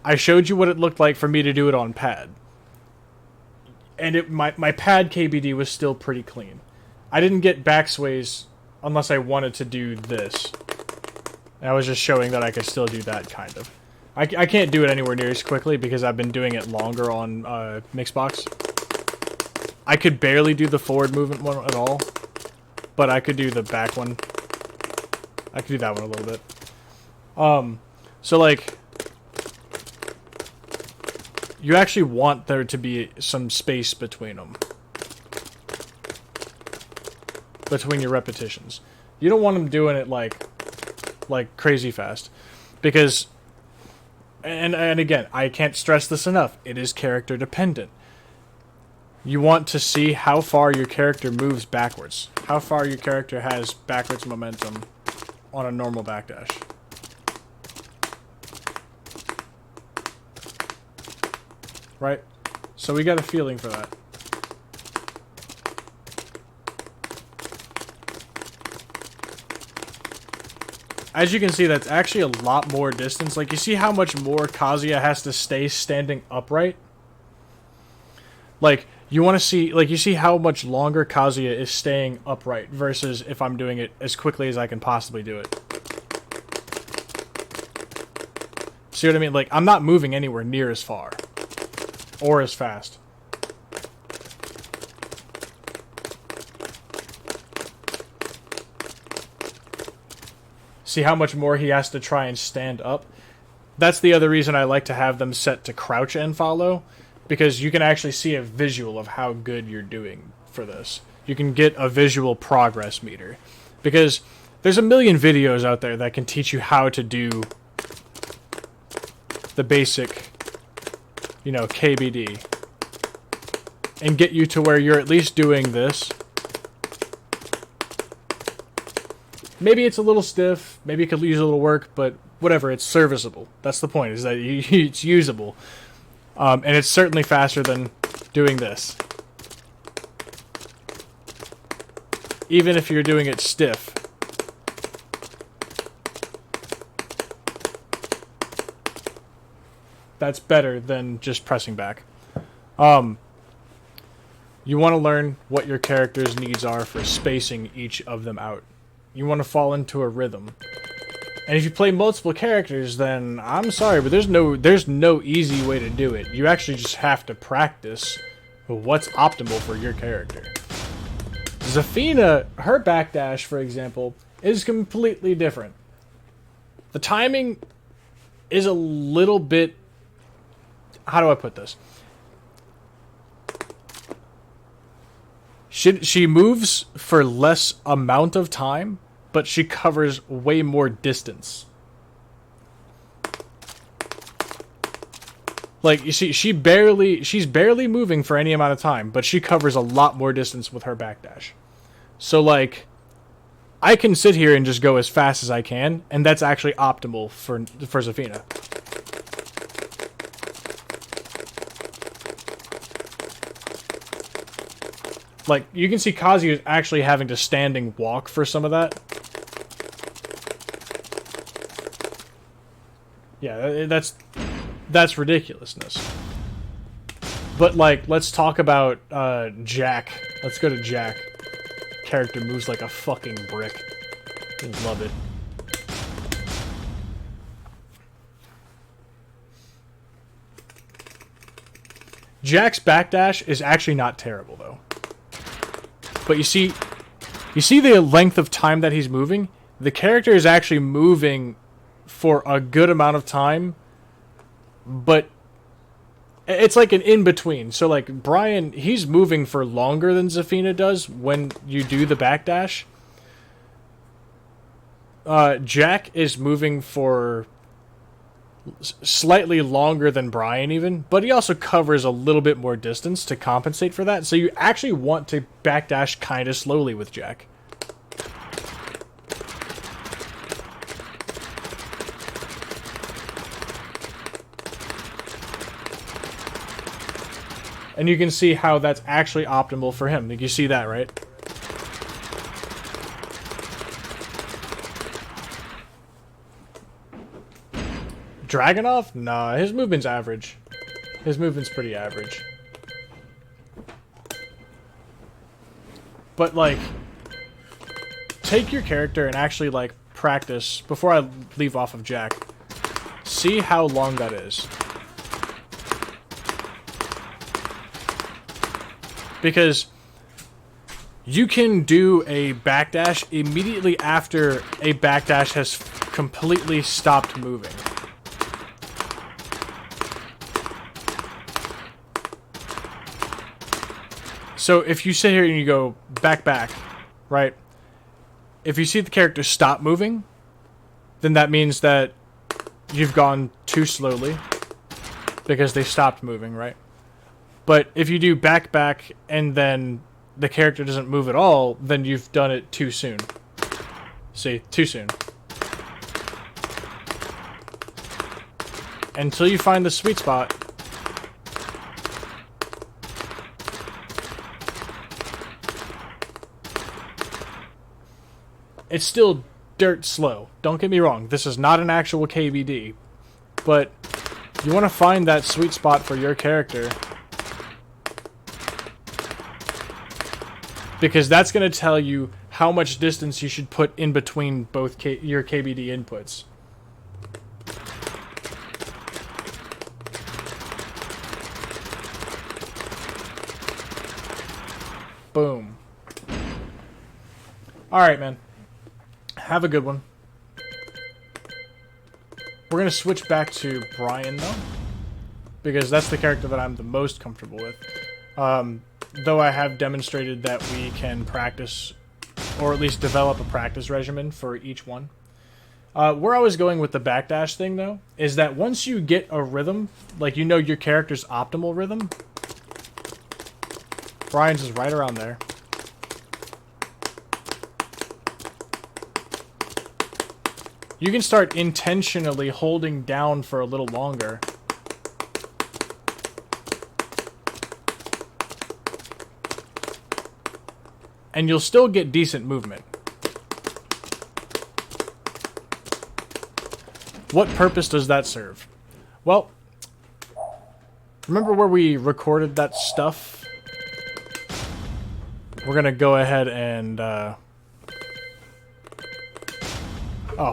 I showed you what it looked like for me to do it on pad. And my pad KBD was still pretty clean. I didn't get backsways unless I wanted to do this. And I was just showing that I could still do that, kind of. I can't do it anywhere near as quickly because I've been doing it longer on Mixbox. I could barely do the forward movement one at all. But I could do the back one. I could do that one a little bit. So like, you actually want there to be some space between them. Between your repetitions. You don't want them doing it like crazy fast. Because, and again, I can't stress this enough, it is character dependent. You want to see how far your character moves backwards. How far your character has backwards momentum on a normal backdash. Right? So we got a feeling for that. As you can see, that's actually a lot more distance. Like, you see how much more Kazuya has to stay standing upright? Like, you want to see, like, you see how much longer Kazuya is staying upright versus if I'm doing it as quickly as I can possibly do it. See what I mean? Like, I'm not moving anywhere near as far. Or as fast. See how much more he has to try and stand up? That's the other reason I like to have them set to crouch and follow. Because you can actually see a visual of how good you're doing for this. You can get a visual progress meter. Because there's a million videos out there that can teach you how to do the basic, you know, KBD. And get you to where you're at least doing this. Maybe it's a little stiff, maybe it could use a little work, but whatever, it's serviceable. That's the point, is that it's usable. And it's certainly faster than doing this. Even if you're doing it stiff. That's better than just pressing back. You want to learn what your character's needs are for spacing each of them out. You want to fall into a rhythm. And if you play multiple characters, then I'm sorry, but there's no easy way to do it. You actually just have to practice what's optimal for your character. Zafina, her backdash, for example, is completely different. The timing is a little bit... How do I put this? She moves for less amount of time, but she covers way more distance. Like, you see, she's barely moving for any amount of time, but she covers a lot more distance with her backdash. So, like, I can sit here and just go as fast as I can, and that's actually optimal for Zafina. Like, you can see Kazuya is actually having to standing walk for some of that. Yeah, that's ridiculousness. But, like, let's talk about Jack. Let's go to Jack. Character moves like a fucking brick. I love it. Jack's backdash is actually not terrible, though. But you see the length of time that he's moving? The character is actually moving for a good amount of time, but it's like an in-between. So, like, Brian, he's moving for longer than Zafina does when you do the backdash. Jack is moving for slightly longer than Brian even, but he also covers a little bit more distance to compensate for that. So you actually want to backdash kind of slowly with Jack. And you can see how that's actually optimal for him. Like, you see that, right? Dragunov? Nah, his movement's average. His movement's pretty average. But, like, take your character and actually, like, practice, before I leave off of Jack, see how long that is. Because you can do a backdash immediately after a backdash has completely stopped moving. So if you sit here and you go back, right? If you see the character stop moving, then that means that you've gone too slowly because they stopped moving, right? But if you do back, and then the character doesn't move at all, then you've done it too soon. See, too soon. Until you find the sweet spot. It's still dirt slow. Don't get me wrong. This is not an actual KBD. But you want to find that sweet spot for your character. Because that's going to tell you how much distance you should put in between both your KBD inputs. Boom. Alright, man. Have a good one. We're going to switch back to Brian, though. Because that's the character that I'm the most comfortable with. Though I have demonstrated that we can practice, or at least develop a practice regimen for each one. Where I was going with the backdash thing, though, is that once you get a rhythm, like you know your character's optimal rhythm, Brian's is right around there. You can start intentionally holding down for a little longer. And you'll still get decent movement. What purpose does that serve? Well, remember where we recorded that stuff? We're gonna go ahead and, oh,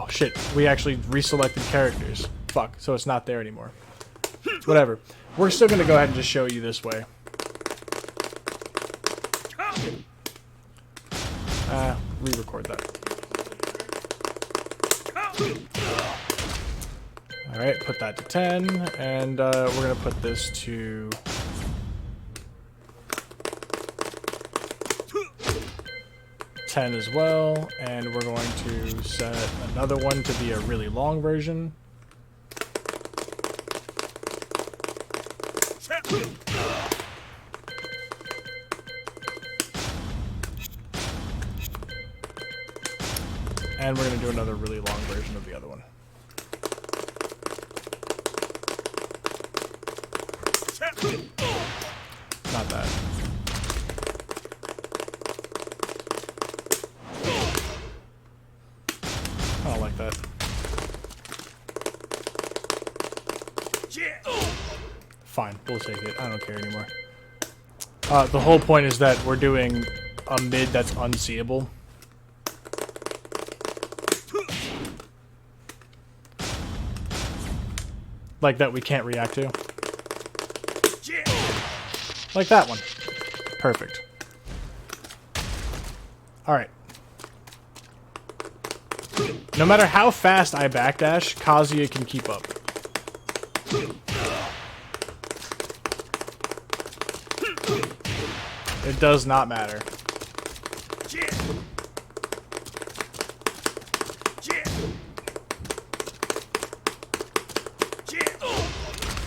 shit. We actually reselected characters. Fuck, so it's not there anymore. Whatever. We're still gonna go ahead and just show you this way. Re-record that. Alright, put that to 10, and we're gonna put this to... 10 as well, and we're going to set another one to be a really long version. And we're going to do another really long version of the other one. Not that. I don't like that. Fine, we'll take it. I don't care anymore. The whole point is that we're doing a mid that's unseeable. Like that we can't react to. Like that one. Perfect. Alright. No matter how fast I backdash, Kazuya can keep up. It does not matter.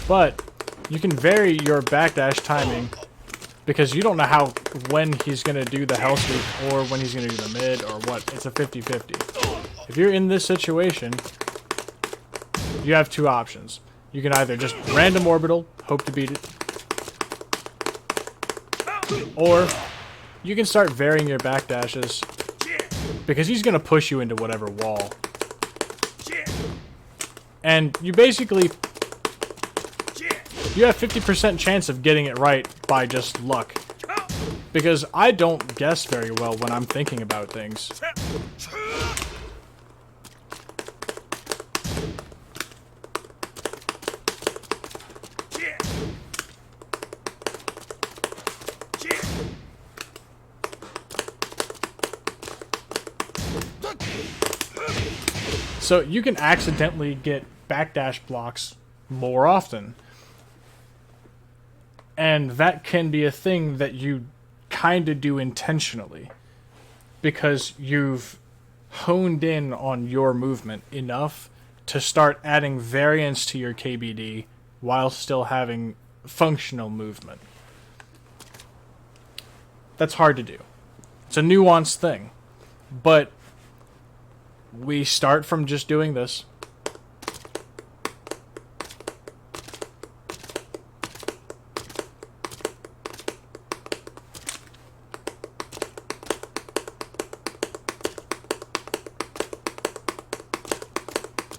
But you can vary your backdash timing because you don't know when he's going to do the hell sweep or when he's going to do the mid or what. It's a 50-50. If you're in this situation, you have two options. You can either just random orbital, hope to beat it, or you can start varying your backdashes because he's going to push you into whatever wall. And you basically... You have 50% chance of getting it right by just luck. Because I don't guess very well when I'm thinking about things. So you can accidentally get backdash blocks more often. And that can be a thing that you kind of do intentionally. Because you've honed in on your movement enough to start adding variance to your KBD while still having functional movement. That's hard to do. It's a nuanced thing. But we start from just doing this.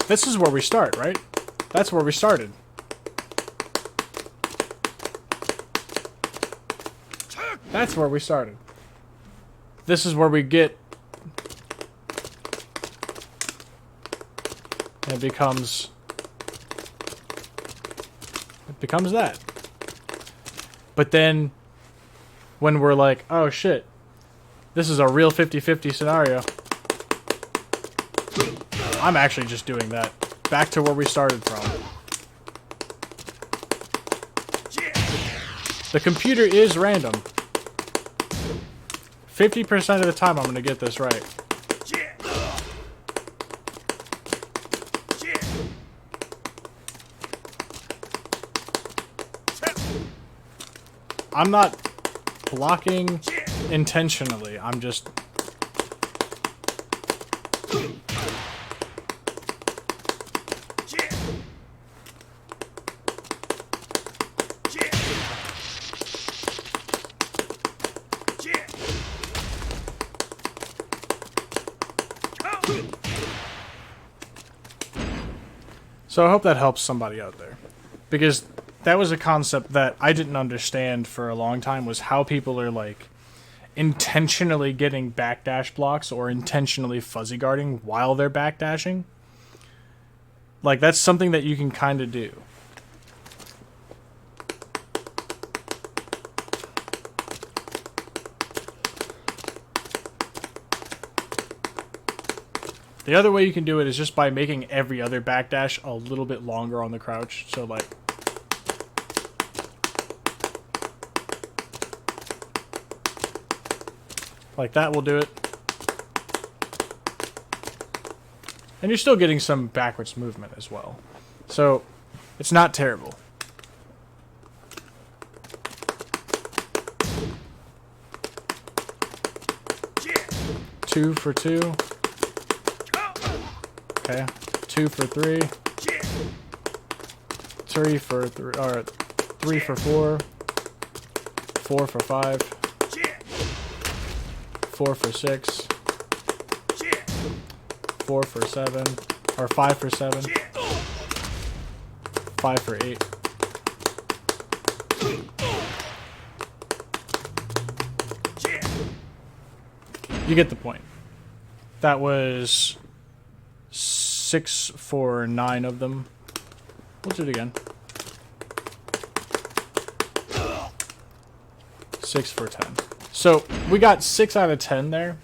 This is where we start, right? That's where we started. That's where we started. This is where we get... And it becomes that. But then, when we're like, oh shit, this is a real 50-50 scenario. I'm actually just doing that. Back to where we started from. The computer is random. 50% of the time I'm going to get this right. I'm not blocking intentionally. I'm just... So I hope that helps somebody out there. Because that was a concept that I didn't understand for a long time, was how people are, like, intentionally getting backdash blocks or intentionally fuzzy guarding while they're backdashing. Like, that's something that you can kind of do. The other way you can do it is just by making every other backdash a little bit longer on the crouch. So, like... like that will do it. And you're still getting some backwards movement as well. So, it's not terrible. Two for two. Okay, 2 for 3. 3 for 3, or 3 for 4. 4 for 5. 4 for 6. 4 for 7. Or 5 for 7. 5 for 8. You get the point. That was 6 for 9 of them. We'll do it again. 6 for 10. So, we got 6 out of 10 there.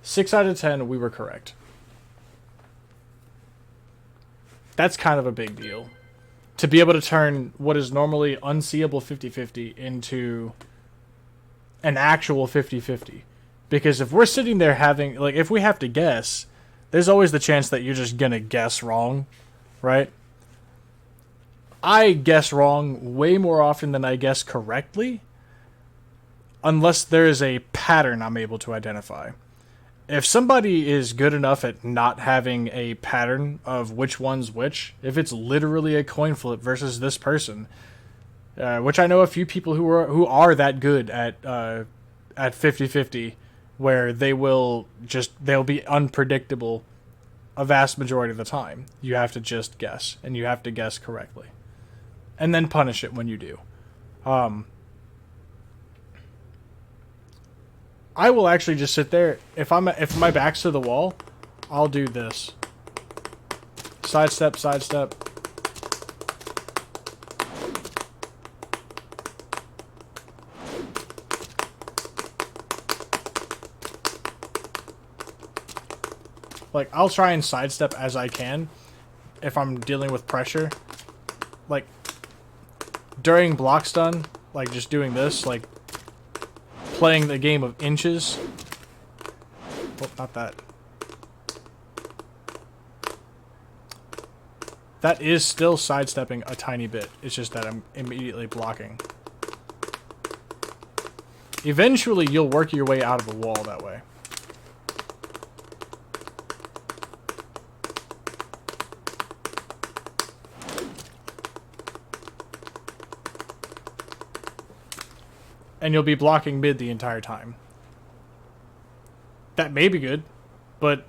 6 out of 10, we were correct. That's kind of a big deal. To be able to turn what is normally unseeable 50-50 into an actual 50-50. Because if we're sitting there having... like, if we have to guess... there's always the chance that you're just gonna guess wrong, right? I guess wrong way more often than I guess correctly, unless there is a pattern I'm able to identify. If somebody is good enough at not having a pattern of which one's which, if it's literally a coin flip versus this person, which I know a few people who are that good at 50-50, where they'll be unpredictable a vast majority of the time. You have to just guess, and you have to guess correctly. And then punish it when you do. I will actually just sit there. If my back's to the wall, I'll do this. Sidestep, sidestep. Like, I'll try and sidestep as I can if I'm dealing with pressure. Like, during block stun, like, just doing this, like, playing the game of inches. Oh, not that. That is still sidestepping a tiny bit. It's just that I'm immediately blocking. Eventually, you'll work your way out of a wall that way. And you'll be blocking mid the entire time. That may be good, but...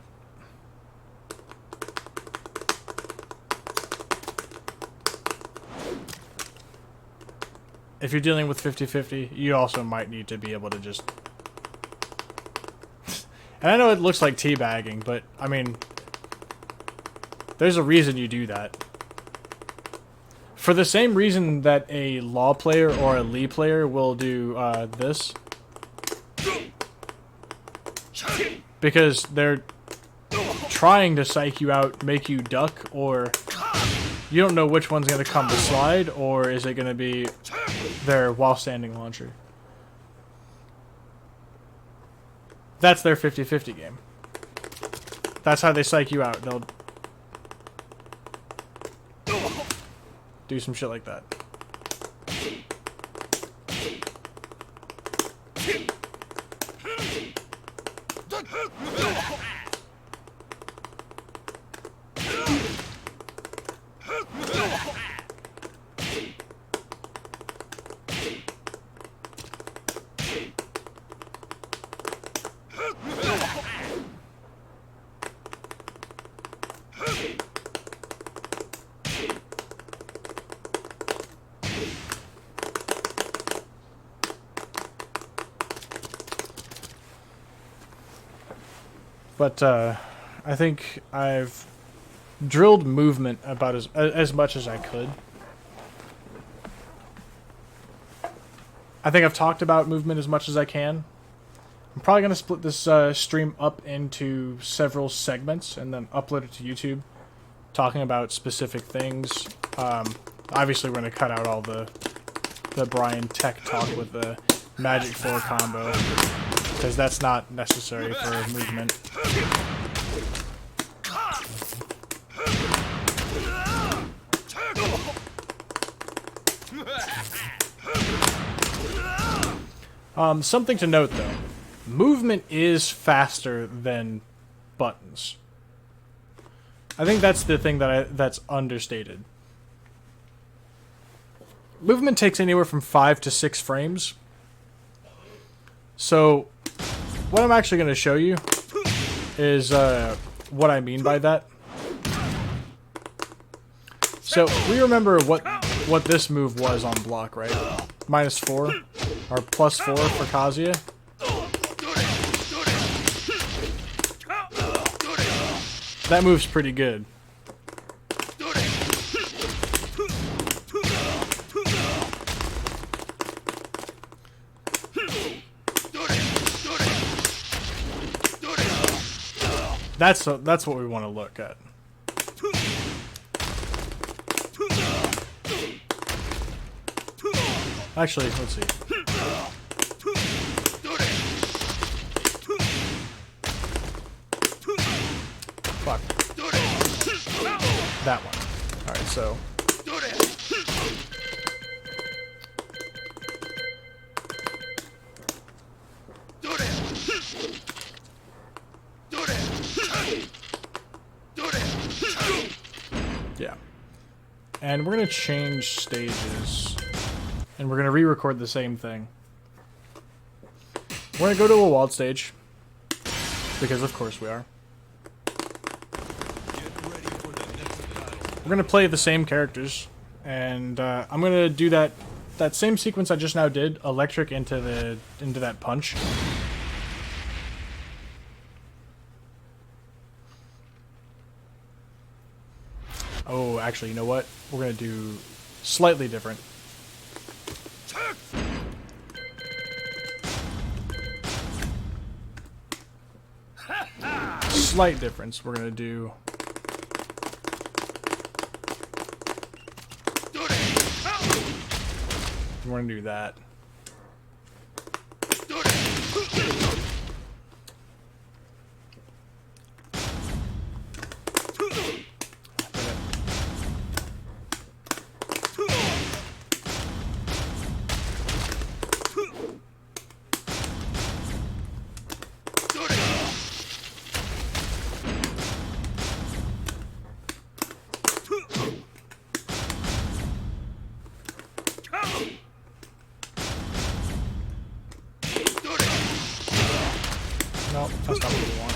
if you're dealing with 50-50, you also might need to be able to just... and I know it looks like teabagging, but, I mean... there's a reason you do that. For the same reason that a Law player or a Lee player will do this. Because they're trying to psych you out, make you duck, or you don't know which one's going to come to slide, or is it going to be their while-standing launcher. That's their 50-50 game. That's how they psych you out. They'll do some shit like that. But I think I've drilled movement about as much as I could. I think I've talked about movement as much as I can. I'm probably going to split this stream up into several segments and then upload it to YouTube, talking about specific things. Obviously, we're going to cut out all the Brian tech talk with the Magic 4 combo, because that's not necessary for movement. Something to note, though. Movement is faster than buttons. I think that's the thing that's understated. Movement takes anywhere from 5 to 6 frames. So, what I'm actually going to show you is what I mean by that. So, we remember what this move was on block, right? -4, or +4 for Kazuya. That move's pretty good. That's what we want to look at. Actually, let's see. Fuck. That one. Alright, so. Yeah. And we're going to change stages. And we're going to re-record the same thing. We're going to go to a walled stage. Because of course we are. We're going to play the same characters. And I'm going to do that same sequence I just now did. Electric into that punch. Oh, actually, you know what? We're going to do slightly different. Slight difference. We're going to do... We're going to do that. No, that's not what we want.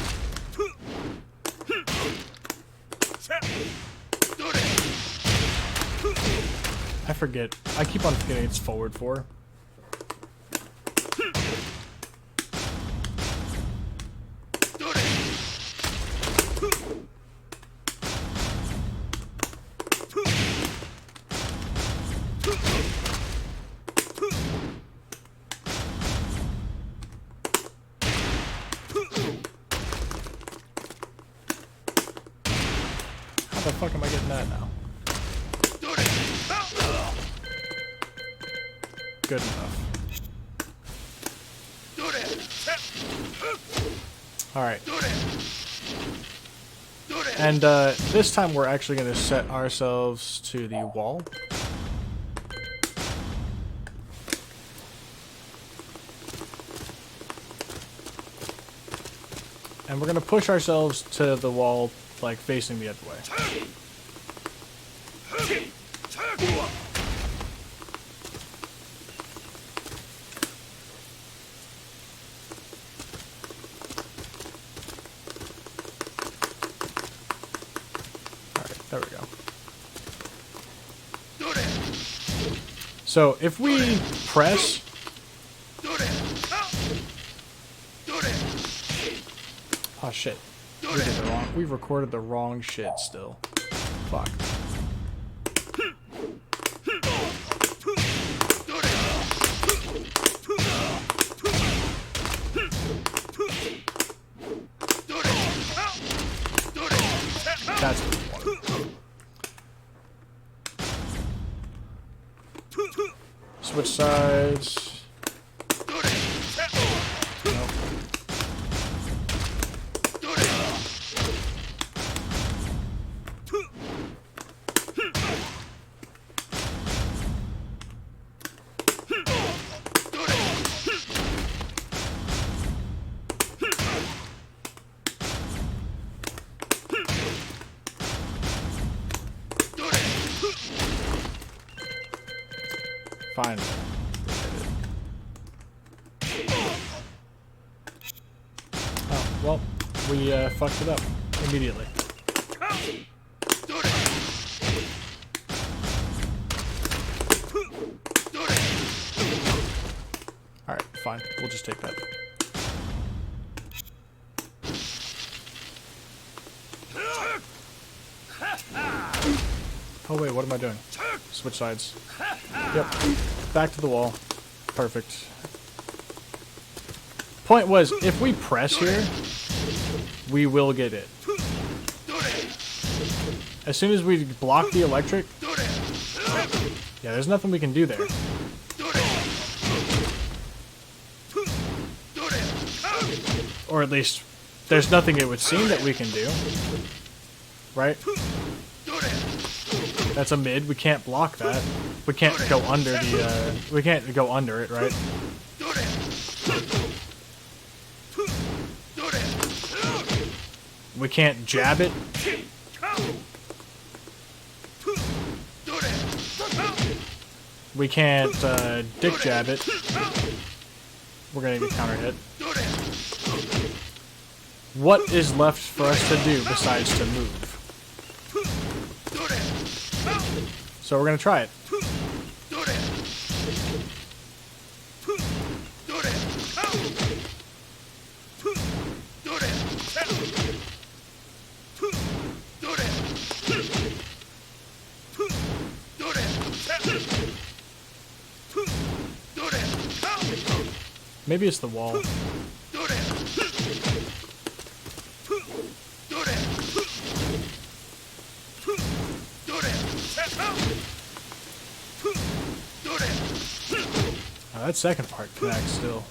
I forget. I keep on forgetting it's forward 4. How the fuck am I getting that now? Good enough. Alright. And this time we're actually going to set ourselves to the wall. And we're going to push ourselves to the wall, like, facing the other way. Alright, there we go. So, if we press... Oh, shit. We did the wrong. We recorded the wrong shit still. Fuck. That's what we wanted. Switch sides. Nope. Finally. Oh, well, we fucked it up immediately. Alright, fine. We'll just take that. Oh wait, what am I doing? Switch sides. Yep. Back to the wall. Perfect. Point was, if we press here, we will get it. As soon as we block the electric, yeah, there's nothing we can do there. Or at least, there's nothing it would seem that we can do. Right? That's a mid. We can't block that. We can't go under the, we can't go under it, right? We can't jab it. We can't, dick jab it. We're gonna get counter hit. What is left for us to do besides to move? So we're gonna try it. Maybe it's the wall. Oh, that second part connects still.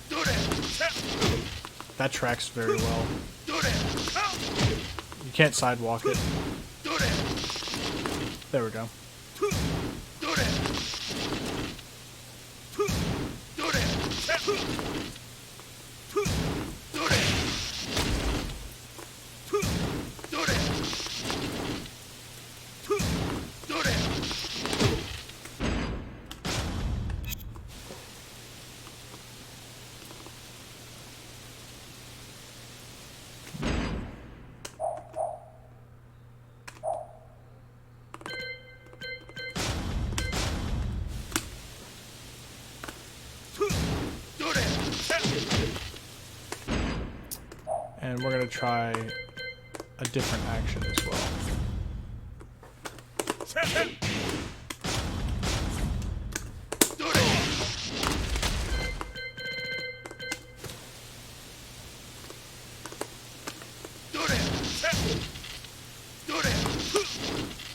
That tracks very well. You can't sidewalk it. There we go. And we're going to try a different action as well.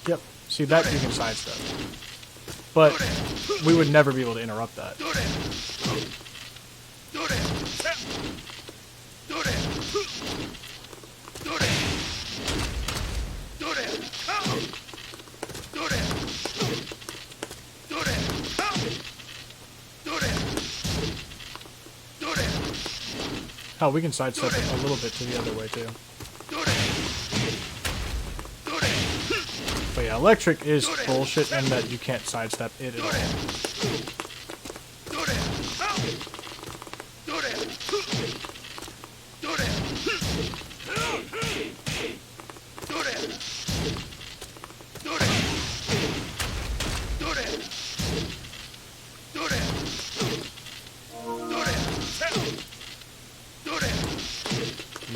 Yep, see that you can sidestep. But we would never be able to interrupt that. Oh, we can sidestep it a little bit to the other way too. But yeah, electric is bullshit in that you can't sidestep it at all.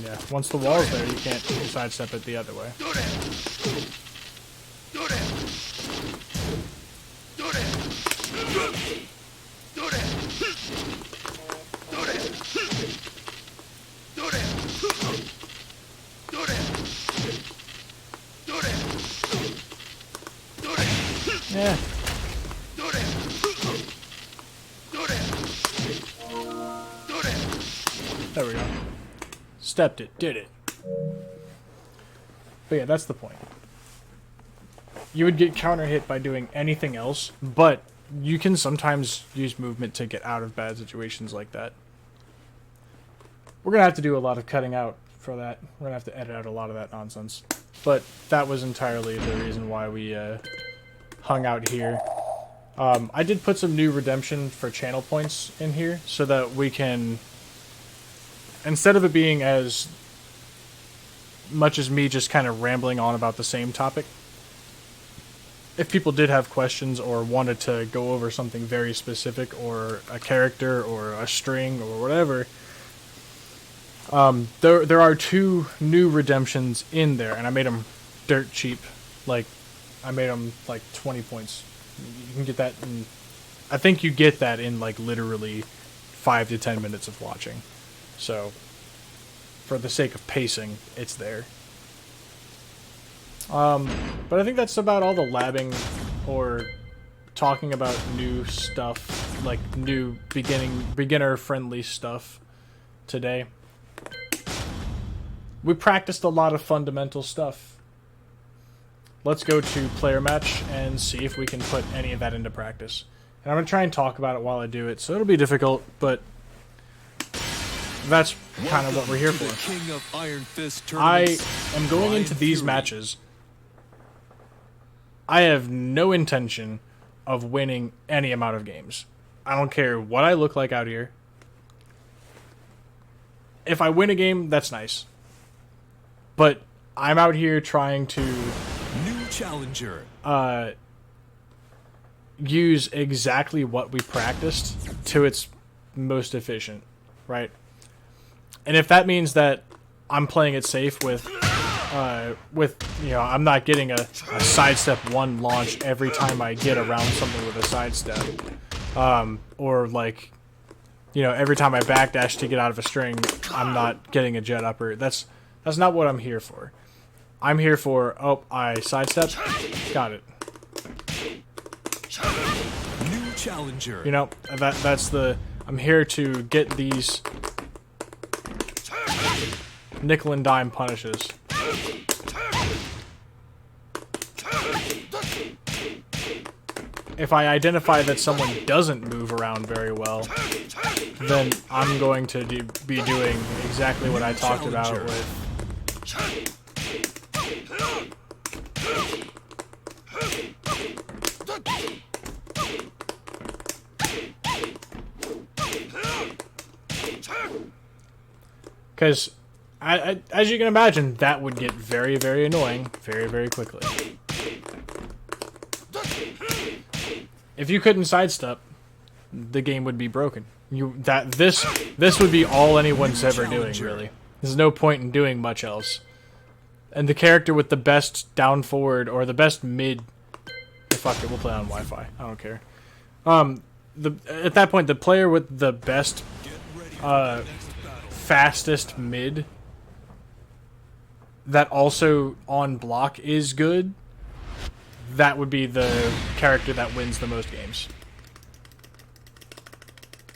Yeah. Once the wall's there, you can't sidestep it the other way. Yeah. There we go. Stepped it, did it. But yeah, that's the point. You would get counter hit by doing anything else, but you can sometimes use movement to get out of bad situations like that. We're going to have to do a lot of cutting out for that. We're going to have to edit out a lot of that nonsense. But that was entirely the reason why we hung out here. I did put some new redemption for channel points in here so that we can, instead of it being as much as me just kind of rambling on about the same topic, if people did have questions or wanted to go over something very specific or a character or a string or whatever, there are 2 new redemptions in there, and I made them dirt cheap. Like, I made them like 20 points. You can get that in, I think you get that in like literally 5 to 10 minutes of watching. So, for the sake of pacing, it's there. But I think that's about all the labbing or talking about new stuff, like new beginner-friendly stuff today. We practiced a lot of fundamental stuff. Let's go to player match and see if we can put any of that into practice. And I'm going to try and talk about it while I do it, so it'll be difficult, but that's kind of what we're here for. I am going into these matches. I have no intention of winning any amount of games. I don't care what I look like out here. If I win a game, that's nice. But I'm out here trying to New challenger. Use exactly what we practiced to its most efficient, right? And if that means that I'm playing it safe with you know, I'm not getting a sidestep 1 launch every time I get around something with a sidestep, or like, you know, every time I backdash to get out of a string, I'm not getting a jet upper. That's not what I'm here for. I'm here for, oh, I sidestep, got it. New challenger. You know, that's the, I'm here to get these nickel and dime punishes. If I identify that someone doesn't move around very well, then I'm going to be doing exactly what I talked about with because as you can imagine, that would get very, very annoying very, very quickly. If you couldn't sidestep, the game would be broken. This would be all anyone's ever doing, really. There's no point in doing much else. And the character with the best down forward or the best mid, fuck it, we'll play on Wi-Fi. I don't care. At that point, the player with the best, fastest mid that also on block is good, that would be the character that wins the most games.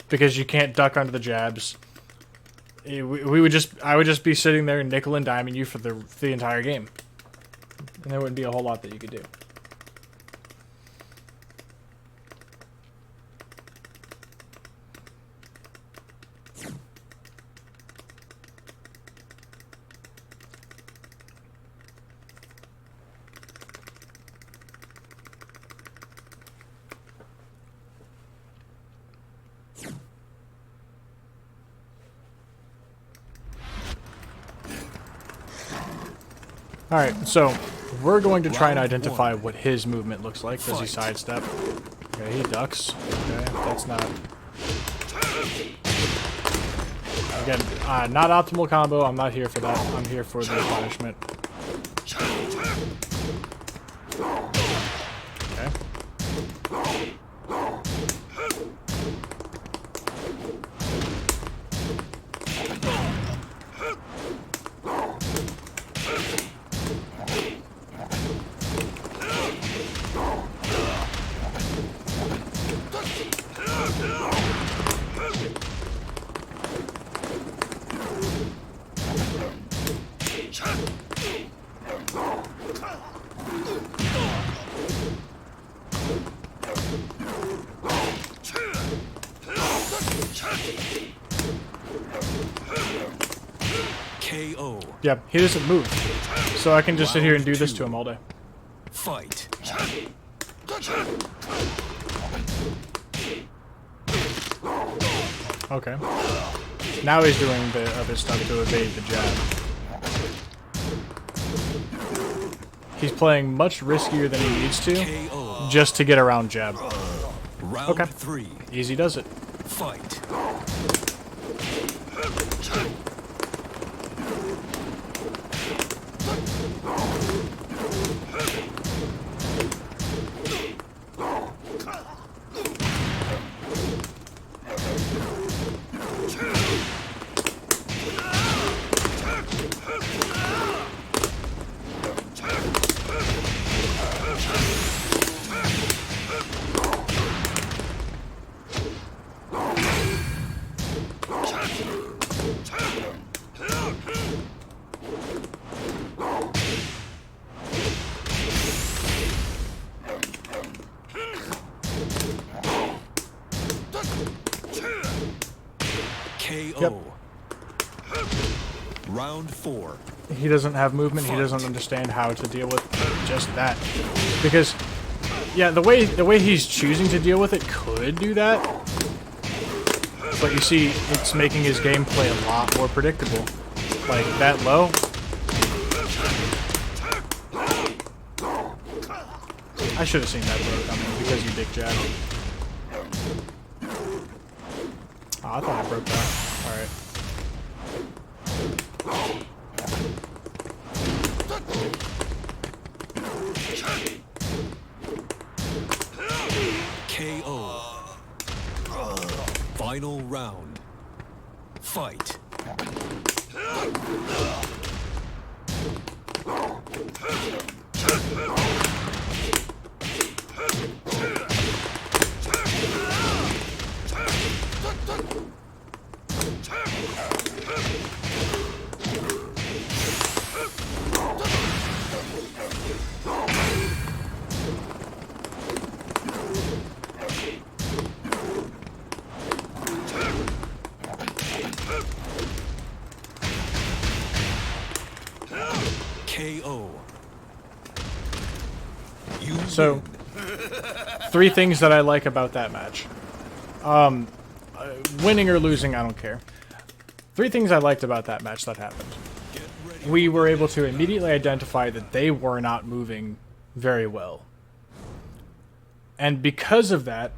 Because you can't duck under the jabs. I would just be sitting there nickel and diming you for the entire game. And there wouldn't be a whole lot that you could do. Alright, so we're going to try and identify what his movement looks like. Does he sidestep? Okay, he ducks. Okay, that's not... Again, not optimal combo. I'm not here for that. I'm here for the punishment. Okay. KO. Yep, he doesn't move. So I can just sit here and do this to him all day. Fight. Okay. Now he's doing the other stuff to evade the jab. He's playing much riskier than he needs to, KO. just to get around jab. Round Okay. 3. Easy does it. Fight. KO. Yep. Round 4. He doesn't have movement. He doesn't understand how to deal with just that. Because, yeah, the way he's choosing to deal with it could do that. But you see, it's making his gameplay a lot more predictable. Like, that low. I should have seen that low coming because you dick jab. Oh, I thought I broke that. Alright. KO. Final round. Fight. KO. So, 3 things that I like about that match. Winning or losing, I don't care. 3 things I liked about that match that happened. We were able to immediately identify that they were not moving very well. And because of that,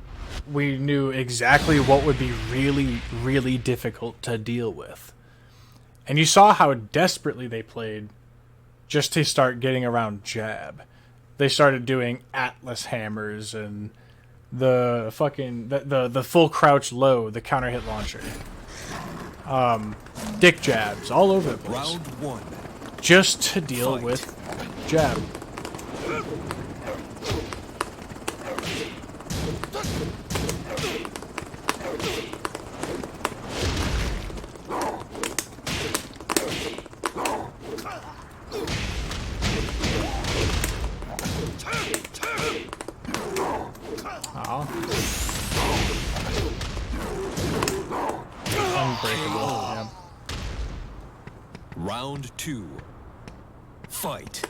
we knew exactly what would be really, really difficult to deal with. And you saw how desperately they played just to start getting around jab. They started doing Atlas hammers and the fucking the full crouch low, the counter hit launcher. Dick jabs all over the place. Round 1. Just to deal Fight. with jab. Unbreakable. Yeah. Round 2. Fight.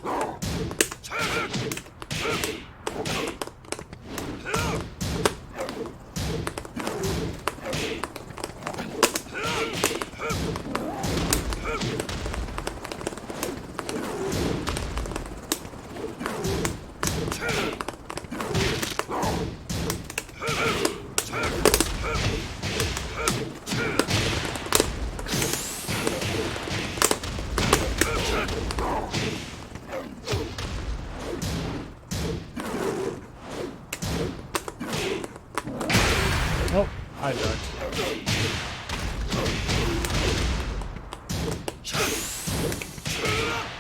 Oh, I ducked.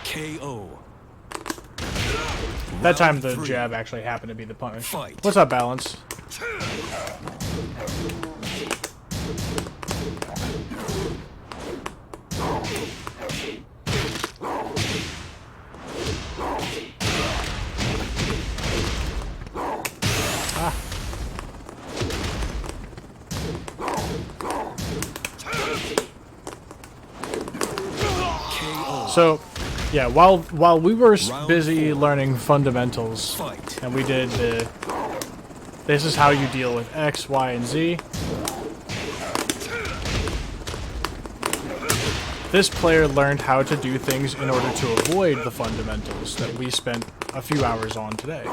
KO. That time the Three. jab actually happened to be the punish. Fight. What's up, Balance? KO. So, yeah, while we were busy learning fundamentals, Fight. and we did the... This is how you deal with X, Y, and Z. This player learned how to do things in order to avoid the fundamentals that we spent a few hours on today.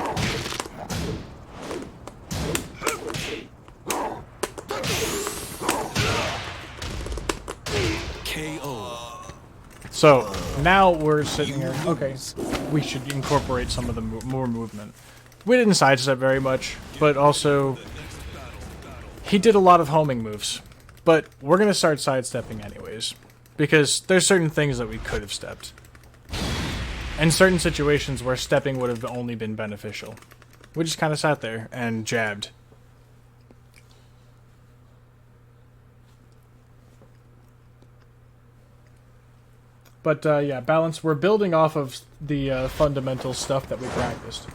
KO. So, now we're sitting here, okay, we should incorporate some of the more movement. We didn't sidestep very much, but also, he did a lot of homing moves. But we're going to start sidestepping anyways, because there's certain things that we could have stepped. And certain situations where stepping would have only been beneficial. We just kind of sat there and jabbed. But yeah, Balance, we're building off of the fundamental stuff that we practiced.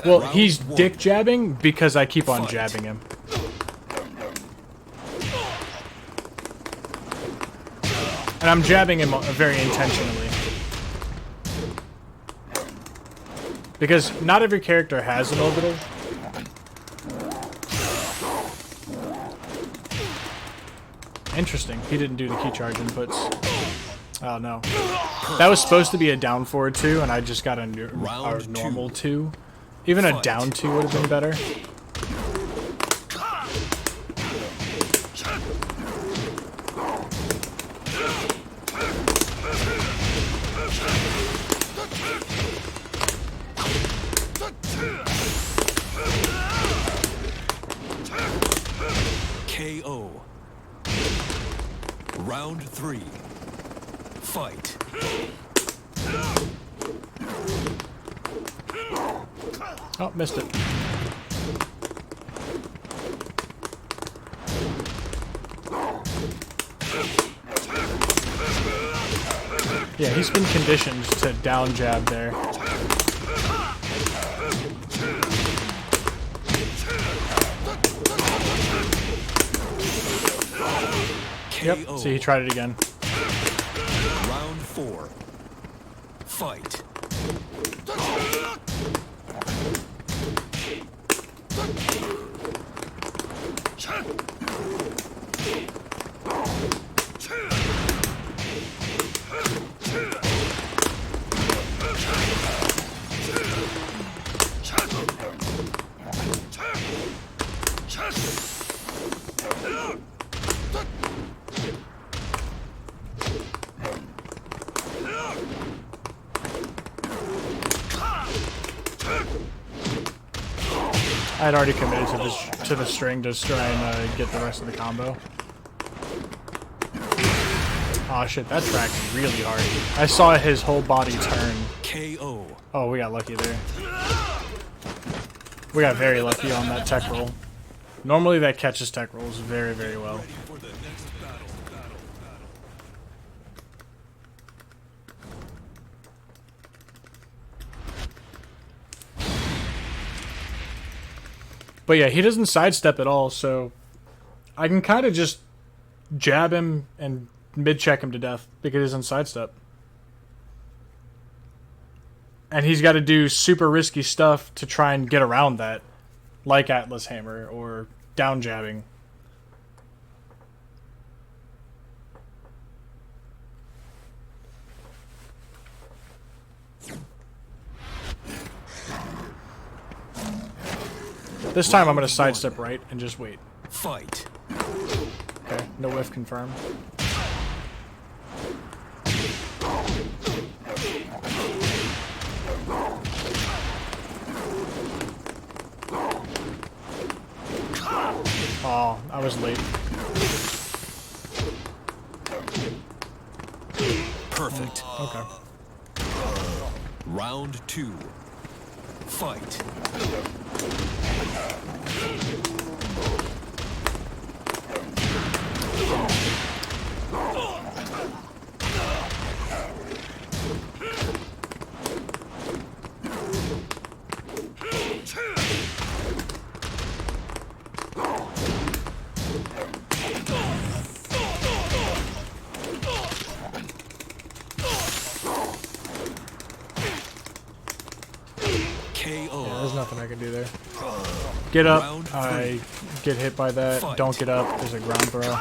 Well, he's dick jabbing because I keep on jabbing him. And I'm jabbing him very intentionally. Because not every character has an orbital. Interesting. He didn't do the key charge inputs. Oh no. That was supposed to be a down forward 2, and I just got a normal 2. Even a down 2 would have been better. KO. Round 3. Fight. Oh, missed it. Yeah, he's been conditioned to down jab there. Yep, see, he tried it again. Round 4. Fight. I had already committed to the string to try and get the rest of the combo. Aw shit, that tracked really hard. I saw his whole body turn. KO. Oh, we got lucky there. We got very lucky on that tech roll. Normally that catches tech rolls very, very well. But yeah, he doesn't sidestep at all, so I can kind of just jab him and mid-check him to death because he doesn't sidestep. And he's got to do super risky stuff to try and get around that, like Atlas Hammer or down jabbing. This time I'm going to sidestep right and just wait. Fight. Okay, no whiff confirmed. Oh, I was late. Perfect. Okay. Round 2. Fight. KO. Yeah, there's nothing I can do there. Get up. Round I get hit by that. Fight. Don't get up. There's a ground throw.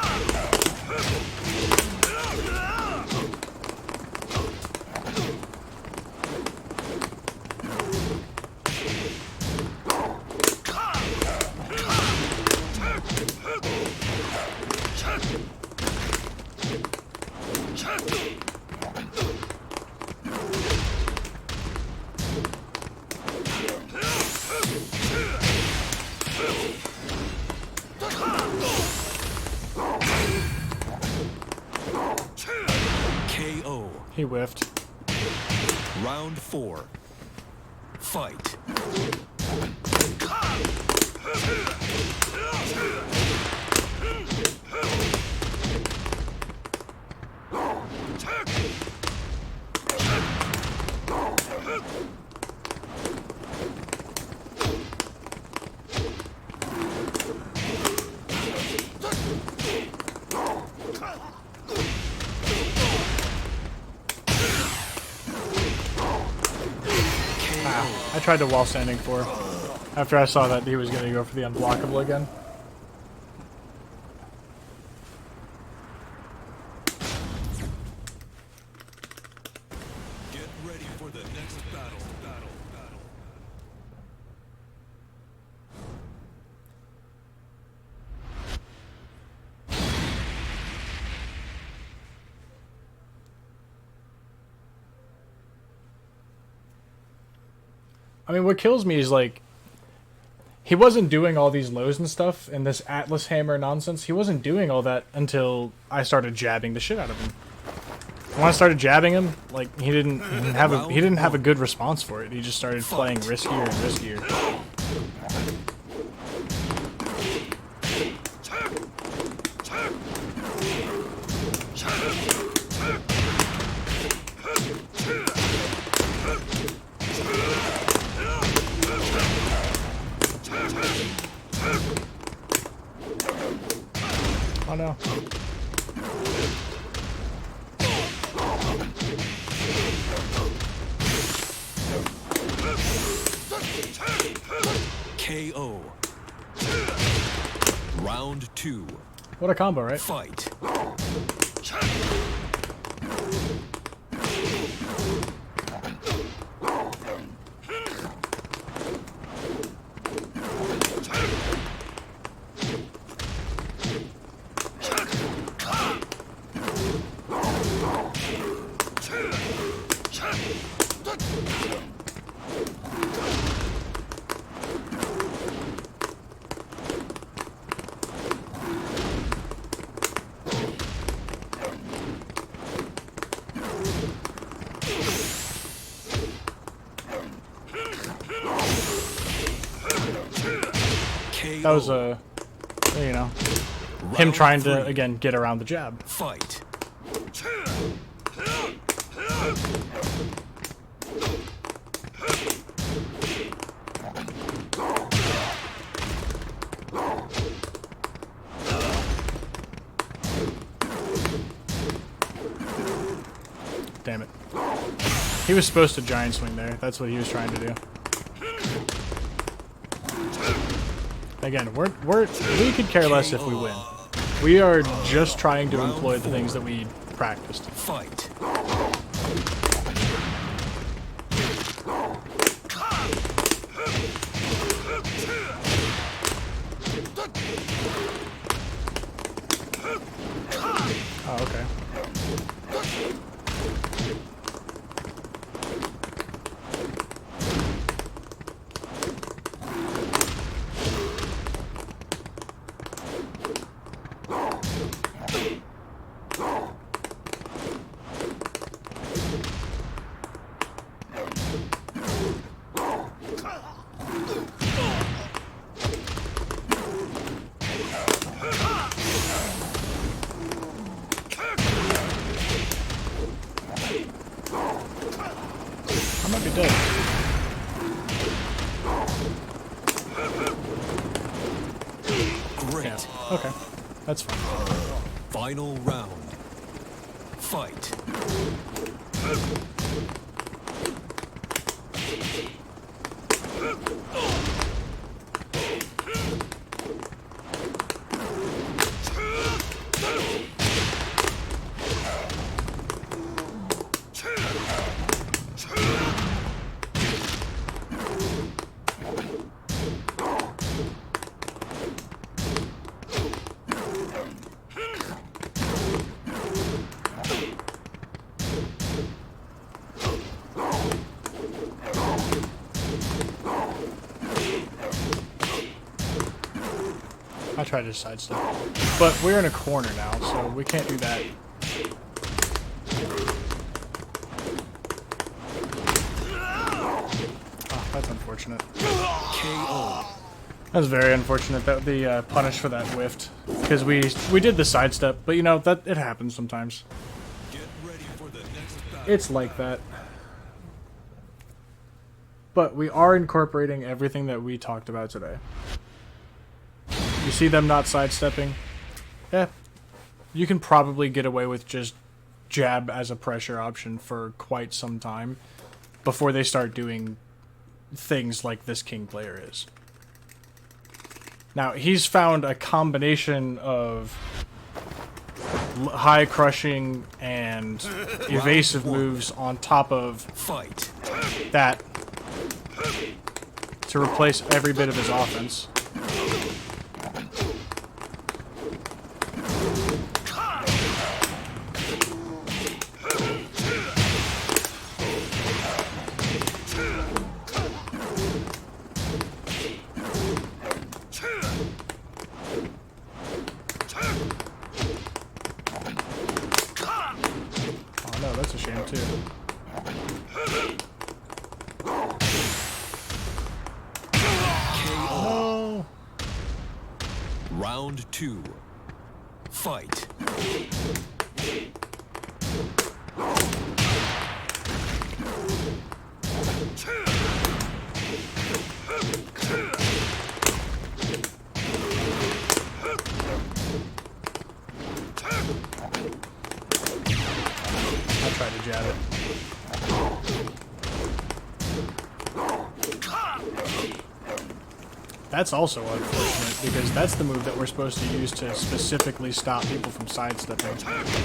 KO. He whiffed. Round 4. Fight. I tried to wall standing for after I saw that he was going to go for the unblockable again. Get ready for the next battle. I mean, what kills me is, like, he wasn't doing all these lows and stuff and this Atlas hammer nonsense. He wasn't doing all that until I started jabbing the shit out of him. When I started jabbing him, like, he didn't have a good response for it. He just started playing riskier and riskier. Oh no. KO. Round 2. What a combo, right? Fight. That was you know, him trying to, again, get around the jab. Fight. Damn it. He was supposed to giant swing there. That's what he was trying to do. Again, we could care less if we win. We are just trying to employ the things that we practiced. Fight. Oh, okay. Great. Okay. That's fine. Final round. Fight. I tried to sidestep. But we're in a corner now, so we can't do that. Oh, that's unfortunate. KO. That's very unfortunate that the punish for that whiffed. Because we did the sidestep, but you know, that it happens sometimes. Get ready for the next battle. It's like that. But we are incorporating everything that we talked about today. You see them not sidestepping? Yeah. You can probably get away with just jab as a pressure option for quite some time before they start doing things like this king player is. Now, he's found a combination of high crushing and evasive moves on top of Fight. that to replace every bit of his offense. Oh no, that's a shame too. No. Round 2. Fight. I tried to jab it. That's also unfortunate because that's the move that we're supposed to use to specifically stop people from sidestepping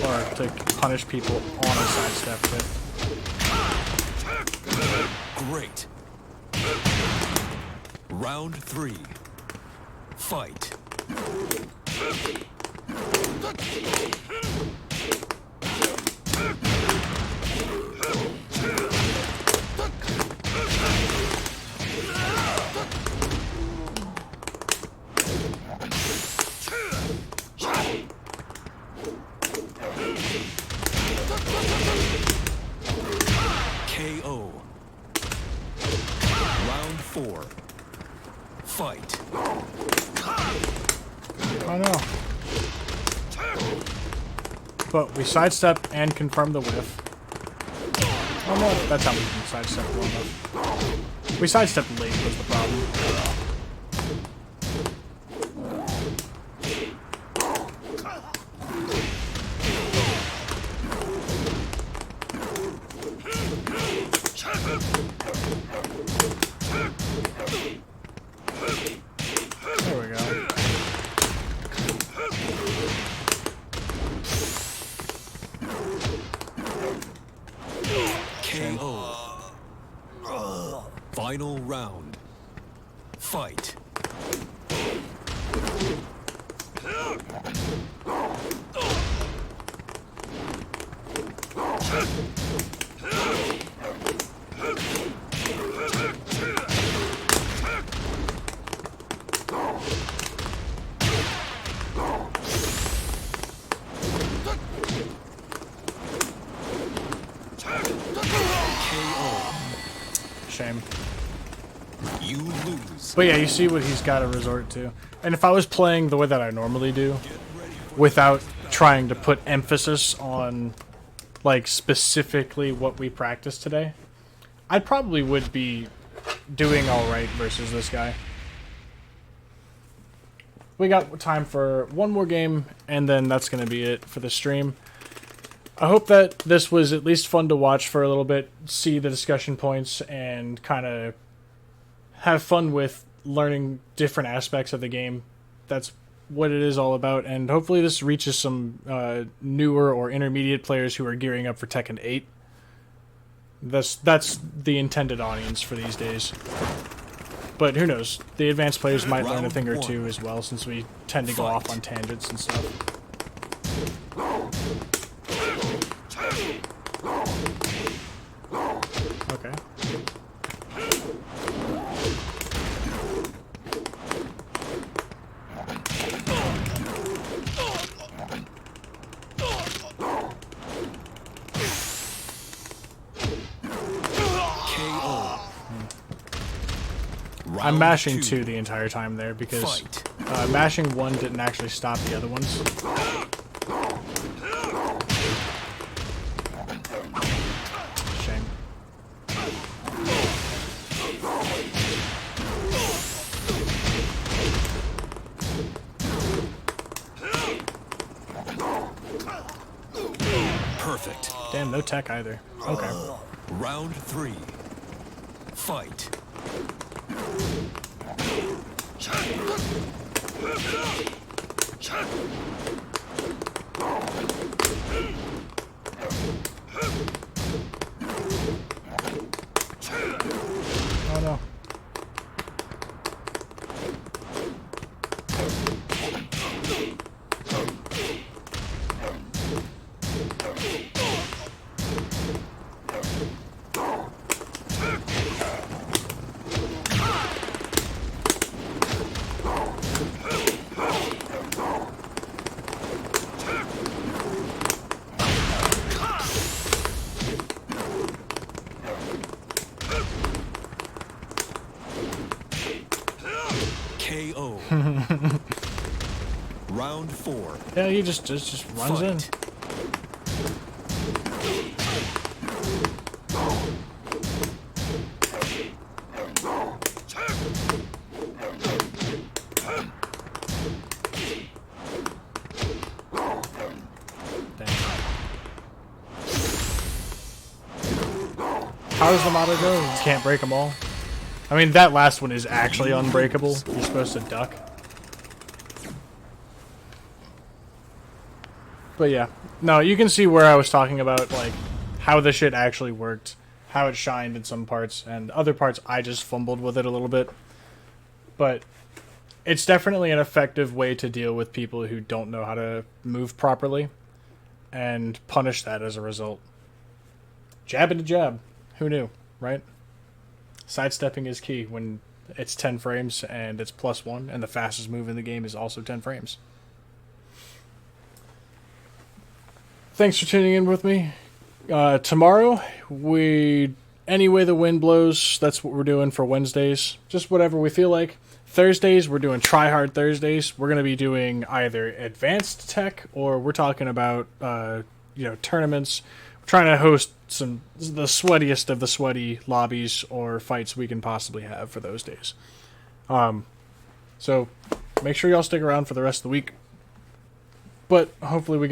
or to punish people on a sidestep with. Great. Round 3. Fight. KO. Round 4. Fight. Oh no. But we sidestep and confirm the whiff. Oh no, that's how we can sidestep well enough. We sidestepped late was the problem. There we go. KO. Final round. Fight. Shame. You lose. But yeah, you see what he's got to resort to. And if I was playing the way that I normally do, without trying to put emphasis on, like, specifically what we practiced today, I probably would be doing alright versus this guy. we got time for one more game, and then that's going to be it for the stream. I hope that this was at least fun to watch for a little bit, see the discussion points, and kind of have fun with learning different aspects of the game. That's what it is all about, and hopefully this reaches some newer or intermediate players who are gearing up for Tekken 8. That's the intended audience for these days. But who knows? The advanced players might learn a thing or two as well, since we tend to go off on tangents and stuff. Okay. I'm mashing 2 the entire time there because mashing 1 didn't actually stop the other ones. Shame. Perfect. Damn, no tech either. Okay. Round 3. Fight. Oh no. KO. Round 4. Yeah, he just runs in. How does the motto go? You can't break them all. I mean, that last one is actually unbreakable. You're supposed to duck. But yeah. No, you can see where I was talking about, like, how the shit actually worked. How it shined in some parts, and other parts I just fumbled with it a little bit. But it's definitely an effective way to deal with people who don't know how to move properly. And punish that as a result. Jab into jab. Who knew, right? Sidestepping is key when it's 10 frames and it's +1, and the fastest move in the game is also 10 frames. Thanks for tuning in with me. Tomorrow, any way the wind blows, that's what we're doing for Wednesdays. Just whatever we feel like. Thursdays, we're doing Try Hard Thursdays. We're going to be doing either advanced tech, or we're talking about, tournaments. We're trying to host the sweatiest of the sweaty lobbies or fights we can possibly have for those days. So make sure y'all stick around for the rest of the week. But hopefully we